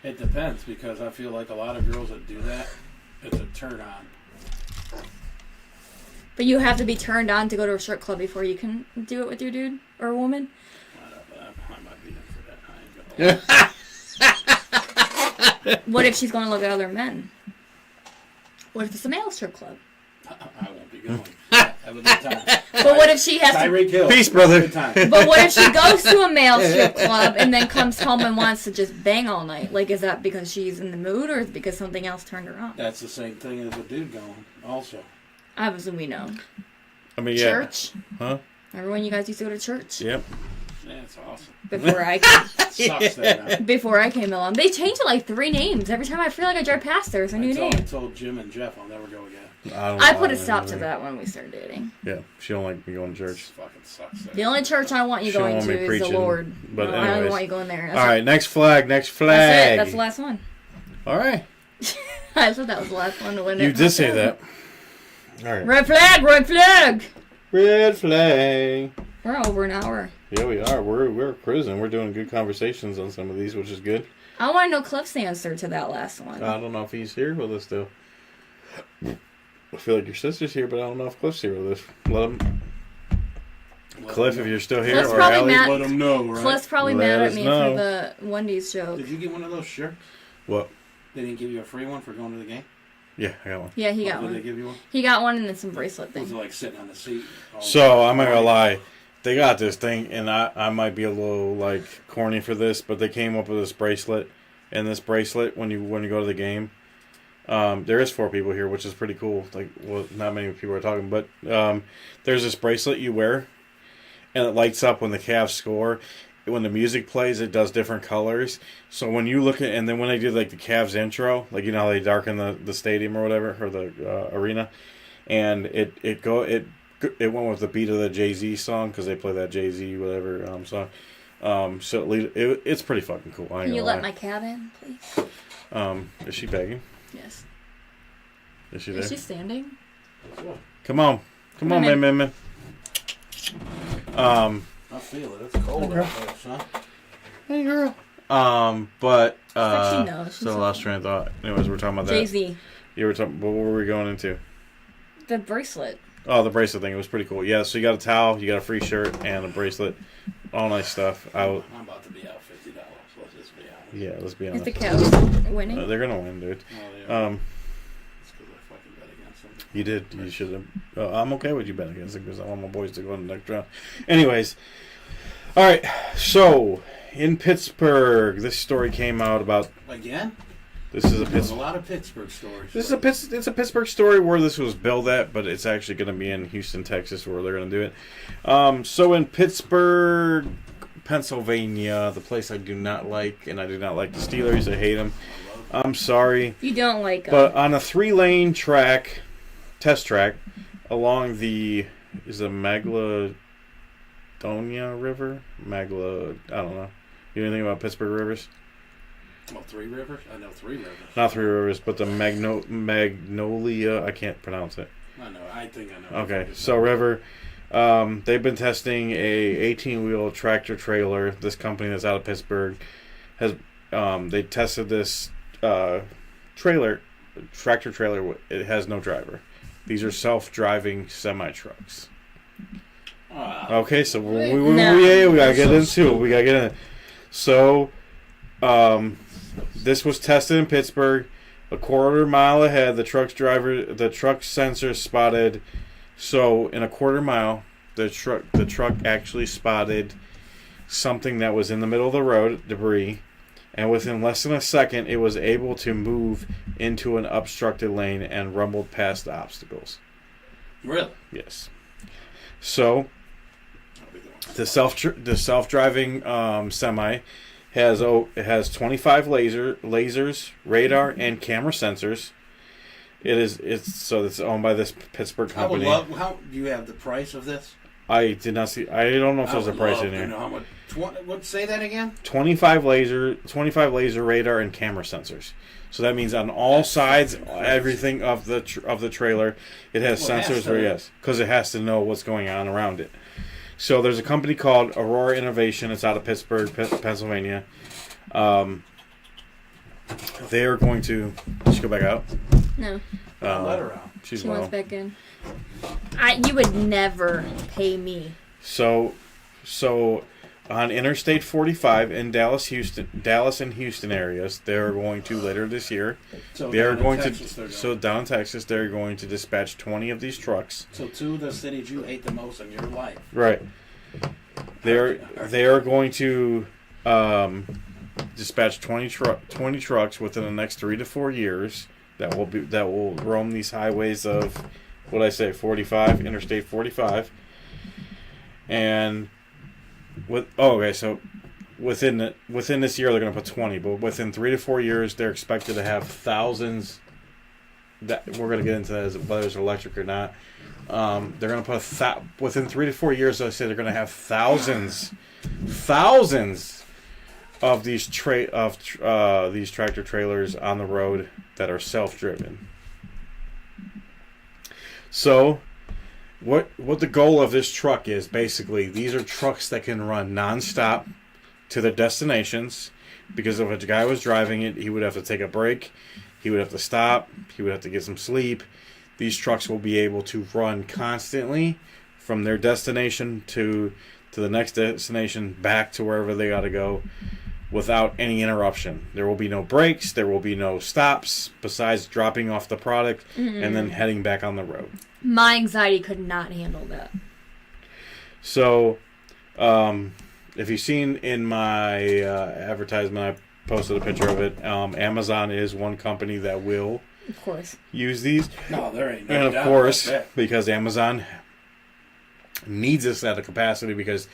it depends, because I feel like a lot of girls that do that, it's a turn on. But you have to be turned on to go to a strip club before you can do it with your dude or woman. I might be in for that. I ain't gonna lie. What if she's going to look at other men? What if it's a male strip club? I won't be going. Have a good time. But what if she has to? Tyreek Hill. Peace, brother. Good time. But what if she goes to a male strip club and then comes home and wants to just bang all night? Like, is that because she's in the mood, or is it because something else turned her on? That's the same thing as a dude going. Also, Obviously, we know. I mean, yeah. Church. Huh? Remember when you guys used to go to church? Yep. yeah, it's awesome. Before I Sucks that now. before I came along, they changed it like 3 names. Every time I feel like I drive past, there's a new I name. told Jim and Jeff I'll never go again. I put a stop to that when we started dating. Yeah, she don't like me going to This church. fucking sucks. The only church I want you She don't going want to me is preaching, the Lord. but No, I don't anyways. want you going there. That's All right, next flag. That's it. That's the last one. All right. I thought that was the last one to win. You did say that. All right. Red flag, red flag. Red flag. We're over an hour. Yeah, we are. We're cruising. We're doing good conversations on some of these, which is good. I want to know Cliff's answer to that last one. I don't know if he's here with us still. I feel like your sister's here, but I don't know if Cliff's here with us. Let him. Cliff, if you're still here, Cliff's or probably Allie, mad. Let them know, right? Cliff's probably Let mad at us me know. for the Wendy's joke. Did you get one of those shirts? what? They didn't give you a free one for going to the game? Yeah, I got one. Yeah, he got Did they one. give you one? He got one and then some bracelet Was it thing. like sitting on the seat? So I'm not gonna lie, they got this thing, and I might be a little like corny for this, but they came up with this bracelet, and this bracelet when you go to the game, there is 4 people here, which is pretty cool. Like, well, not many people are talking, but there's this bracelet you wear, and it lights up when the Cavs score. When the music plays, it does different colors. So when you look at, and then when they do like the Cavs intro, like you know how they darken the stadium or whatever, or the arena, and it went with the beat of the Jay-Z song because they play that Jay-Z whatever song. So it's pretty fucking cool. I ain't Can you gonna let lie. my cat in, please? Is she begging? Yes. Is she there? Is she standing? Come on, on, man. I feel it. It's cold out there, son. Hey, girl. But like she knows. She's so so- lost train of thought. Anyways, we're talking about that. Jay-Z. You were talking. What were we going into? The bracelet. Oh, the bracelet thing. It was pretty cool. Yeah. So you got a towel, you got a free shirt, and a bracelet. All nice stuff. I'm about to be out $50. Let's just be honest. Yeah. Let's be Is honest. the Cavs winning? They're gonna win, dude. Oh, yeah. It's because I fucking bet against them. You did. You should have. I'm okay with you betting against it because I want my boys to go in the next round. Anyways, all right. So in Pittsburgh, this story came out about. Again? This is a There's a Pittsburgh. lot of Pittsburgh stories. This is it's a Pittsburgh story where this was billed at, but it's actually going to be in Houston, Texas, where they're going to do it. So in Pittsburgh, Pennsylvania, the place I do not like, and I do not like the Steelers. I hate them. I'm sorry. You don't like them. But on a 3-lane track, test track, along the Magdalena River? I don't know. You know anything about Pittsburgh rivers? Oh, 3 Rivers? I know 3 Rivers. Not 3 rivers, but the Magnolia, I can't pronounce it. I know. I think I know. Okay, so river. They've been testing a 18-wheel tractor trailer. This company that's out of Pittsburgh has they tested this tractor trailer. It has no driver. These are self-driving semi-trucks. Okay, so we gotta get into it. We gotta get in. So, this was tested in Pittsburgh. A quarter mile ahead, the truck sensor spotted. So, in a quarter mile, the truck actually spotted something that was in the middle of the road, debris, and within less than a second, it was able to move into an obstructed lane and rumbled past the obstacles. Really? Yes. So, the self-driving semi has 25 lasers, radar, and camera sensors. It's owned by this Pittsburgh company. I would love. How do you have the price of this? I did not see. I don't know if there's a price in I here. know how much. What? Say that again. 25 laser radar, and camera sensors. So that means on all sides, everything of the trailer, it has sensors. Yes, because it has to know what's going on around it. So there's a company called Aurora Innovation. It's out of Pittsburgh, Pennsylvania. They are going to. Did she go back out? No. Let her out. She's She well. wants back in. You would never pay me. So on Interstate 45 in Dallas and Houston areas, they're going to later this year. So They're down going in to Texas, so down in Texas, they're going to dispatch 20 of these trucks. So 2 of the cities you hate the most in your life. Right. They are going to dispatch 20 trucks within the next 3 to 4 years that will roam these highways of what I say 45 Interstate 45. And so within this year they're going to put 20, but within 3 to 4 years they're expected to have thousands. That we're going to get into that, whether it's electric or not. They're going to put within 3 to 4 years. I say they're going to have thousands of these tractor trailers on the road that are self-driven. So what the goal of this truck is, basically, these are trucks that can run nonstop to their destinations, because if a guy was driving it, he would have to take a break, he would have to stop, he would have to get some sleep. These trucks will be able to run constantly from their destination to the next destination, back to wherever they got to go, without any interruption. There will be no breaks, there will be no stops, besides dropping off the product and then heading back on the road. My anxiety could not handle that. So, if you've seen in my advertisement, I posted a picture of it. Amazon is one company that will, of course, use these. No, there ain't no And of doubt course, about that. because Amazon needs us at a capacity, because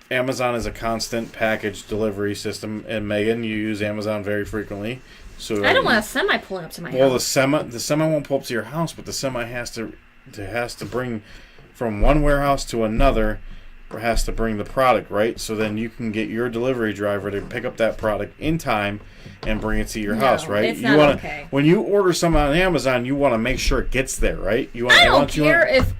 Amazon is a constant package delivery system. And Megan, you use Amazon very frequently. So I don't want a semi pulling up to my well, house. the semi won't pull up to your house, but the semi has to bring from one warehouse to another, or has to bring the product, right? So then you can get your delivery driver to pick up that product in time and bring it to your house, right? It's not okay. When you order something on Amazon, you want to make sure it gets there, right? I don't care if...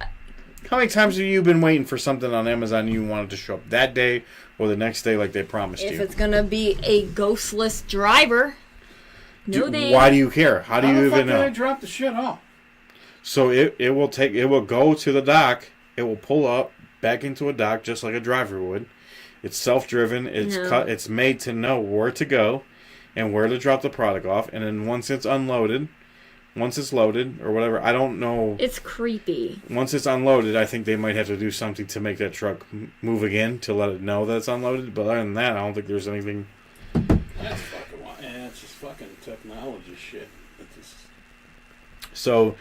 How many times have you been waiting for something on Amazon and you want it to show up that day or the next day like they promised you? If it's going to be a ghostless driver... Why do you care? How do you even know? I drop the shit off? So it will go to the dock. It will pull up back into a dock just like a driver would. It's self-driven. It's made to know where to go and where to drop the product off. And then once it's loaded or whatever, I don't know. It's creepy. Once it's unloaded, I think they might have to do something to make that truck move again to let it know that it's unloaded. But other than that, I don't think there's anything. That's fucking wild. Yeah, it's just fucking technology shit. So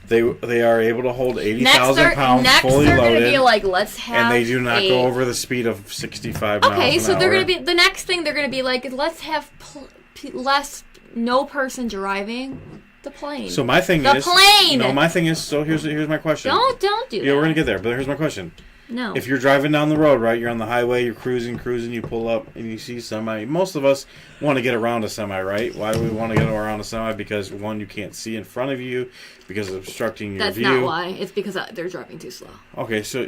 they are able to hold 80,000 pounds fully they're loaded. Going to be like, let's have. And they do not go over the speed of 65 miles an hour. Okay, so they're going to be the next thing. They're going to be like, let's have no person driving the plane. So my thing is the plane. No, my thing is. So here's my question. Don't do that. Yeah, we're gonna get there, but here's my question. No. If you're driving down the road, right, you're on the highway, you're cruising, you pull up, and you see semi. Most of us want to get around a semi, right? Why do we want to get around a semi? Because, one, you can't see in front of you because it's obstructing your view. That's not why. It's because they're driving too slow. Okay, so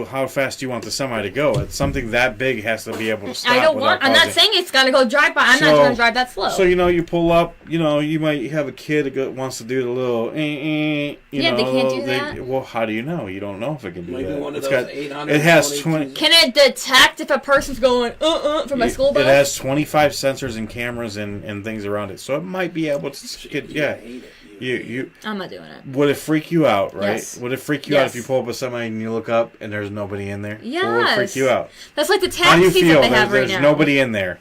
how fast do you want the semi to go? It's something that big has to be able to stop. I'm not saying it's got to go drive by. I'm not going to drive that slow. So, you pull up, you might have a kid that wants to do the little, they can't do that? Well, how do you know? You don't know if it can do that. One of those 800. It has 20. Can it detect if a person's going from my school bus? It has 25 sensors and cameras and things around it, so it might be able to. I'm not doing it. Would it freak you out, right? Yes. Would it freak you out if you pull up with somebody and you look up and there's nobody in there? Yes. Or would it freak you out? That's like the How do you taxis feel that they have right now. there's nobody in there,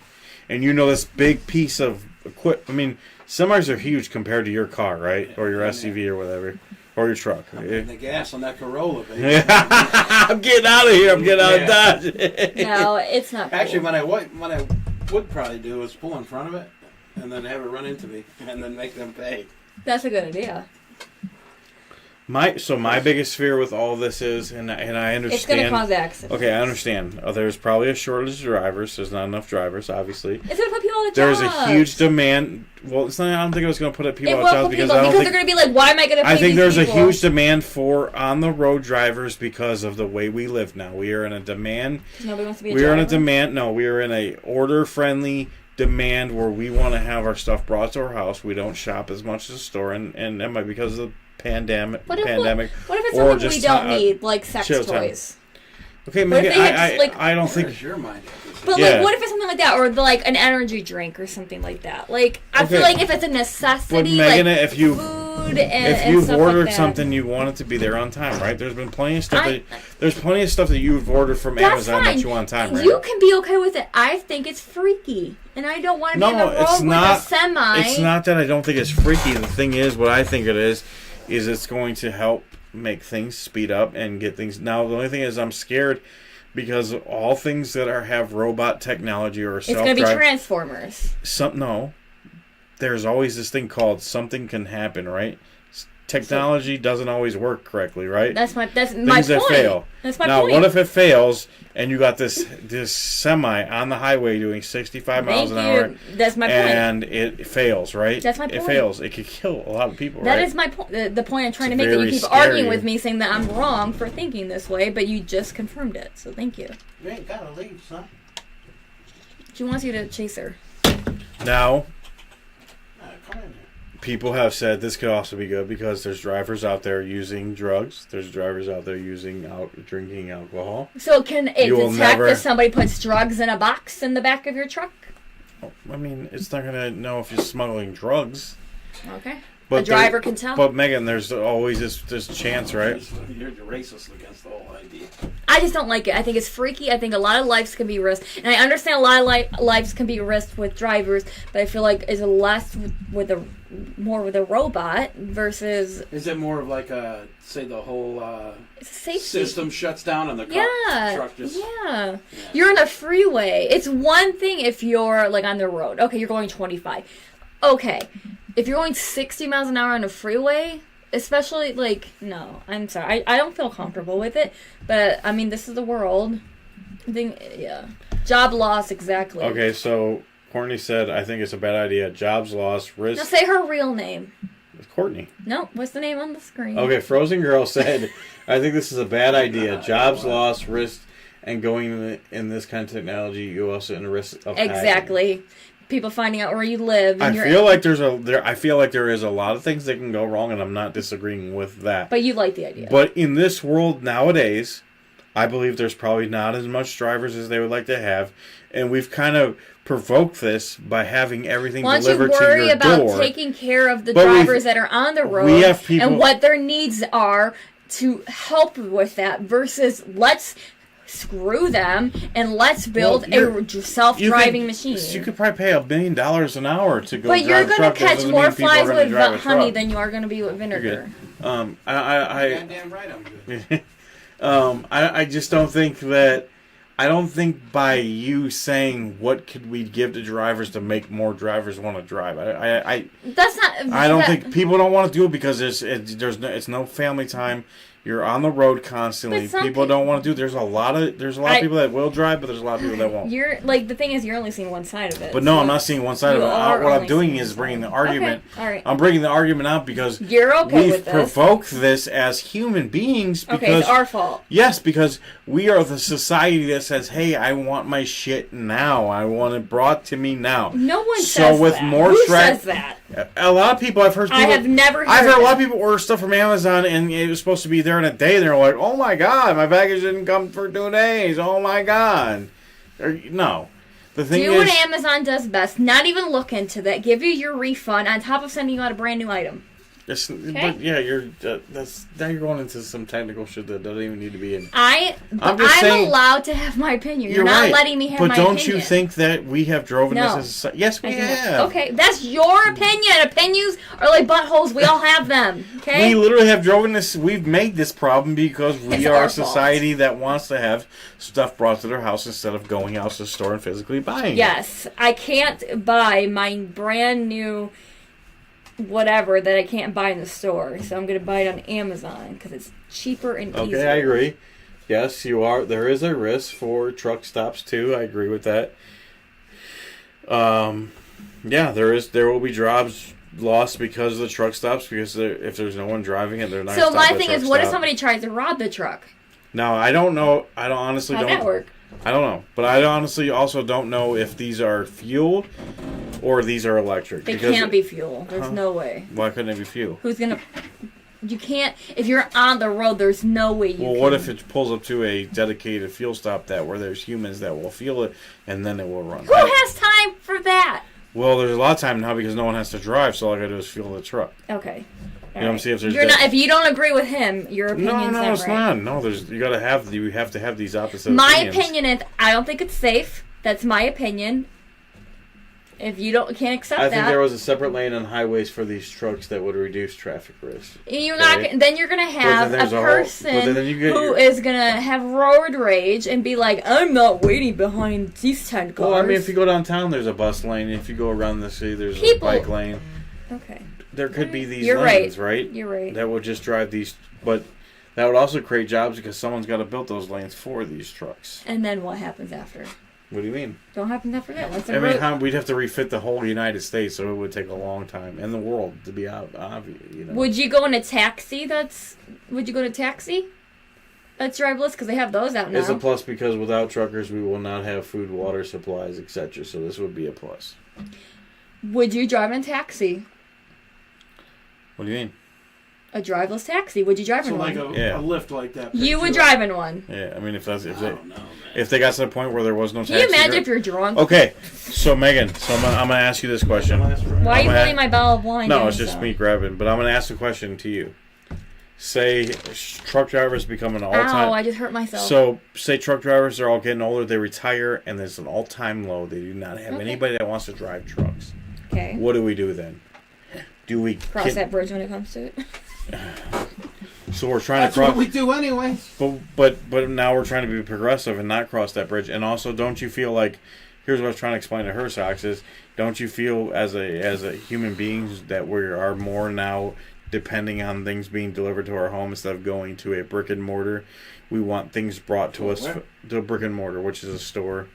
and this big piece of equipment? I mean, semis are huge compared to your car, right? Or your SUV or whatever. Or your truck. I'm putting the gas on that Corolla, baby. I'm getting out of here. I'm getting out of Dodge. No, it's not cool. Actually, what I would probably do is pull in front of it and then have it run into me and then make them pay. That's a good idea. My biggest fear with all this is, and I understand. It's going to cause accidents. Okay, I understand. There's probably a shortage of drivers. There's not enough drivers, obviously. It's going to put people out of There's jobs. a huge demand. Well, it's not. I don't think it was going to put people out of jobs because they're going to be like, why am I going to pay I think these there's people? a huge demand for on-the-road drivers because of the way we live now. We are in a demand. Nobody wants to be a We are in a driver? demand. No, we are in a order-friendly demand where we want to have our stuff brought to our house. We don't shop as much at the store, and that might be because of the pandemic. What if it's or something we don't need, like sex chill toys? Okay, What maybe if they had just, I don't think. Where's your mind? But Yeah. what if it's something like that, or like an energy drink or something like that? Like I feel like if it's a necessity, But Megan, like if you food if and you've stuff ordered like that. something, you want it to be there on time, right? There's been plenty of stuff that you've ordered from That's Amazon fine. that you want on time, right? You can be okay with it. I think it's freaky, and I don't want to be in the road it's not. with a semi. It's not that I don't think it's freaky. The thing is, what I think it is it's going to help make things speed up and get things. Now, the only thing is, I'm scared because all things that have robot technology or It's going to be self-drive. Transformers. No, there's always this thing called something can happen, right? technology doesn't always work correctly, right? That's my Things point. that fail. That's my now, point. what if it fails and you got this semi on the highway doing 65 miles an hour? That's my point. And it fails, right? That's my point. It fails. It could kill a lot of people, That right? is my point. The point I'm trying It's to make. That you very keep arguing scary. with me, saying that I'm wrong for thinking this way, but you just confirmed it. So thank you. You ain't gotta leave, son. She wants you to chase her. Now, Come in here. people have said this could also be good because there's drivers out there using drugs. There's drivers out there drinking alcohol. So can it You will detect never- if somebody puts drugs in a box in the back of your truck? I mean, it's not going to know if you're smuggling drugs. Okay. But a driver can tell. But Megan, there's always this chance, right? You're racist against the whole idea. I just don't like it. I think it's freaky. I think a lot of lives can be risked, and I understand a lot of lives can be risked with drivers, but I feel like it's less more with a robot versus Is it more of like say the whole safety system shuts down and the truck just... Yeah. You're on a freeway. It's one thing if you're like on the road. Okay, you're going 25. Okay. If you're going 60 miles an hour on a freeway, especially like, no, I'm sorry. I don't feel comfortable with it, but I mean, this is the world. I think, yeah. Job loss, exactly. Okay, so Courtney said, I think it's a bad idea. Jobs lost, risk. Now say her real name. It's Courtney. No, what's the name on the screen? Okay, Frozen Girl said, I think this is a bad idea. Jobs lost, risk, and going in this kind of technology, you also in a risk of hacking. Exactly. People finding out where you live. And I feel like there is a lot of things that can go wrong, and I'm not disagreeing with that. But you like the idea. But in this world nowadays, I believe there's probably not as much drivers as they would like to have, and we've kind of provoked this by having everything Why don't you delivered to worry your about door. taking care of the But drivers that are on the road we have people- and what their needs are to help with that versus let's screw them and let's build a self-driving machine. You could probably pay $1 million an hour to go. But you're going to catch more flies with honey than you are going to be with You're vinegar. good. Goddamn right I'm good. I just don't think that. I don't think by you saying what could we give to drivers to make more drivers want to drive. That's not. I don't think people don't want to do it because it's no family time. You're on the road constantly. But some People don't want to do. There's a lot of people that will drive, but there's a lot of people that won't. You're like the thing is you're only seeing one side of it. But no, so I'm not seeing one side of you it. are What I'm only doing seeing is one bringing the side. argument. Okay, all right. I'm bringing the argument out because You're okay we've with this. provoked this as human beings. Because, Okay, it's our fault. Yes, because we are the society that says, "Hey, I want my shit now. I want it brought to me now." No one so says with that. more Who threat- says that? A lot of people I've heard. I have never I've heard heard a lot of that. people order stuff from Amazon and it was supposed to be there in a day. And they're like, "Oh my god, my package didn't come for 2 days. Oh my god." No, the thing Do is, what Amazon does best. Not even look into that. Give you your refund on top of sending you out a brand new item. but yeah, now you're going into some technical shit that doesn't even need to be in. I'm just saying- allowed to have my opinion. You're You're not right. letting me have but my don't opinion. you think that we have driven No. this as a society? Yes, we I think have. okay, that's your opinion. Opinions are like buttholes. We all have them. Okay. We literally have driven this. We've made this problem because we It's are our a society that wants to have stuff brought to their house instead of going out to the store and physically buying it. Yes, I can't buy my brand new whatever that I can't buy in the store, so I'm gonna buy it on Amazon because it's cheaper and easier. Okay, I agree. Yes, you are. There is a risk for truck stops too. I agree with that. Yeah, there will be jobs lost because of the truck stops because if there's no one driving it, they're not. So gonna my stop at a thing is, truck what if stop. somebody tries to rob the truck? Now I don't know. I don't honestly How'd don't. that work? I don't know, but I honestly also don't know if these are fuel or these are electric. They because can't be fuel. There's no way. Why couldn't it be fuel? Who's gonna? You can't. If you're on the road, there's no way you. Well, can. what if it pulls up to a dedicated fuel stop where there's humans that will fuel it and then it will run? Who has time for that? Well, there's a lot of time now because no one has to drive, so all I gotta do is fuel the truck. Okay. You know what I'm saying? If there's You're not. If you don't agree with him, your opinion's no, not it's right. not. No, you have to have these opposite My opinions. opinion is, I don't think it's safe. That's my opinion. If you can't accept I that, think there was a separate lane on highways for these trucks that would reduce traffic risk. you're Okay. not. Then you're gonna have there's a a whole- person but then you get who your- is gonna have road rage and be like, "I'm not waiting behind these 10 cars." Well, I mean, if you go downtown, there's a bus lane. If you go around the city, there's a People- bike lane. Okay. there could be these You're lanes, right? You're right. That would just drive these, but that would also create jobs because someone's got to build those lanes for these trucks. And then what happens after? What do you mean? Don't happen after that. Once I mean, we'd have to refit the whole United States, so it would take a long time, and the world to be out. You know. Would you go in a taxi? Would you go to taxi? That's driverless because they have those out now. It's a plus because without truckers, we will not have food, water, supplies, etc. So this would be a plus. Would you drive in a taxi? What do you mean? A driverless taxi. Would you drive in like one? a lift like that. You would drive in one. Yeah, I mean, if I don't know, man. they got to the point where there was no taxi. Can you imagine if you're drunk? Okay, so Megan, I'm gonna ask you this question. Why are you holding my bottle of wine? No, it's just me grabbing. But I'm gonna ask a question to you. Say truck drivers become an all-time. Ow! I just hurt myself. So say truck drivers are all getting older. They retire, and there's an all-time low. They do not have anybody that wants to drive trucks. Okay. What do we do then? Do we Cross that bridge when it comes to it? So we're trying That's to cross. what we do anyway. But now we're trying to be progressive and not cross that bridge. And also, don't you feel like? Here's what I was trying to explain to her, Sockz, is don't you feel as a human beings that we are more now depending on things being delivered to our home instead of going to a brick and mortar? We want things brought to us to a brick and mortar, which is a store.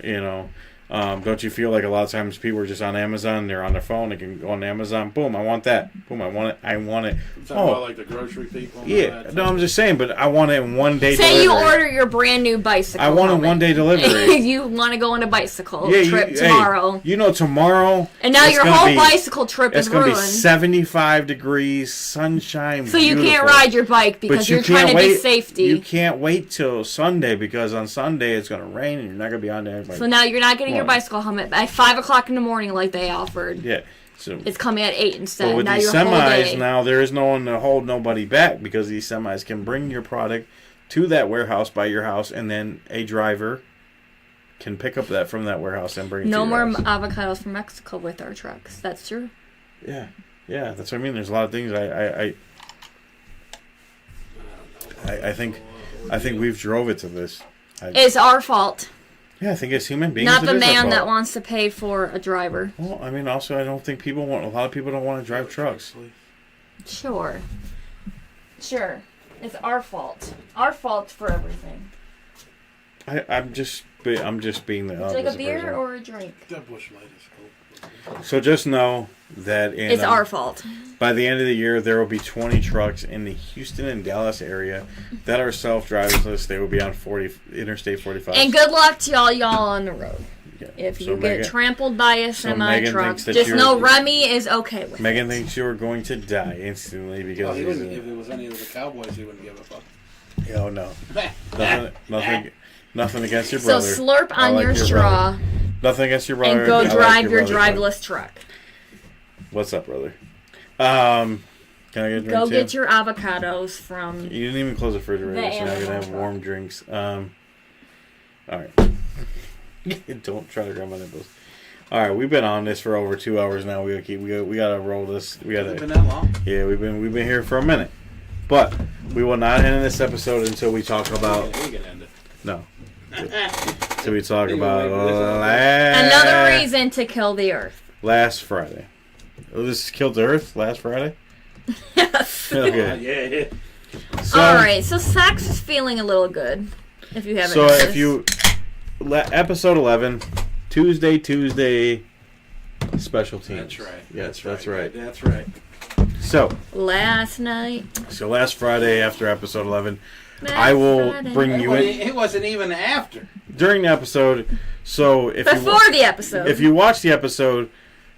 You know, don't you feel like a lot of times people are just on Amazon, they're on their phone, they can go on Amazon, boom, I want that, boom, I want it. You're talking about like the grocery people. And yeah, all that no, I'm just saying, but I want it in one day. Say delivery. you order your brand new bicycle. I want a one day delivery. You want to go on a bicycle Yeah, trip tomorrow. Hey, you know, tomorrow. And now it's your gonna whole be- bicycle trip is It's going to ruined. be 75 degrees, sunshine. So you can't beautiful. ride your bike because But you you're trying to can't be wait- safety. You can't wait till Sunday because on Sunday it's going to rain and you're not going to be on there. So now you're not getting your Why? bicycle helmet at 5 o'clock in the morning like they offered. Yeah. So, It's coming at 8 but instead. with Now these your whole semis day. now, there is no one to hold nobody back because these semis can bring your product to that warehouse by your house, and then a driver can pick up that from that warehouse and bring it No to your more house. avocados from Mexico with our trucks. That's true. Yeah, that's what I mean. There's a lot of things I think we've drove it to this. It's our fault. Yeah, I think it's human beings. Not it the is our man fault. that wants to pay for a driver. Well, I mean, also, I don't think a lot of people don't want to drive trucks. Sure. It's our fault. Our fault for everything. I'm just being the Would you like a opposite beer person. or a drink? That Busch Light is cool. So just know that It's our fault. by the end of the year, there will be 20 trucks in the Houston and Dallas area that are self-driverless. They will be on Interstate 45. And good luck to y'all on the road. Yeah. If So you get Megan- trampled by a so semi Megan truck, thinks that just you're- know Remy is okay with Megan it. thinks you're going to die instantly because Well, he he's wouldn't, if it was any of the Cowboys, he wouldn't give a fuck. Oh no, nothing against your So brother. slurp I on like your your straw brother. Nothing against your brother. and go I like drive your brother, but- driverless truck. What's up, brother? Can I get a drink Go too? get your avocados from. You didn't even close the refrigerator, The so now you're gonna have Amazon warm drinks. All right. Don't try to grab my nipples. All right, we've been on this for over 2 hours now. We gotta roll this. We Has it gotta. been that long? Yeah, we've been here for a minute, but we will not end this episode until we talk about We can end it. no. Until we talk You about can wait for this Another reason to kill the earth. last Friday. Oh, this killed the Earth last Friday. Yes. Okay. Yeah. So, All right, so Sockz is feeling a little good. If you haven't So noticed. if you episode 11, Tuesday special teams. That's right. Yes, that's right. That's right. So Last night. last Friday after episode 11, I will Friday. bring you in It wasn't even after. during the episode. So if Before the episode. if you watch the episode,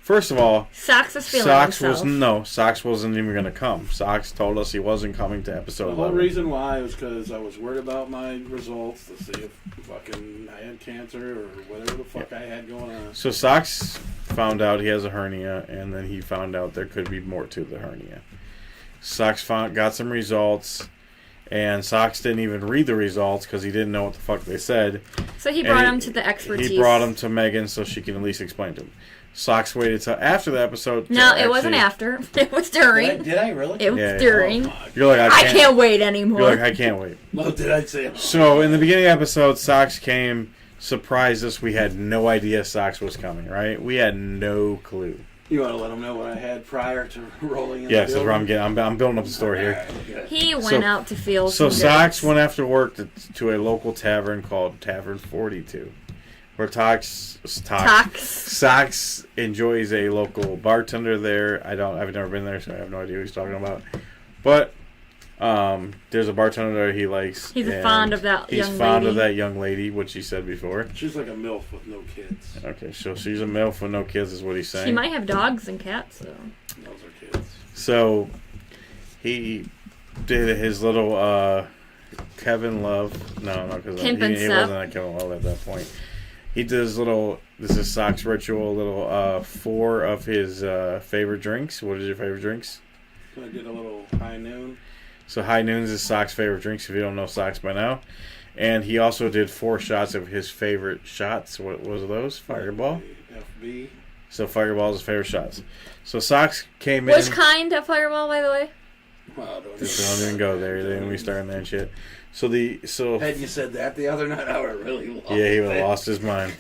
first of all, Sockz is feeling Sockz wasn't even going to come. Sockz told us he wasn't coming to episode The whole 11. reason why was because I was worried about my results to see if fucking I had cancer or whatever the fuck I had going on. So Sockz found out he has a hernia, and then he found out there could be more to the hernia. Sockz got some results, and Sockz didn't even read the results because he didn't know what the fuck they said. So he And brought him to the expertise. He brought him to Megan so she can at least explain to him. Sockz waited till after the episode. to No, it wasn't actually- after. It was during. Did I really? It was Yeah. during. You're like, I can't wait anymore. You're like, I can't wait. No, did I say it? So in the beginning of the episode, Sockz came, surprised us. We had no idea Sockz was coming, right? We had no clue. You want to let them know what I had prior to rolling in Yes, the that's where I'm building? getting. I'm building up the story here. Alright, okay. He went So- out to feel So some Sockz goods. went after work to a local tavern called Tavern 42, where Sockz enjoys a local bartender there. I've never been there, so I have no idea what he's talking about. But there's a bartender there he likes. He's and fond of that He's young fond of lady. that young lady, which he said before. She's like a MILF with no kids. Okay, so she's a MILF with no kids, is what he's saying. She might have dogs and cats, though. Those are kids. So he did his little Kevin Love. No, because he Pimp and wasn't Sep. at Kevin Love at that point. He did his little. This is Sockz ritual. Little 4 of his favorite drinks. What is your favorite drinks? Gonna get a little high noon. So High Noons is Sock's favorite drinks. If you don't know Sockz by now, and he also did 4 shots of his favorite shots. What was those? Fireball. FB. So Fireball's his favorite shots. So Sockz came Which in. kind of fireball, by the way? Wow, don't Just don't even go there. Then we start that shit. So Had you said that the other night, I would have really lost. yeah, he would have lost his mind.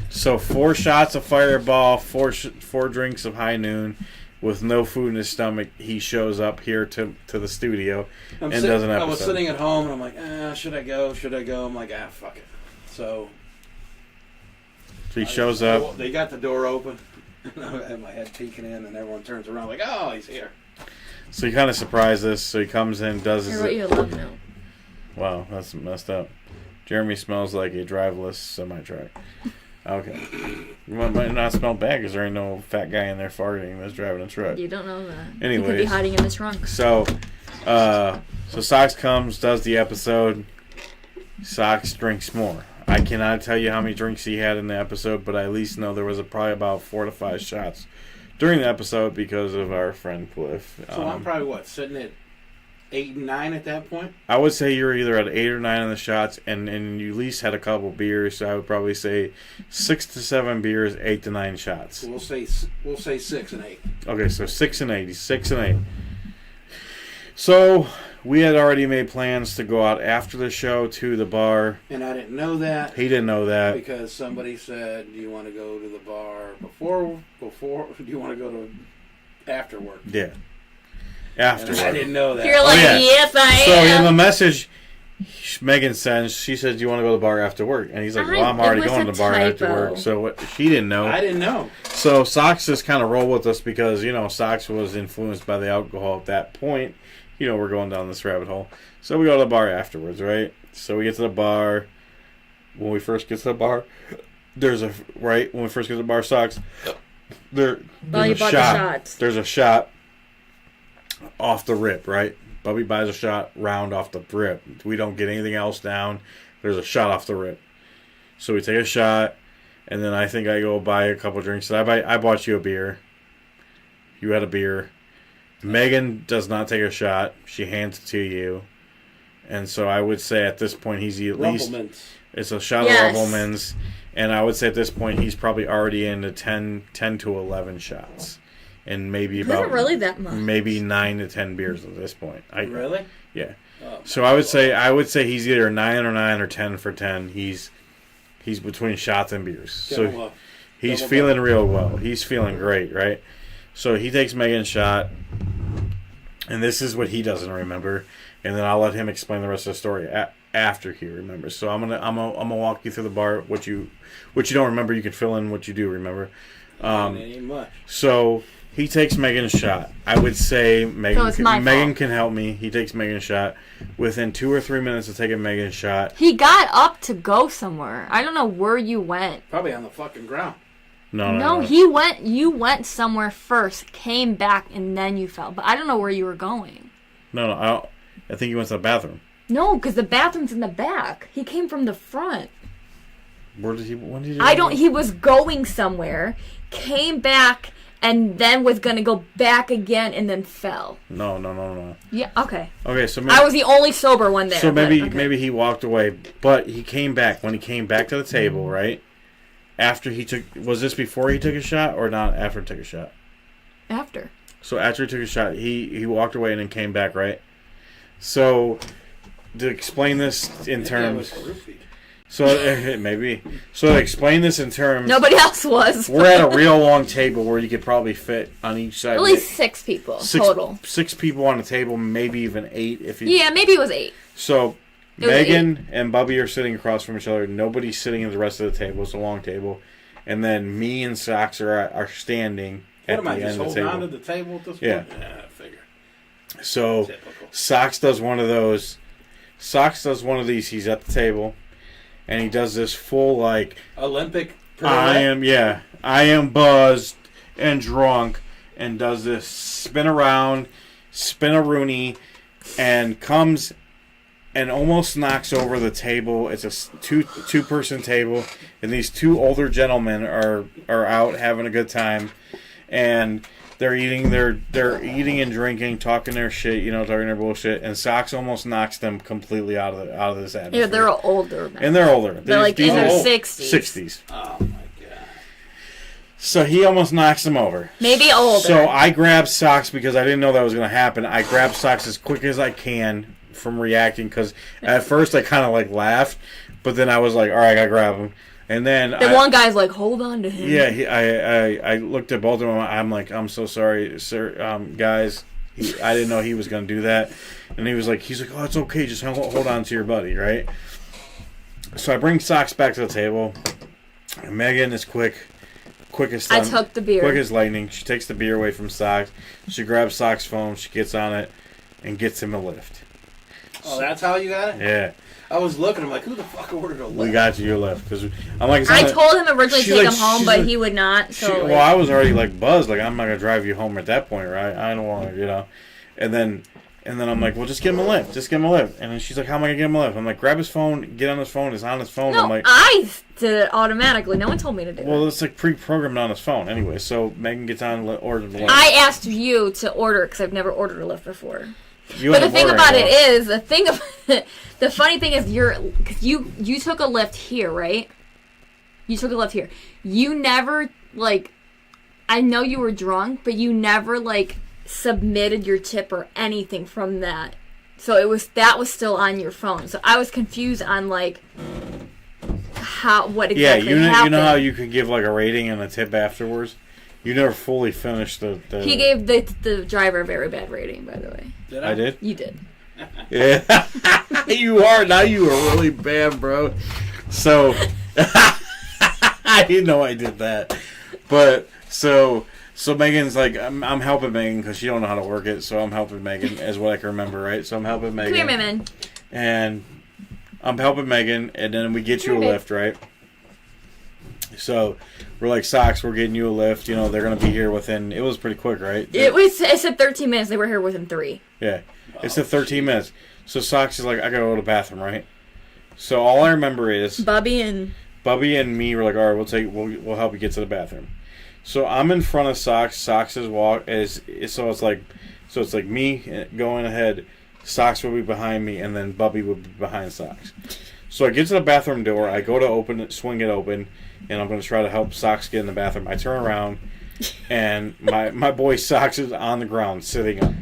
So 4 shots of Fireball, 4 drinks of High Noon, with no food in his stomach. He shows up here to the studio and does an episode. I was sitting at home and I'm like, should I go? Should I go? I'm like, fuck it. So he shows up. They got the door open. I had my head peeking in, and everyone turns around like, oh, he's here. So he kind of surprised us. So he comes in, does Hear his. what you love now. Wow, that's messed up. Jeremy smells like a driveless semi-truck. Okay. You might not smell bad because there ain't no fat guy in there farting that's driving a truck. You don't know that. Anyways. He could be hiding in the trunk. So Sockz comes, does the episode. Sockz drinks more. I cannot tell you how many drinks he had in the episode, but I at least know there was probably about 4 to 5 shots during the episode because of our friend Cliff. So I'm probably, sitting at 8 and 9 at that point? I would say you're either at 8 or 9 on the shots, and you at least had a couple beers. So I would probably say 6 to 7 beers, 8 to 9 shots. So we'll say 6 and 8. Okay, so 6 and 8. He's 6 and 8. So we had already made plans to go out after the show to the bar. And I didn't know that. He didn't know that. Because somebody said, do you want to go to the bar before do you want to go to after work? Yeah. After And work. I didn't know that. You're like, yeah. yes, I So am. in the message, Megan sends, she says, do you want to go to the bar after work? And he's like, well, I'm already it was going to a the bar after typo. work. So she didn't know. I didn't know. So Sockz just kind of rolled with us because, Sockz was influenced by the alcohol at that point. We're going down this rabbit hole. So we go to the bar afterwards, right? So we get to the bar. When we first get to the bar, when we first get to the bar, Sockz, there's you a bought the shot. shots. There's a shot off the rip, right? Bubby buys a shot round off the rip. We don't get anything else down. There's a shot off the rip. So we take a shot, and then I think I go buy a couple drinks. So I bought you a beer. You had a beer. Megan does not take a shot. She hands it to you. And so I would say at this point he's at least... Rumplemans. It's a shot Yes. of Rumplemans. And I would say at this point he's probably already into 10 to 11 shots. And maybe It about... wasn't really that much. Maybe 9 to 10 beers at this point. Really? Yeah. Oh, So I would say he's either 9 or 10 for 10. He's between shots and beers. So he's double feeling real well. He's feeling great, right? So he takes Megan's shot, and this is what he doesn't remember, and then I'll let him explain the rest of the story after he remembers. So I'm gonna walk you through the bar. What you don't remember, you can fill in what you do remember. it ain't much. So he takes Megan's shot. I would say Megan. So it's my Megan fault. can help me. He takes Megan's shot. Within 2 or 3 minutes of taking Megan's shot, He got up to go somewhere. I don't know where you went. Probably on the fucking ground. No, you went somewhere first, came back, and then you fell. But I don't know where you were going. No. I think he went to the bathroom. No, because the bathroom's in the back. He came from the front. When did he? He was going somewhere, came back, and then was going to go back again, and then fell. No. Yeah, okay. Okay, so maybe, I was the only sober one there. so but, maybe okay. maybe he walked away, but he came back. When he came back to the table, right? After he took, was this before he took a shot or not after he took a shot? After. So after he took a shot, he walked away and then came back, right? So to explain this in That terms, was roofied. So maybe. So to explain this in terms, Nobody else was. we're at a real long table where you could probably fit on each side. At least 6 people total. 6 people on a table, maybe even 8 if you. Yeah, maybe it was 8. So It was Megan and Bubby are sitting across from each other. Nobody's sitting at the rest of the table. It's a long table, and then me and Sockz are standing What at am the I, end just of the holding table. on to the table at this Yeah. point? Yeah, I figure. So Typical. Sockz does one of those. Sockz does one of these. He's at the table, and he does this full like Olympic I am buzzed and drunk, and does this spin around, spin a Rooney, and comes and almost knocks over the table. It's a two person table, and these 2 older gentlemen are out having a good time, and they're eating and drinking, talking their shit, talking their bullshit, and Sockz almost knocks them completely out of this atmosphere. Yeah, they're older. Man. And they're older. They're like in their 60s. 60s. Oh my god. So he almost knocks them over. Maybe older. So I grabbed Sockz because I didn't know that was going to happen. I grabbed Sockz as quick as I can from reacting because at first I kind of like laughed, but then I was like, all right, I got to grab him. And then one guy's like, hold on to him. Yeah, I looked at both of them. I'm like, I'm so sorry, sir, guys. I didn't know he was going to do that. And he's like, oh, it's okay. Just hold on to your buddy, right? So I bring Sockz back to the table. And Megan is quick as I took the beer. Quick as lightning. She takes the beer away from Sockz. She grabs Sock's phone. She gets on it and gets him a lift. Oh, that's how you got it? Yeah. I was looking. I'm like, who the fuck ordered a lift? We got you your lift because I'm like. I told him originally to take him home, but like, he would not. So well, I was already like buzzed. Like I'm not gonna drive you home at that point, right? I don't want to, And then I'm like, well, just give him a lift. Just give him a lift. And then she's like, how am I gonna give him a lift? I'm like, grab his phone, get on his phone. It's on his phone. No, I'm like, I did it automatically. No one told me to do it. well, it's like pre-programmed on his phone anyway. So Megan gets on orders the lift. I asked you to order because I've never ordered a lift before. You But the end up thing ordering about though. it is, the funny thing is, because you took a lift here, right? You took a lift here. You never I know you were drunk, but you never submitted your tip or anything from that. So that was still on your phone. So I was confused on what exactly Yeah, happened. you know how you can give a rating and a tip afterwards. You never fully finished the He gave the driver a very bad rating, by the way. Did I did. You did. Yeah, you are now. You are really bad, bro. So I didn't know I did that, but so Megan's like, I'm helping Megan because she don't know how to work it, so I'm helping Megan as what I can remember, right? So I'm helping Megan. Come here, man. And I'm helping Megan, and then we get you a lift, right? So we're like, Sockz, we're getting you a lift. They're gonna be here within. It was pretty quick, right? It said 13 minutes. They were here within 3. Yeah. It's the 13 minutes. So Sockz is like, I gotta go to the bathroom, right? So all I remember is Bubby and me were like, all right, we'll help you get to the bathroom. So I'm in front of Sockz. Sockz it's like me going ahead. Sockz will be behind me, and then Bubby will be behind Sockz. So I get to the bathroom door. I go to open it, swing it open, and I'm going to try to help Sockz get in the bathroom. I turn around, and my boy Sockz is on the ground, sitting up.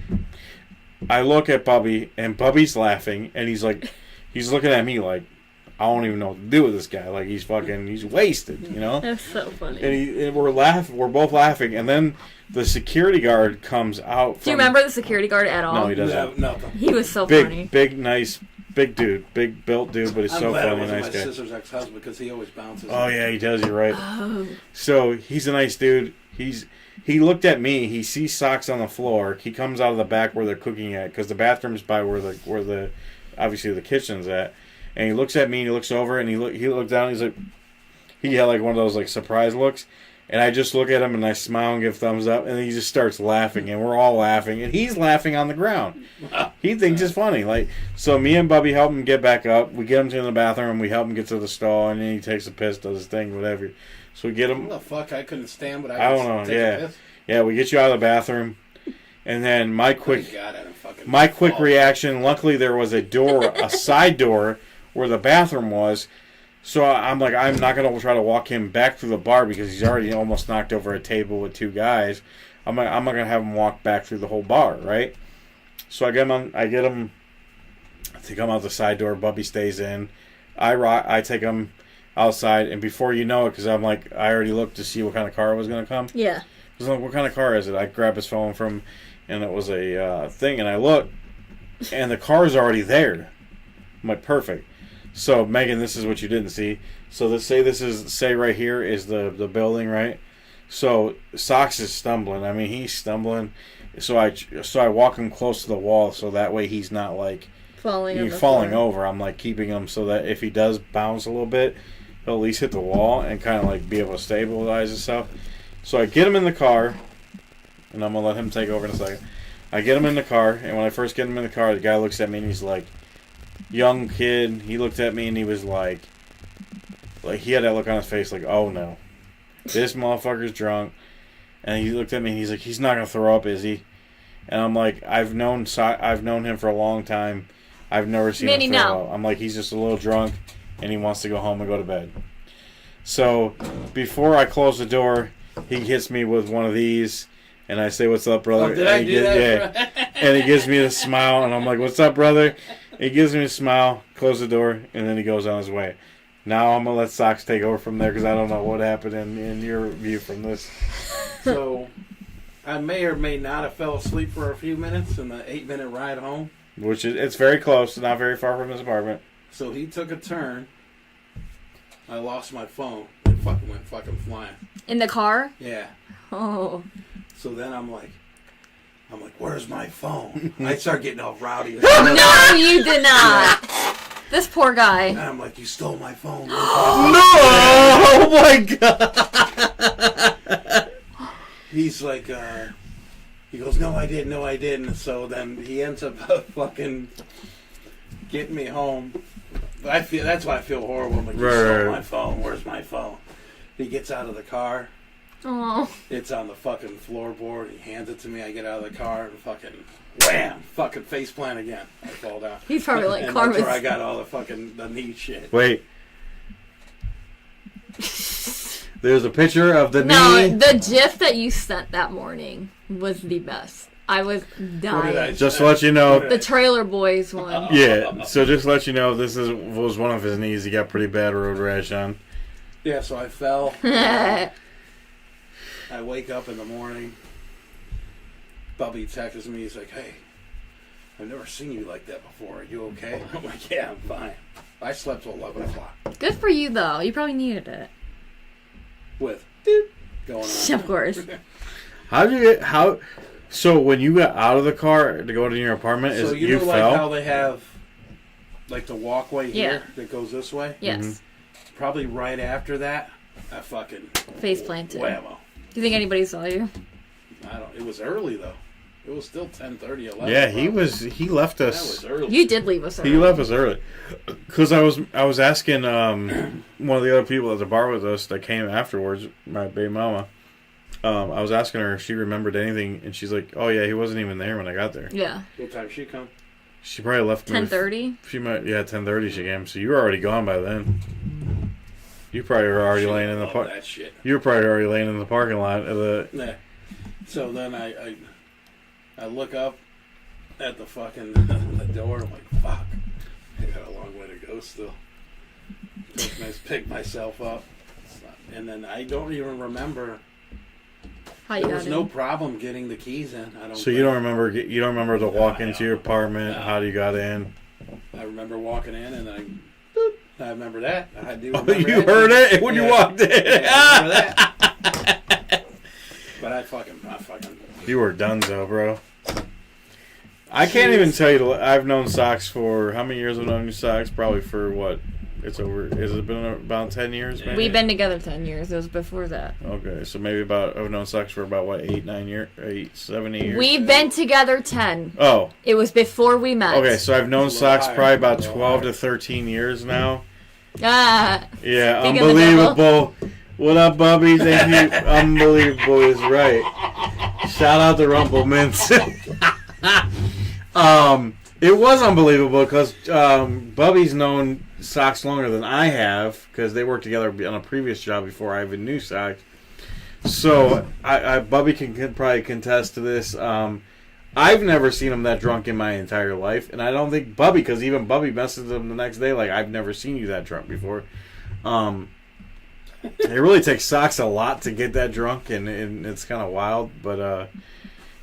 I look at Bubby, and Bubby's laughing, and he's looking at me like, I don't even know what to do with this guy. Like he's wasted, That's so funny. And we're both laughing, and then the security guard comes out. Do you remember the security guard at all? No, he doesn't. Nothing. He was so funny. Big, nice, big dude, big built dude, but he's I'm so glad it funny, wasn't nice my guy. sister's ex-husband because he always bounces. Oh yeah, he does. You're right. Oh. So he's a nice dude. He looked at me. He sees Sockz on the floor. He comes out of the back where they're cooking at because the bathroom's by where the obviously the kitchen's at. And he looks at me and he looks over and he looked down. And he's like, he had one of those surprise looks. And I just look at him and I smile and give thumbs up. And he just starts laughing and we're all laughing and he's laughing on the ground. He thinks it's funny. So me and Bubby help him get back up. We get him to the bathroom. We help him get to the stall and then he takes a piss, does his thing, whatever. So we get him. What the fuck? I couldn't stand, but I don't know. take a Yeah, piss. yeah. We get you out of the bathroom, and then my quick Thank God I didn't fucking fall. reaction. Luckily, there was a door, a side door, where the bathroom was. So I'm like, I'm not gonna try to walk him back through the bar because he's already almost knocked over a table with 2 guys. I'm not gonna have him walk back through the whole bar, right? So I get him to come out the side door. Bubby stays in. I take him outside, and before you know it, because I'm like, I already looked to see what kind of car was going to come. Yeah. I was like, what kind of car is it? I grab his phone from, and it was a thing, and I look, and the car's already there. I'm like, perfect. So, Megan, this is what you didn't see. So, say right here is the building, right? So, Sockz is stumbling. I mean, he's stumbling. So I walk him close to the wall, so that way he's not like falling over. I'm like keeping him so that if he does bounce a little bit, he'll at least hit the wall and kind of like be able to stabilize himself. So I get him in the car, and I'm gonna let him take over in a second. I get him in the car, and when I first get him in the car, the guy looks at me and he's like, young kid. He looked at me and he was like he had that look on his face, like, oh no, this motherfucker's drunk. And he looked at me and he's like, he's not gonna throw up, is he? And I'm like, I've known him for a long time. I've never seen him throw up. I'm like, he's just a little drunk and he wants to go home and go to bed. So before I close the door, he hits me with one of these, and I say, "What's up, brother?" Did I do that? Yeah. And he gives me a smile, and I'm like, "What's up, brother?" He gives me a smile, close the door, and then he goes on his way. Now I'm gonna let Sockz take over from there because I don't know what happened in your view from this. So, I may or may not have fell asleep for a few minutes in the 8-minute ride home. Which is, it's very close, not very far from his apartment. So he took a turn. I lost my phone. It went flying. In the car? Yeah. Oh. So then I'm like, where's my phone? I start getting all rowdy. No, you did not. This poor guy. And I'm like, you stole my phone. No! Oh my god! He's like, he goes, no, I didn't. So then he ends up fucking getting me home. That's why I feel horrible. I'm like, you stole my phone. Where's my phone? He gets out of the car. Oh. It's on the fucking floorboard. He hands it to me. I get out of the car and fucking wham! Fucking face plant again. I fall down. He's probably like, and Karma's. that's where I got all the knee shit. Wait. There's a picture of the knee. No, the GIF that you sent that morning was the best. I was dying. Just to let you know. The Trailer Boys one. Yeah, so just to let you know, was one of his knees. He got pretty bad road rash on. Yeah, so I fell. I wake up in the morning. Bubby texts me. He's like, hey, I've never seen you like that before. Are you okay? I'm like, yeah, I'm fine. I slept till 11 o'clock. Good for you, though. You probably needed it. With doop going on. Of course. So when you got out of the car to go to your apartment, so you know, fell? Like how they have like the walkway here that goes this way? Yes. Mm-hmm. Probably right after that, I fucking face planted. Whammo. Do you think anybody saw you? It was early though. It was still 10:30, 11. Yeah, he left us. That was early. You did leave us early. He left us early. Because I was asking one of the other people at the bar with us that came afterwards, my baby mama. I was asking her if she remembered anything, and she's like, "Oh yeah, he wasn't even there when I got there." Yeah. What time she come? She probably left. 10:30. She might. Yeah, 10:30 she came. So you were already gone by then. You probably were already laying in the park. That shit. You were probably already laying in the parking lot of the. Yeah. So then I look up at the fucking the door. I'm like, fuck. I got a long way to go still. Pick myself up, and then I don't even remember. There was no problem getting the keys in. You don't remember the walk into your apartment, how you got in? I remember walking in and I remember that. I do. Remember you heard it when you walked in. Yeah, I remember that. But I fucking. You were donezo, bro. I can't even tell you. I've known Sockz for how many years? I've known Sockz probably for what? It's over. Has it been about 10 years? Maybe? We've been together 10 years. It was before that. Okay, so maybe I've known Sockz for about what, 7 years. We've been together 10. Oh, it was before we met. Okay, so I've known Sockz probably about 12 to 13 years now. Ah. Yeah, unbelievable. What up, Bubby? Thank you. Unbelievable is right. Shout out to Rumple Mints. It was unbelievable because Bubby's known Sockz longer than I have because they worked together on a previous job before I even knew Sockz. So Bubby can probably contest to this. I've never seen him that drunk in my entire life, and I don't think Bubby, because even Bubby messaged him the next day like, I've never seen you that drunk before. It really takes Sockz a lot to get that drunk, and it's kind of wild. But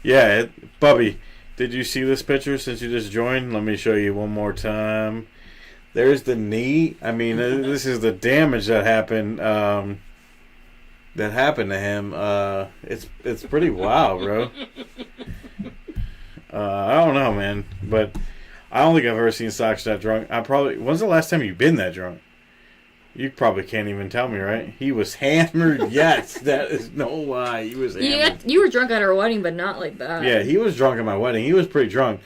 yeah, Bubby, did you see this picture since you just joined? Let me show you one more time. There's the knee. I mean, this is the damage that happened. That happened to him. It's pretty wild, bro. I don't know, man, but I don't think I've ever seen Sockz that drunk. When's the last time you've been that drunk? You probably can't even tell me, right? He was hammered. Yes, that is no lie. He was hammered. You were drunk at our wedding, but not like that. Yeah, he was drunk at my wedding. He was pretty drunk,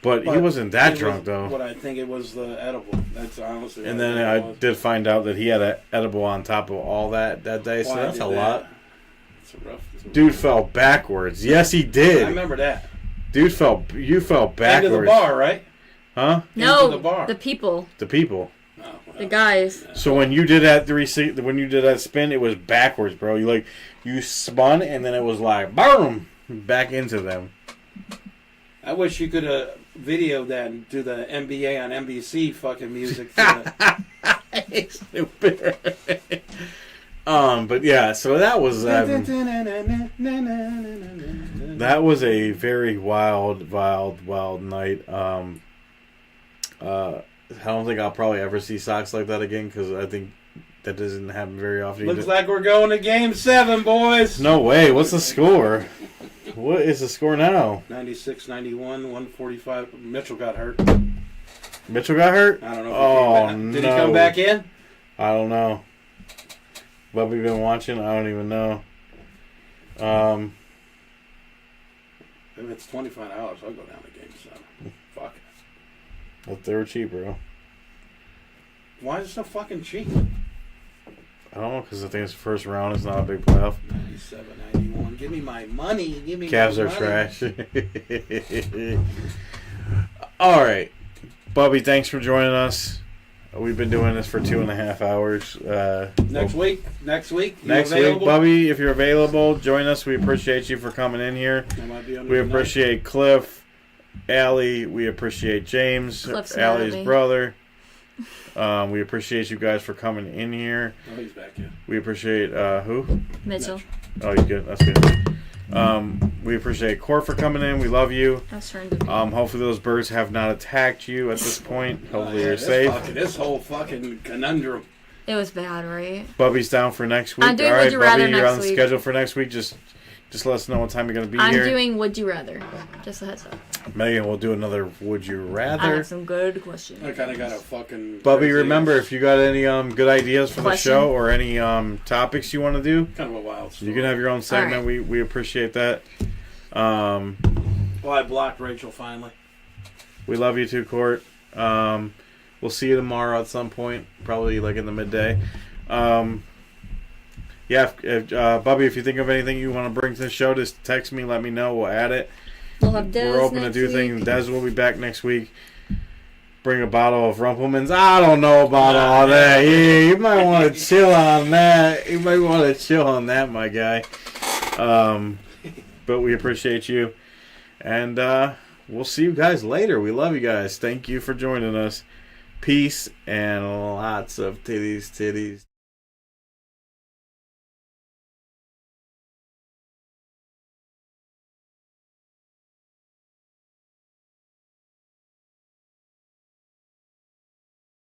but he wasn't that drunk though. What I think it was the edible. That's honestly. And then I did find out that he had an edible on top of all that day. So that's a lot. It's rough. Dude fell backwards. Yes, he did. I remember that. Dude you fell backwards. Into the bar, right? Huh? No, Into the bar. the people. The people. Oh, well. The guys. So when you did that spin, it was backwards, bro. You spun and then it was like boom back into them. I wish you could have videoed that and do the NBA on NBC fucking music. For Stupid. But yeah, so that was that was a very wild night. I don't think I'll probably ever see Sockz like that again because I think that doesn't happen very often. Looks like we're going to Game 7, boys. No way. What's the score? What is the score now? 96-91, 145. Mitchell got hurt. Mitchell got hurt? I don't know. No. Did he come back in? I don't know. Bubby been watching? I don't even know. If it's $25, I'll go down to Game 7. Fuck it. But they were cheap, bro. Why is it so fucking cheap? I don't know, because I think it's the first round. It's not a big playoff. 97-91. Give me my money. Give me Cavs my are money. trash. All right. Bubby, thanks for joining us. We've been doing this for 2.5 hours. Next week, Next week, Bubby, if you're available, join us. We appreciate you for coming in here. We appreciate Cliff, Allie. We appreciate James, Allie's brother. We appreciate you guys for coming in here. Oh, he's back in. We appreciate who? Mitchell. Oh, you good? That's good. We appreciate Court for coming in. We love you. Hopefully those birds have not attacked you at this point. Hopefully you're safe. This whole fucking conundrum. It was bad, right? Bubby's down for next week. I'm doing All right, Would You Rather Bubby, you're on next the week. schedule for next week. Just let us know what time you're going to be here. I'm doing Would You Rather. Just a heads up. Megan, we'll do another Would You I Rather. have some good questions. I kind of got a fucking... Bubby, crazy- remember, if you got any good ideas for the Question? show or any topics you want to do, Kind of a wild story. you can have your own segment. All right. We appreciate that. Well, I blocked Rachel finally. We love you too, Court. We'll see you tomorrow at some point, probably like in the midday. Yeah, Bubby, if you think of anything you want to bring to the show, just text me, let me know. We'll add it. We'll have Des We're open to next do week. things. Des will be back next week. Bring a bottle of Rumpelmans. I don't know about all that. Yeah, you might want to chill on that. You might want to chill on that, my guy. But we appreciate you. And we'll see you guys later. We love you guys. Thank you for joining us. Peace and lots of titties.